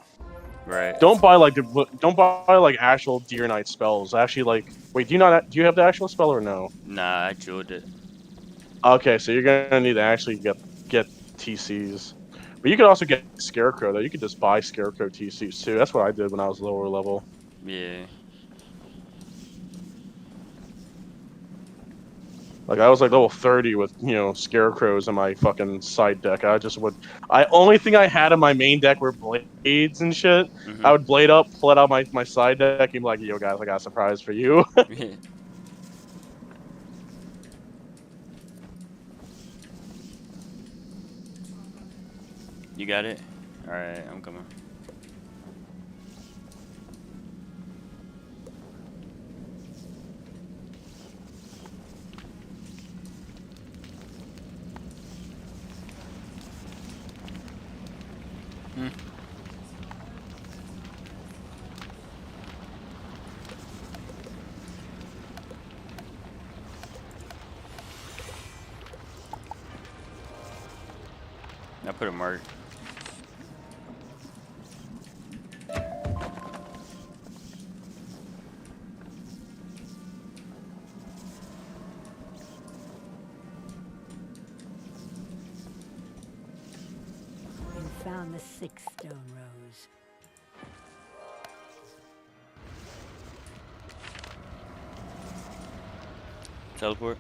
Right. Don't buy like actual Deer Knight spells. Actually, like, wait, do you have the actual spell or no? Nah, I jeweled it. Okay, so you're gonna need to actually get TCs. But you could also get Scarecrow though. You could just buy Scarecrow TCs too. That's what I did when I was lower level. Yeah. Like I was like level 30 with, Scarecrows in my fucking side deck. Only thing I had in my main deck were blades and shit. I would blade up, pull it out my side deck, and be like, yo guys, I got a surprise for you. You got it? Alright, I'm coming. I put a mark. You found the 6th stone rose. Teleport.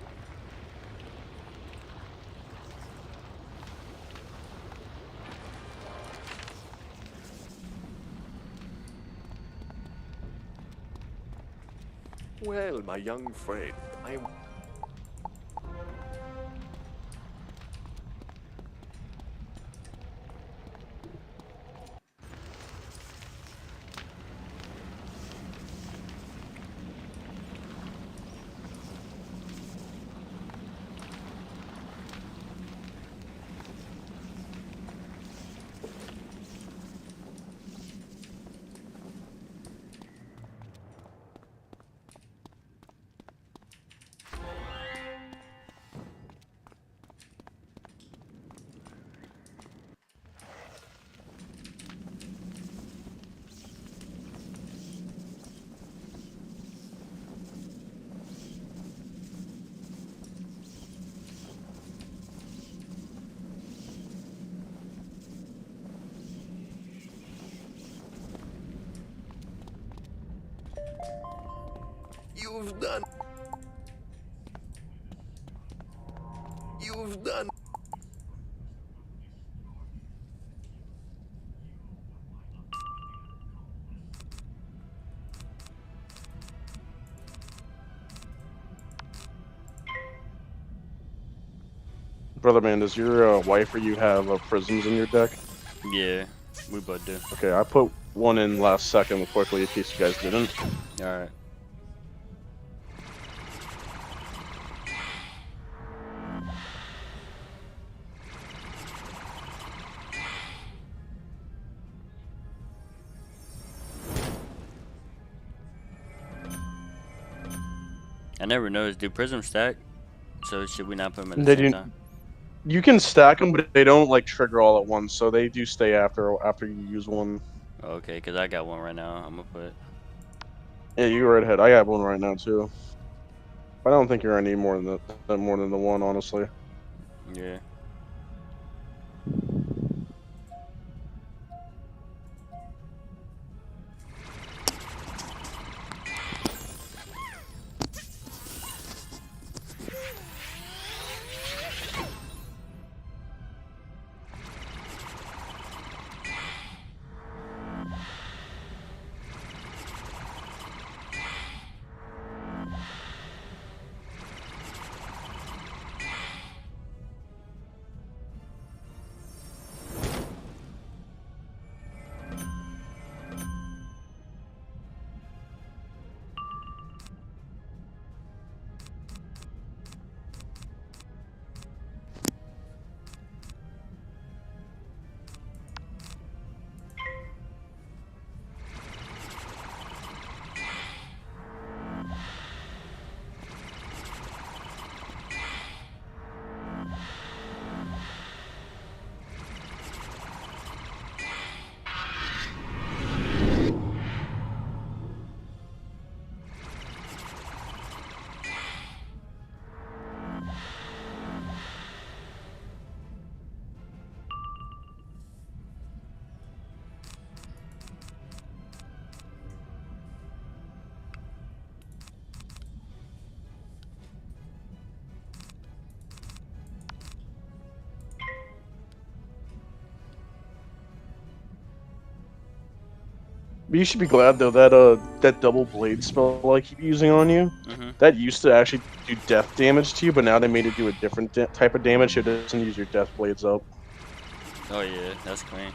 Well, my young friend, I am... You've done... You've done... Brother man, does your wife or you have prisms in your deck? Yeah, we both do. Okay, I put one in last second quickly in case you guys didn't. Alright. I never noticed. Do prisms stack? So should we not put them at the They same do. time? You can stack them, but they don't like trigger all at once, so they do stay after you use one. Okay, because I got one right now. I'm gonna put. Yeah, you go right ahead. I have one right now too. I don't think you're gonna need more than the one, honestly. Yeah. But you should be glad though that that double blade spell I keep using on you, that used to actually do death damage to you, but now they made it do a different type of damage. It doesn't use your death blades up. Oh yeah, that's clean.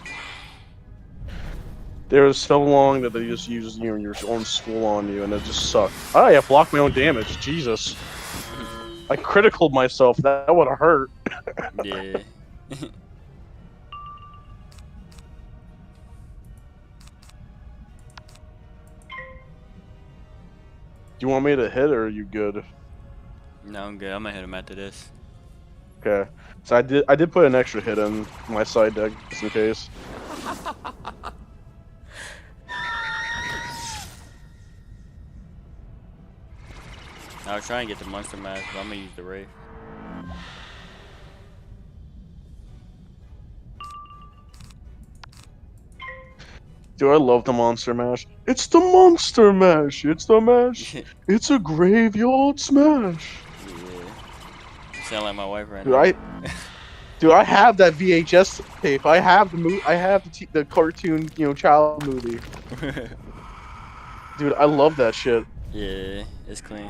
There was so long that they just used your own school on you, and it just sucked. I have blocked my own damage. Jesus, I criticaled myself. That would have hurt. Yeah. Do you want me to hit, or are you good? No, I'm good. I'm gonna hit him after this. Okay. So I did put an extra hit in my side deck just in case. I was trying to get the monster mask, but I'm gonna use the Wraith. Dude, I love the Monster Mash. It's the Monster Mash! It's the mash! It's a graveyard smash! Yeah. Sound like my wife right Dude, now. Dude, I have that VHS tape. I have the cartoon, child movie. Dude, I love that shit. Yeah, it's clean.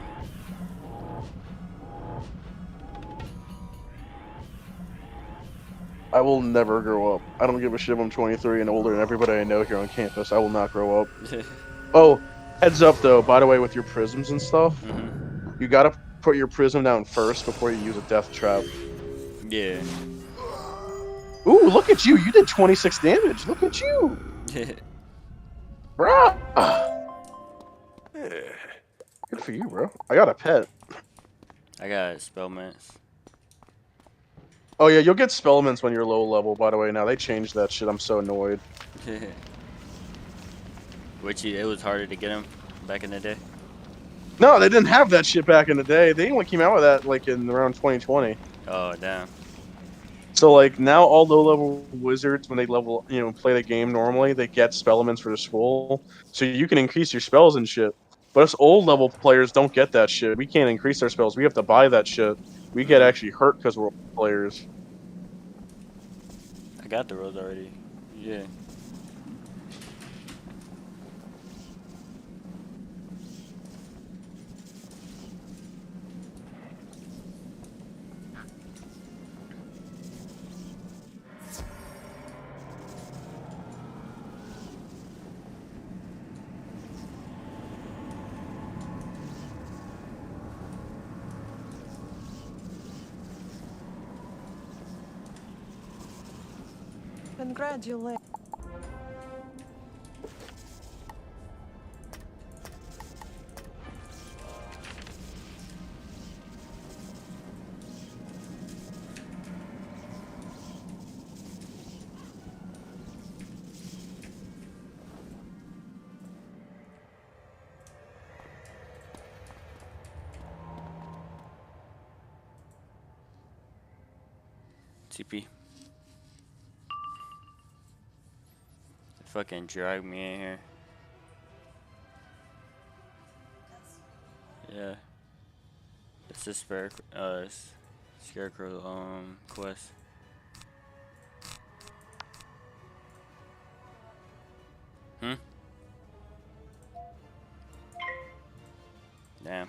I will never grow up. I don't give a shit if I'm 23 and older and everybody I know here on campus. I will not grow up. Oh, heads up though, by the way, with your prisms and stuff, you gotta put your prism down first before you use a death trap. Yeah. Ooh, look at you! You did 26 damage! Look at you! Bruh! Good for you, bro. I got a pet. I got spellments. Oh yeah, you'll get spellments when you're low level, by the way. Now they changed that shit. I'm so annoyed. Which it was harder to get them back in the day. No, they didn't have that shit back in the day. They only came out with that like in around 2020. Oh damn. So like now all low level wizards when they level play the game normally, they get spellments for the school. So you can increase your spells and shit. But us old level players don't get that shit. We can't increase our spells. We have to buy that shit. We get actually hurt because we're old players. I got the rose already. Yeah. Congratulations. TP. Fucking drag me in here. Yeah. It's a scarecrow quest. Damn.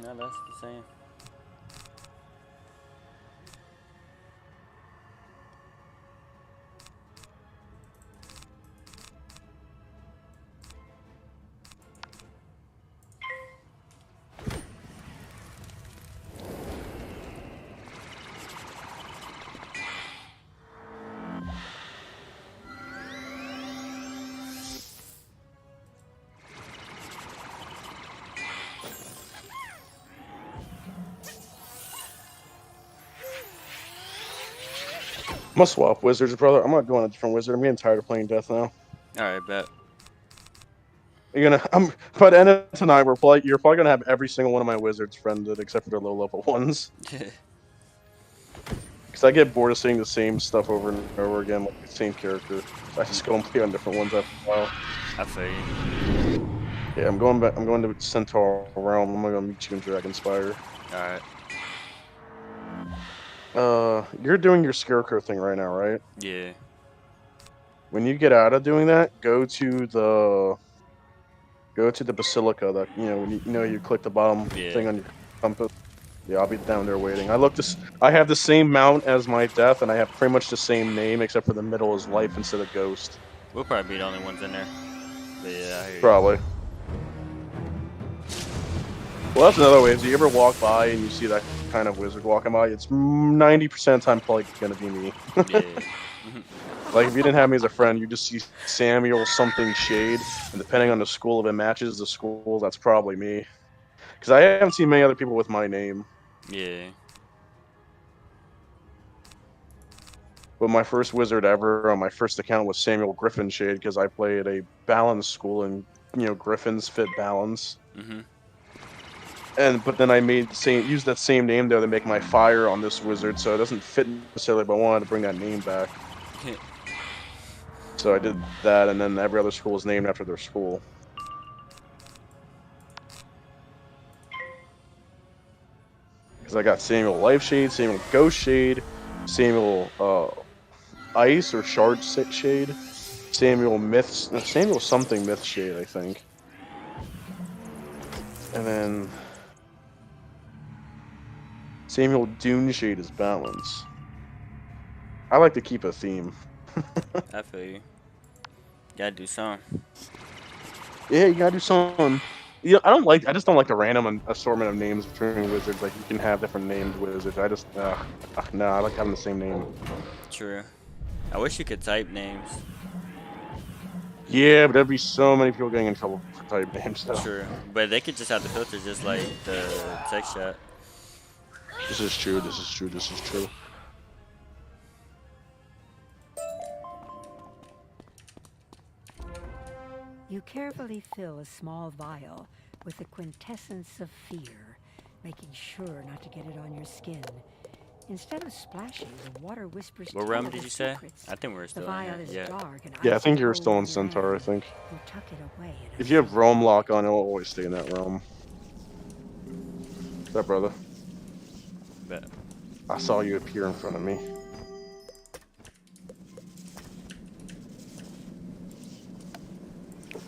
No, that's the same. I'm gonna swap wizards, brother. I'm not going a different wizard. I'm getting tired of playing death now. Alright, bet. By the end of tonight, you're probably gonna have every single one of my wizards friended except for the low level ones. Because I get bored of seeing the same stuff over and over again, like the same character. So I just go and play on different ones after a while. I feel you. Yeah, I'm going back. I'm going to Centaur Realm. I'm gonna meet you in Dragonspire. Alright. You're doing your scarecrow thing right now, right? Yeah. When you get out of doing that, go to the basilica. That when you click the bottom thing on your compass. Yeah, I'll be down there waiting. I have the same mount as my death, and I have pretty much the same name, except for the middle is life instead of ghost. We'll probably be the only ones in there. But yeah, I hear you. Probably. Well, that's another way. If you ever walk by and you see that kind of wizard walking by, it's 90% of the time probably gonna be me. Yeah. Like, if you didn't have me as a friend, you just see Samuel something shade, and depending on the school, if it matches the school, that's probably me. Because I haven't seen many other people with my name. Yeah. But my first wizard ever on my first account was Samuel Griffin Shade, because I played a balance school, and, Griffins fit balance. Mm-hmm. But then I used that same name there to make my fire on this wizard, so it doesn't fit necessarily, but I wanted to bring that name back. So I did that, and then every other school is named after their school. Because I got Samuel Life Shade, Samuel Ghost Shade, Samuel Ice or Shard Shade, Samuel something Myth Shade, I think. And then Samuel Dune Shade is balance. I like to keep a theme. I feel you. Gotta do something. Yeah, you gotta do something. I just don't like the random assortment of names between wizards. Like, you can have different named wizards. No, I like having the same name. True. I wish you could type names. Yeah, but there'd be so many people getting in trouble for type names, though. True. But they could just have the filter just like the text chat. This is true, this is true, this is true. You carefully fill a small vial with the quintessence of fear, making sure not to get it on your skin. Instead of splashing, the water whispers. What realm did you say? I think we're still in here. Yeah, I think you're still in Centaur, I think. If you have Realm Lock on, it'll always stay in that realm. What's up, brother? Bet. I saw you appear in front of me.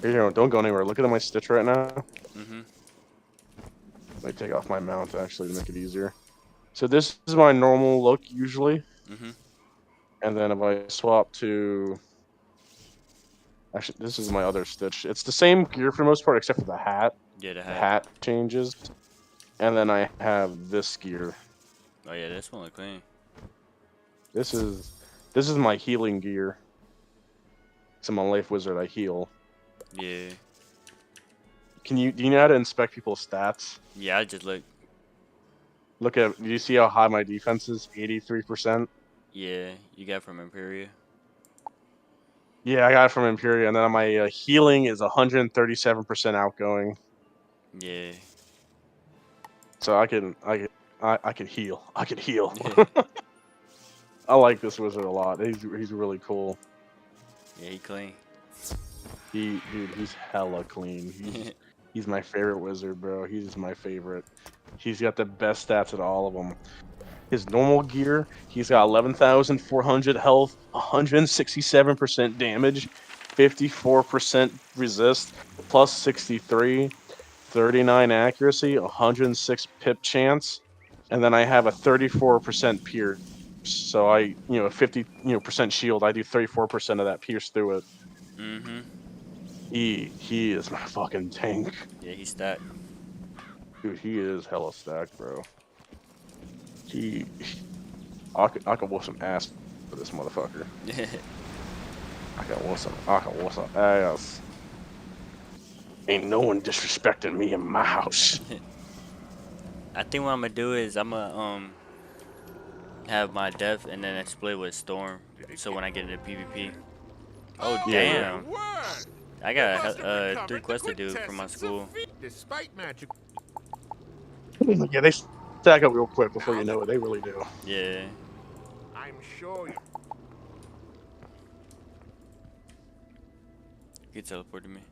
Here, don't go anywhere. Look at my stitch right now. Mm-hmm. Let me take off my mount, actually, to make it easier. So this is my normal look, usually. Mm-hmm. And then if I swap to... Actually, this is my other stitch. It's the same gear for the most part, except for the hat. Yeah, the hat. The hat changes. And then I have this gear. Oh yeah, this one look clean. This is my healing gear. So I'm a life wizard, I heal. Yeah. Do you know how to inspect people's stats? Yeah, I just look. Do you see how high my defense is? 83%? Yeah, you got from Imperia. Yeah, I got it from Imperia, and then my healing is 137% outgoing. Yeah. So I can heal. I can heal. I like this wizard a lot. He's really cool. Yeah, he clean. Dude, he's hella clean. He's my favorite wizard, bro. He's my favorite. He's got the best stats at all of them. His normal gear, he's got 11,400 health, 167% damage, 54% resist, plus 63, 39 accuracy, 106 pip chance, and then I have a 34% pierce. So a 50% shield. I do 34% of that pierce through it. Mm-hmm. He is my fucking tank. Yeah, he's stacked. Dude, he is hella stacked, bro. I could whoop some ass for this motherfucker. I can whoop some ass. Ain't no one disrespecting me in my house. I think what I'm gonna do is I'm gonna have my death and then split with Storm. So when I get into PvP. Oh damn! I got 3 quests to do for my school. Despite magic. Yeah, they stack up real quick before you know it. They really do. Yeah. I'm sure you. You can teleport to me.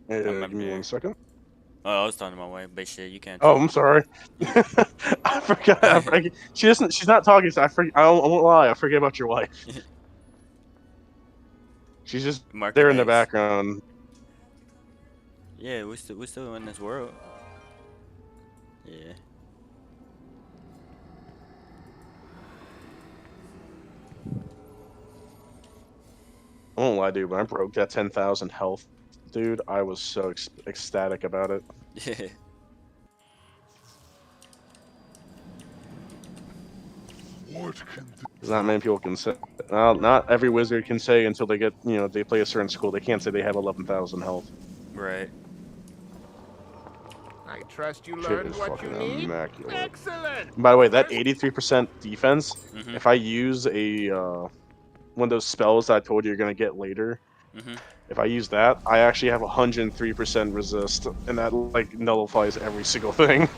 Hey, give me 1 second. Oh, I was talking to my wife, but shit, you can't. Oh, I'm sorry. I forgot. She's not talking, so I won't lie. I forget about your wife. She's just there in the background. Yeah, we're still in this world. Yeah. I won't lie, dude. When I broke that 10,000 health, dude, I was so ecstatic about it. Yeah. What can Because not many people can say. Well, not every wizard can say until they get, they play a certain school. They can't say they have 11,000 health. Right. I trust you Shit learned is what you fucking need. immaculate. Excellent. And by the way, that 83% defense, Mhm. if I use one of those spells that I told you you're gonna get later, Mhm. if I use that, I actually have 103% resist, and that like nullifies every single thing.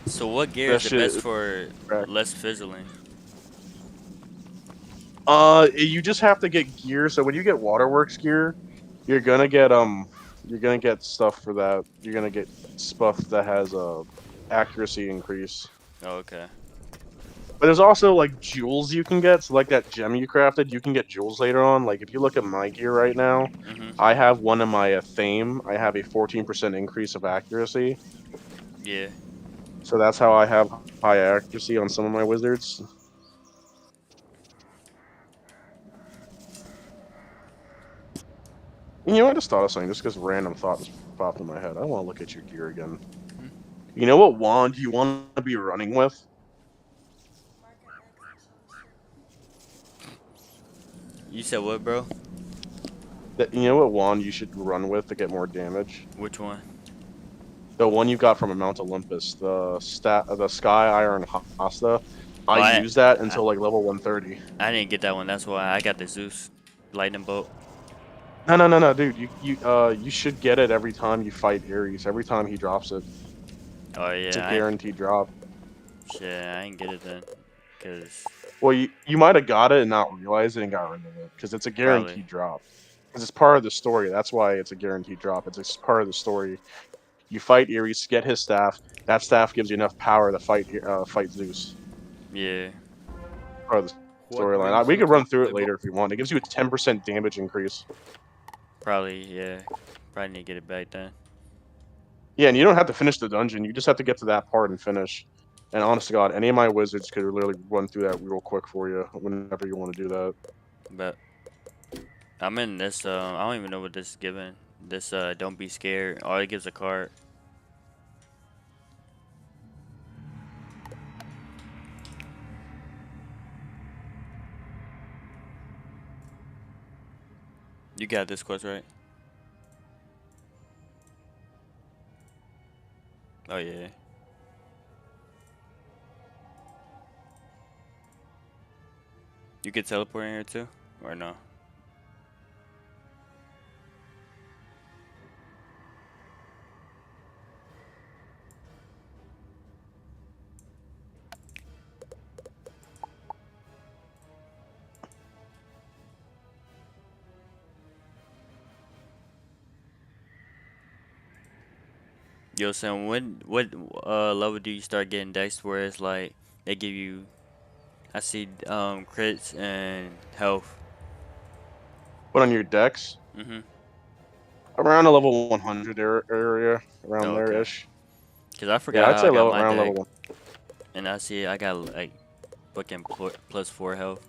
So what gear That is the shit best is for cracked. less fizzling? You just have to get gear. So when you get waterworks gear, you're gonna get stuff for that. You're gonna get stuff that has accuracy increase. Oh, okay. But there's also like jewels you can get. So like that gem you crafted, you can get jewels later on. Like if you look at my gear right now, Mhm. I have one in my Thame. I have a 14% increase of accuracy. Yeah. So that's how I have high accuracy on some of my wizards. I just thought of something just because random thought just popped in my head. I want to look at your gear again. You know what wand you want to be running with? You said what, bro? You know what wand you should run with to get more damage? Which one? The one you got from Mount Olympus, the Sky Iron Hasta. Oh, I use that until like level 130. I didn't get that one. That's why I got the Zeus lightning bolt. No, dude. You should get it every time you fight Ares. Every time he drops it, Oh it's a yeah, guaranteed drop. shit, I didn't get it then, cause Well, you might have got it and not realized it and got rid of it because it's a probably. guaranteed drop. Because it's part of the story. That's why it's a guaranteed drop. It's just part of the story. You fight Ares, get his staff. That staff gives you enough power to fight Zeus. Yeah. Part of the What storyline. brings We you could to run through it the later if you want. It gives you a 10% damage increase. Probably, yeah. Probably need to get it back then. Yeah, and you don't have to finish the dungeon. You just have to get to that part and finish. And honest to God, any of my wizards could literally run through that real quick for you whenever you want to do that. But I'm in this. I don't even know what this is giving. This don't be scared. All it gives a card. You got this quest right? Oh yeah. You could teleport in here too, or no? Yo, son, what level do you start getting decks where it's like they give you? I see crits and health. Put on your decks Mhm. around a level 100 area, around Oh, there okay. ish. Cause I Yeah, forgot I'd how say I got level my around deck, level 1. and I see I got like fucking +4 health.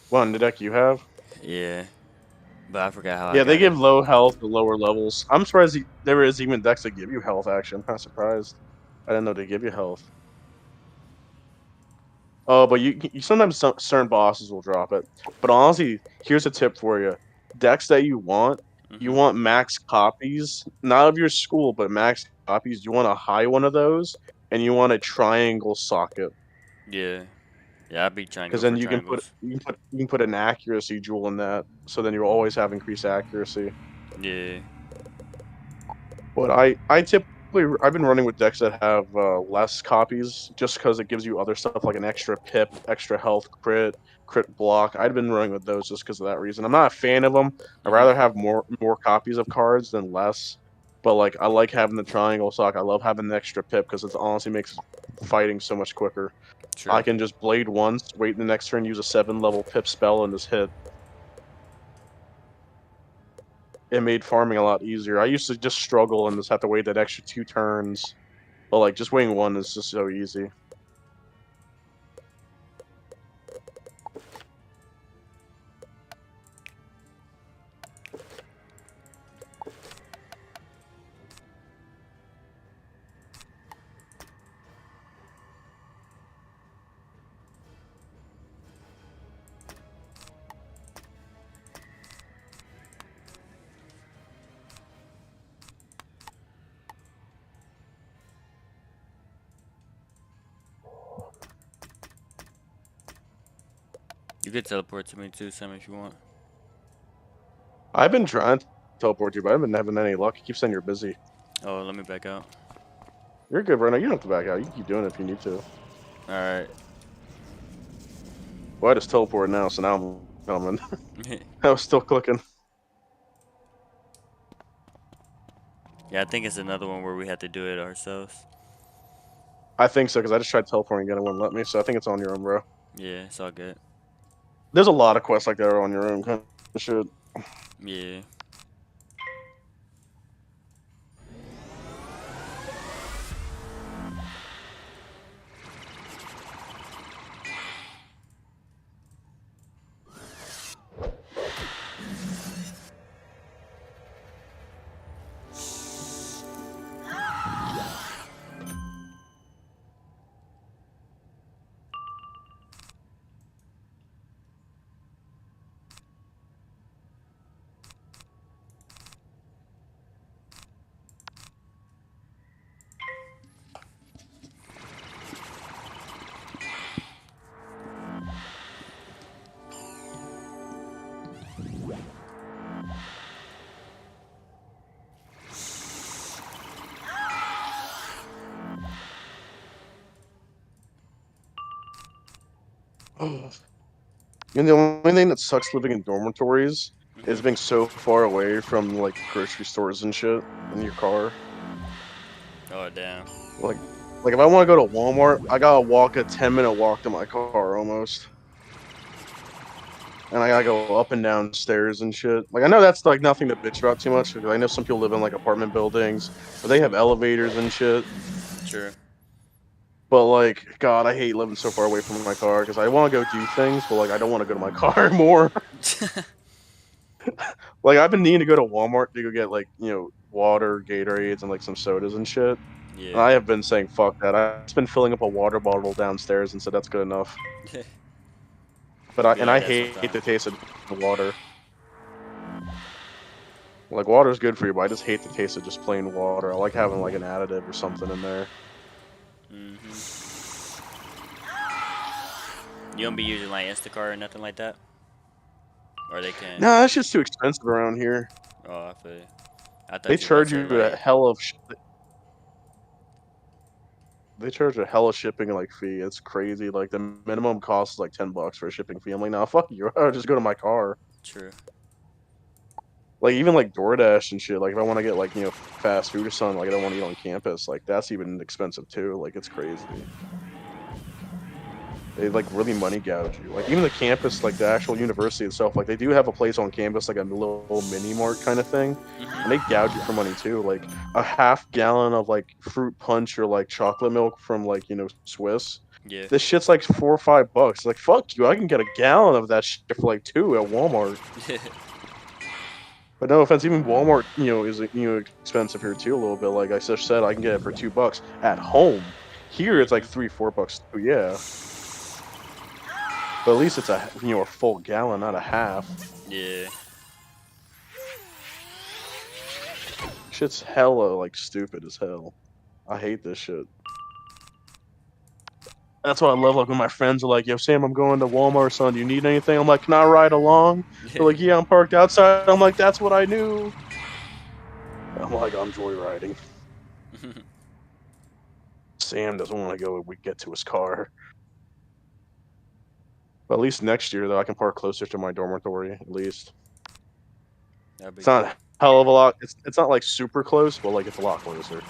What on the deck you have? Yeah, but I forgot how I Yeah, they got it. give low health to lower levels. I'm surprised there is even decks that give you health. Actually, I'm kind of surprised. I didn't know they give you health. Oh, but you sometimes certain bosses will drop it. But honestly, here's a tip for you: decks that you Mhm. want max copies, not of your school, but max copies. You want a high one of those, and you want a triangle socket, Yeah. Yeah, I'd be trying to because go for then triangles. you can put an accuracy jewel in that, so then you'll always have increased accuracy. Yeah. But I typically I've been running with decks that have less copies just because it gives you other stuff like an extra pip, extra health, crit block. I've been running with those just because of that reason. I'm not a fan of them. I'd Mhm. rather have more copies of cards than less. But like I like having the triangle sock. I love having the extra pip because it honestly makes fighting so much quicker. I True. can just blade once, wait the next turn, use a 7 level pip spell, and just hit. It made farming a lot easier. I used to just struggle and just have to wait that extra 2 turns. But like just waiting one is just so easy. You could teleport to me too, Sam, if you want. I've been trying to teleport you, but I haven't been having any luck. You keep saying you're busy. Oh, let me back out. You're good right now. You don't have to back out. You can keep doing it if you need to. Alright. Well, I just teleported now, so now I'm coming. I was still clicking. Yeah, I think it's another one where we have to do it ourselves. I think so, because I just tried teleporting again and it wouldn't let me, so I think it's on your own, bro. Yeah, it's all good. There's a lot of quests like that are on your own kind of shit. Yeah. You know, the only thing that sucks living in dormitories is being so far away from like grocery stores and shit in your car. Oh, damn. Like if I want to go to Walmart, I gotta walk a 10-minute walk to my car almost. And I gotta go up and down stairs and shit. Like, I know that's like nothing to bitch about too much, because I know some people live in like apartment buildings where they have elevators and shit. Sure. But like, God, I hate living so far away from my car because I want to go do things, but like, I don't want to go to my car more. Like, I've been needing to go to Walmart to go get like, you know, water, Gatorades, and like some sodas and shit. Yeah. And I have been saying fuck that. I've just been filling up a water bottle downstairs and said that's good enough. But Be I like that hate sometimes. the taste of the water. Like, water's good for you, but I just hate the taste of just plain water. I like having like an additive or something in there. You don't be using like Instacart or nothing like that? Or they can? Nah, that's just too expensive around here. Oh, I feel you. I thought They you were about charge to you say, a like, hell of they charge a hella shipping like fee. It's crazy. Like the minimum cost is like $10 for a shipping fee. I'm like, nah, fuck you. I'll just go to my car. True. Like even like DoorDash and shit. Like if I want to get like, you know, fast food or something, like I don't want to eat on campus. Like that's even expensive too. Like it's crazy. They like really money gouge you. Like even the campus, like the actual university itself, like they do have a place on campus, like a little mini mart kind of thing, and they gouge you for money too. Like a half gallon of like fruit punch or like chocolate milk from like, you know, Swiss. Yeah. This shit's like $4 or $5. Like fuck you, I can get a gallon of that shit for like $2 at Walmart. But no offense, even Walmart, you know, is, you know, expensive here too a little bit. Like I just said, I can get it for $2 at home. Here it's like $3, $4 too. Yeah. But at least it's a, you know, a full gallon, not a half. Yeah. Shit's hella like stupid as hell. I hate this shit. That's why I love like when my friends are like, "Yo, Sam, I'm going to Walmart, son. Do you need anything?" I'm like, "Can I ride along?" They're like, "Yeah, I'm parked outside." I'm like, "That's what I knew." I'm like, I'm joyriding. Sam doesn't want to go when we get to his car. But at least next year, though, I can park closer to my dormitory, at least. That'd be It's not cool. a hell of a lot. It's not like super close, but like it's a lot closer.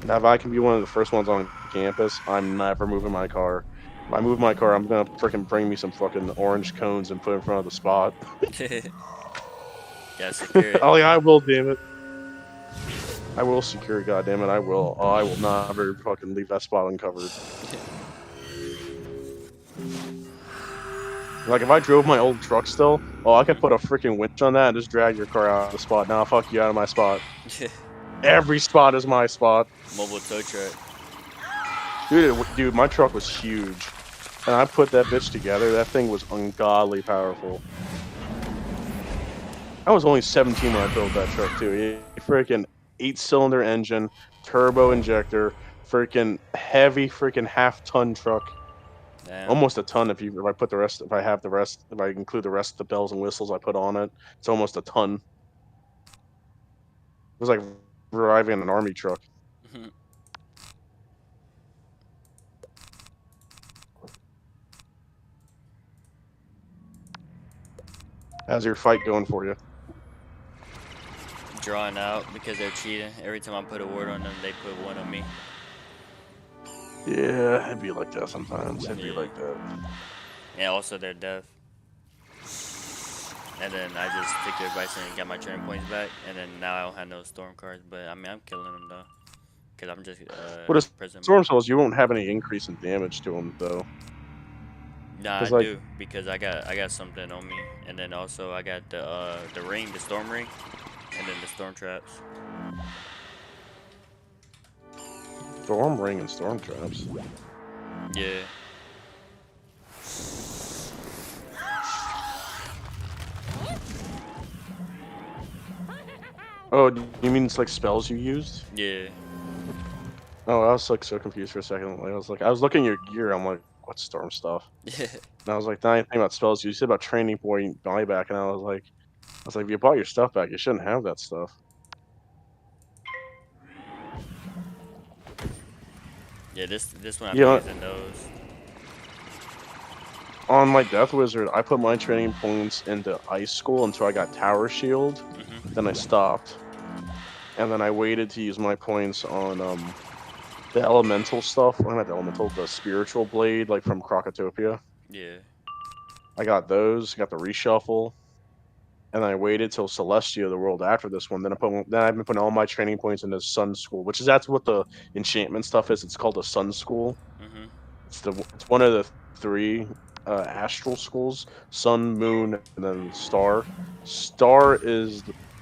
Now, if I can be one of the first ones on campus, I'm never moving my car. If I move my car, I'm gonna freaking bring me some fucking orange cones and put in front of the spot. Yeah, secure it. Oh, yeah, I will, damn it. I will secure it, goddammit, I will. Oh, I will not ever fucking leave that spot uncovered. Like, if I drove my old truck still, oh, I could put a freaking winch on that and just drag your car out of the spot. Nah, fuck you out of my spot. Every spot is my spot. Mobile tow truck. Dude, my truck was huge. And I put that bitch together, that thing was ungodly powerful. I was only 17 when I built that truck, too. Freaking 8-cylinder engine, turbo injector, freaking heavy freaking half-ton truck. Damn. Almost a ton if I put the rest, if I have the rest, if I include the rest of the bells and whistles I put on it. It's almost a ton. It was like driving an army truck. How's your fight going for you? Drawing out because they're cheating. Every time I put a word on them, they put one on me. Yeah, it'd be like that sometimes. It'd be like that. And also they're deaf. And then I just took their advice and got my training points back. And then now I don't have no storm cards. But I mean, I'm killing them though. Because I'm just But as prison. storm souls, you won't have any increase in damage to them though. Nah, I like, do because I got something on me, and then also I got the ring, the storm ring, and then the storm traps. Storm ring and storm traps. Yeah. Oh, you mean it's like spells you used? Yeah. Oh, I was like so confused for a second. Like, I was looking at your gear. I'm like, what's storm stuff? And I was like, not anything about spells. You said about training point buyback, and I was like, if you bought your stuff back, you shouldn't have that stuff. Yeah, this one I'm using those. On my Death Wizard, I put my training points into Ice School until I got Tower Shield. Then I stopped. And then I waited to use my points on the elemental stuff. Well, not the elemental, the spiritual blade, like from Crocotopia. Yeah. I got those, got the reshuffle. And then I waited till Celestia, the world after this one. Then I've been putting all my training points into Sun School, that's what the enchantment stuff is. It's called the Sun School. It's one of the 3 astral schools: Sun, Moon, and then Star.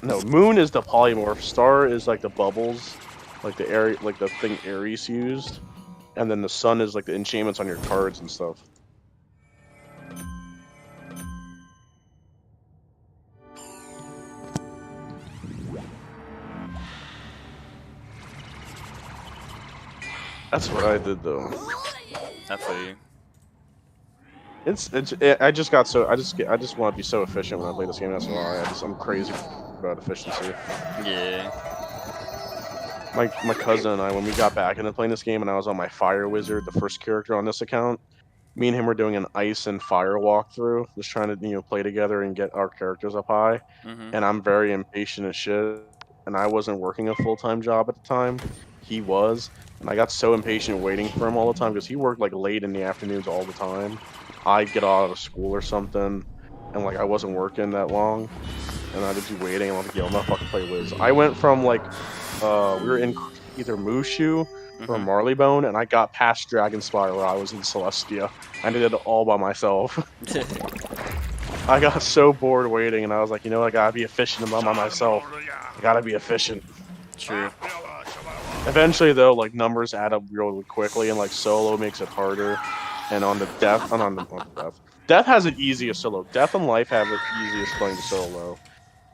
Moon is the polymorph. Star is like the bubbles, like the thing Ares used, and then the Sun is like the enchantments on your cards and stuff. That's what I did though. I feel you. I just want to be so efficient when I play this game. That's why I'm crazy about efficiency. Yeah. My cousin and I, when we got back into playing this game, and I was on my Fire Wizard, the first character on this account, me and him were doing an Ice and Fire walkthrough, just trying to play together and get our characters up high. And I'm very impatient as shit, and I wasn't working a full-time job at the time. He was, and I got so impatient waiting for him all the time because he worked like late in the afternoons all the time. I'd get out of school or something, and like I wasn't working that long, and I'd just be waiting. And I'm like, yo, I'm gonna fucking play Wiz. I went from like, we were in either Mushu or Marleybone, and I got past Dragonspire where I was in Celestia. I did it all by myself. I got so bored waiting, and I was like, I gotta be efficient by myself. I gotta be efficient. True. Eventually, though, like numbers add up really quickly, and like solo makes it harder. And on the death, death has it easiest solo. Death and life have it easiest playing solo.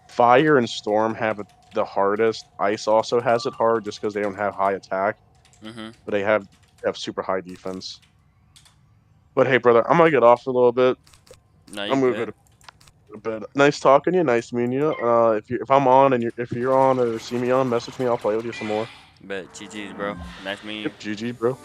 Fire and storm have it the hardest. Ice also has it hard just because they don't have high attack, but they have super high defense. But hey, brother, I'm gonna get off for a little bit. I'm moving a bit. Nice talking to you. Nice meeting you. If I'm on and if you're on or see me on, message me. I'll play with you some more. Bet. GG's, bro. Nice meeting you. GG, bro.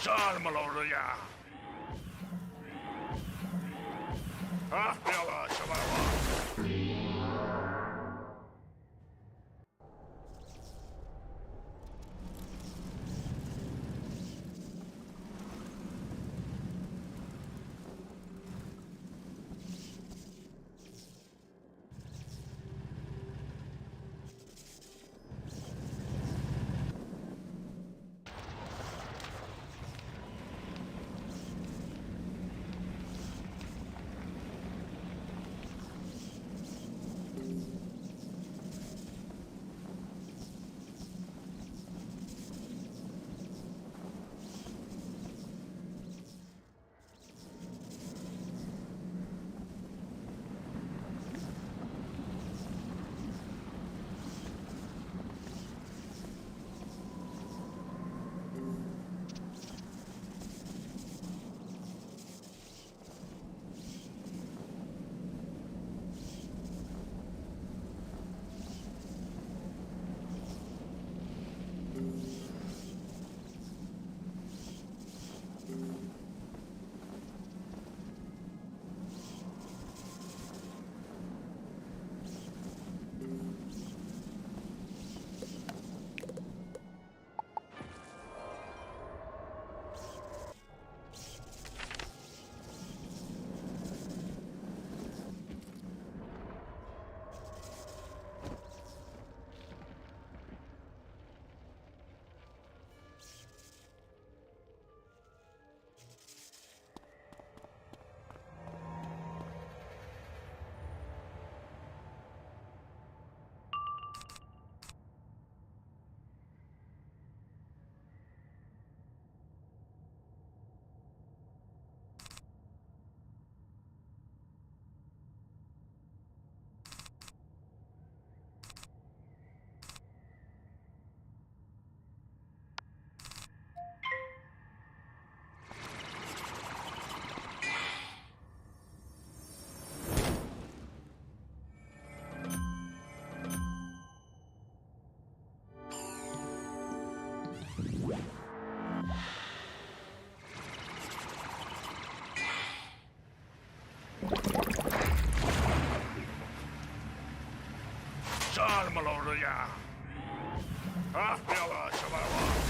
Salmaloria. Ah, Bella, Shabarawa. Saarmaloria. Ahtiala Shavara.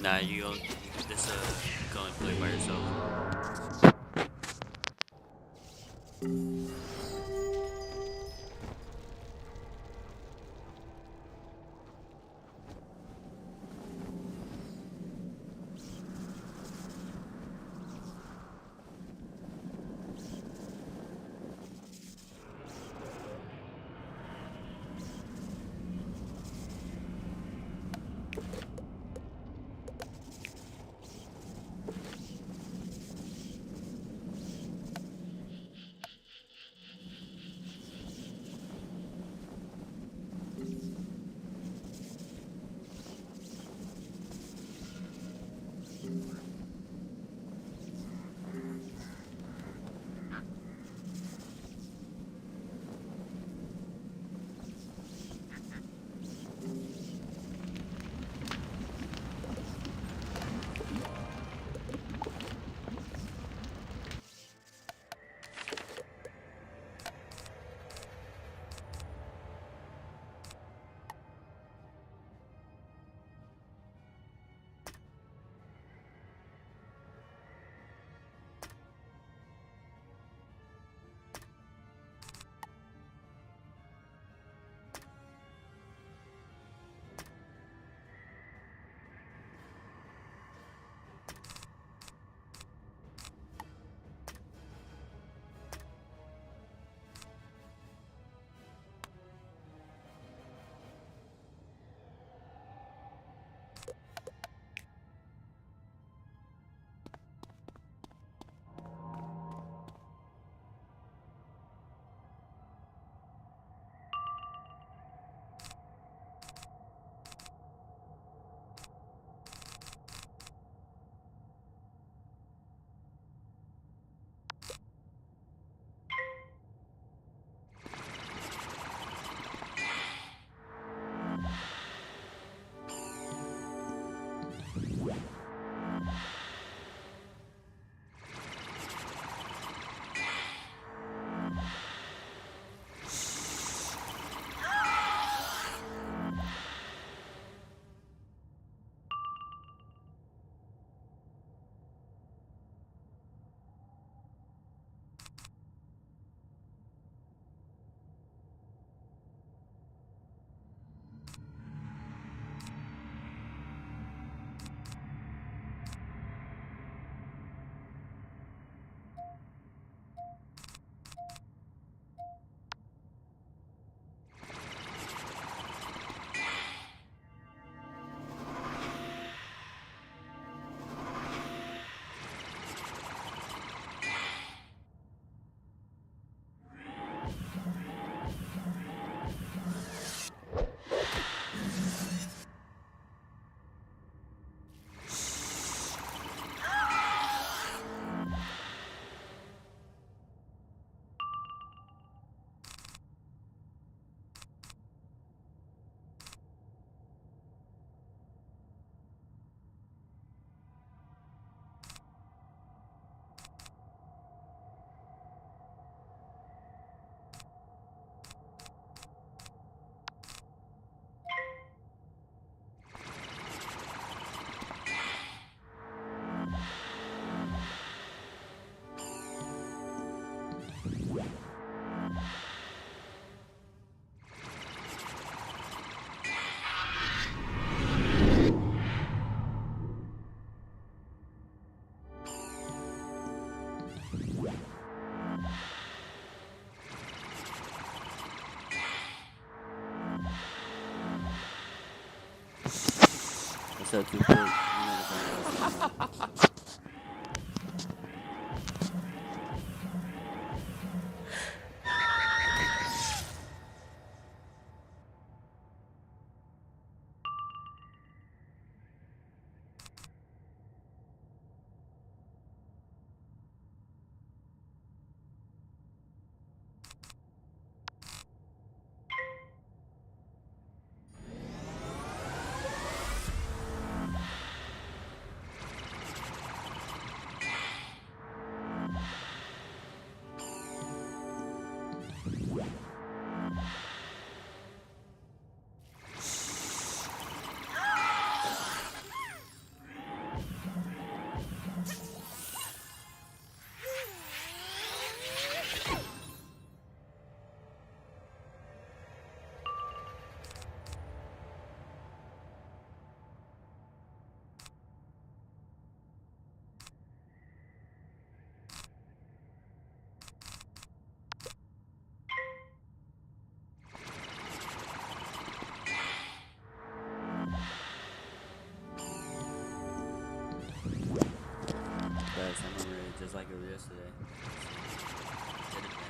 Nah, you only, this you can only play by yourself. What's up, Toothpick? You know the phone calls. just like it was yesterday. Get it,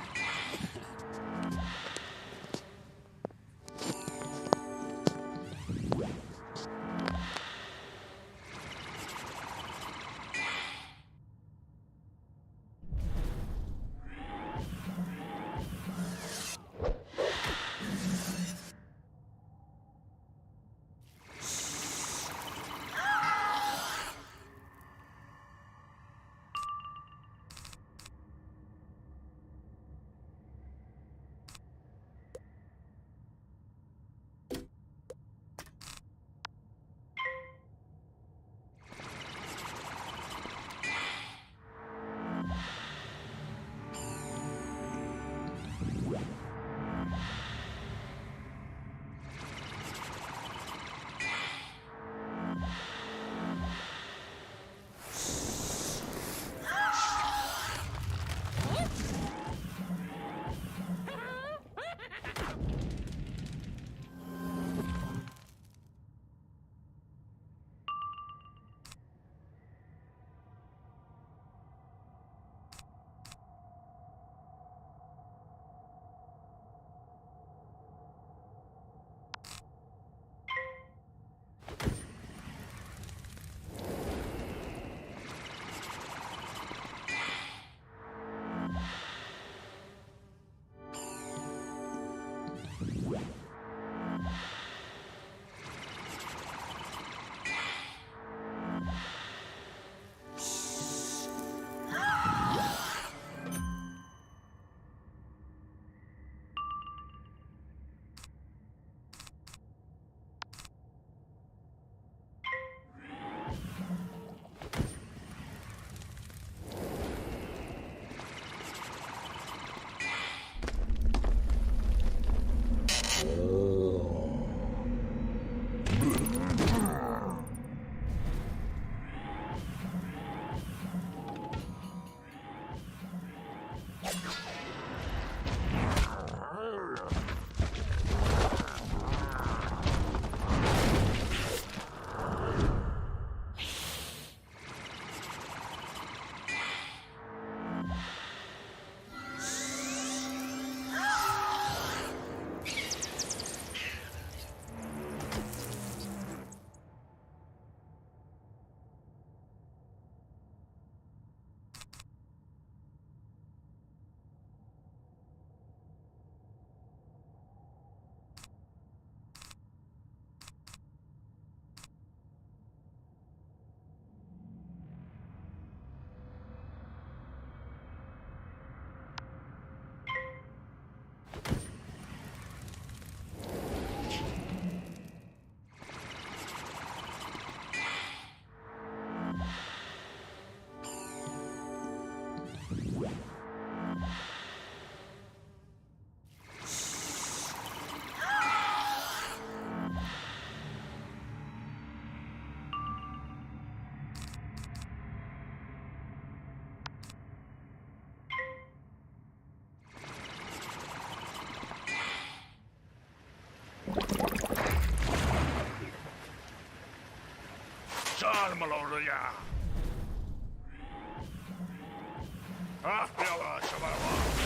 Salmaloria. Ahtiala Shabala.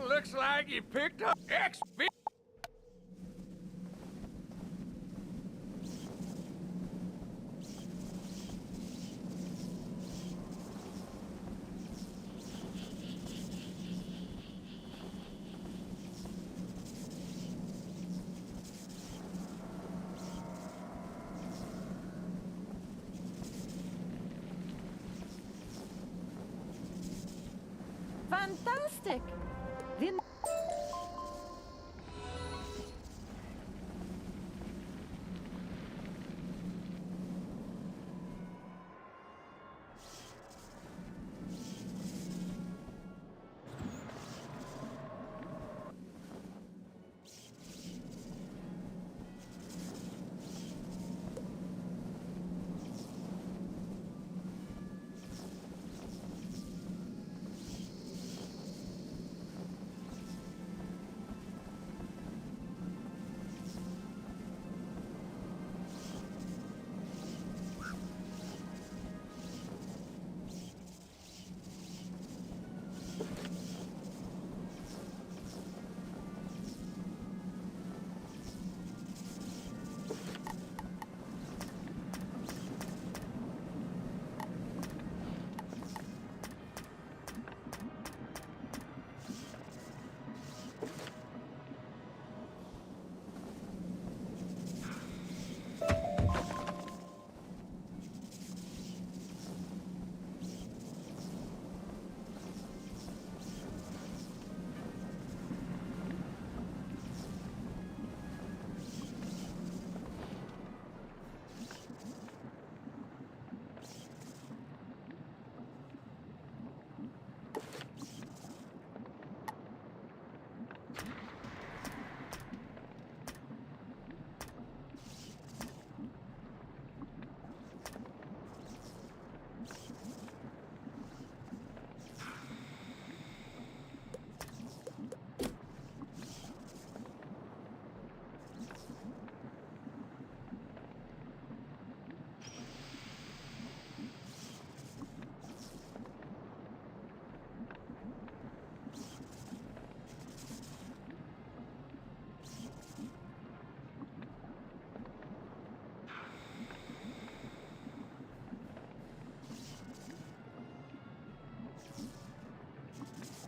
Looks like you picked up XP. Fantastic!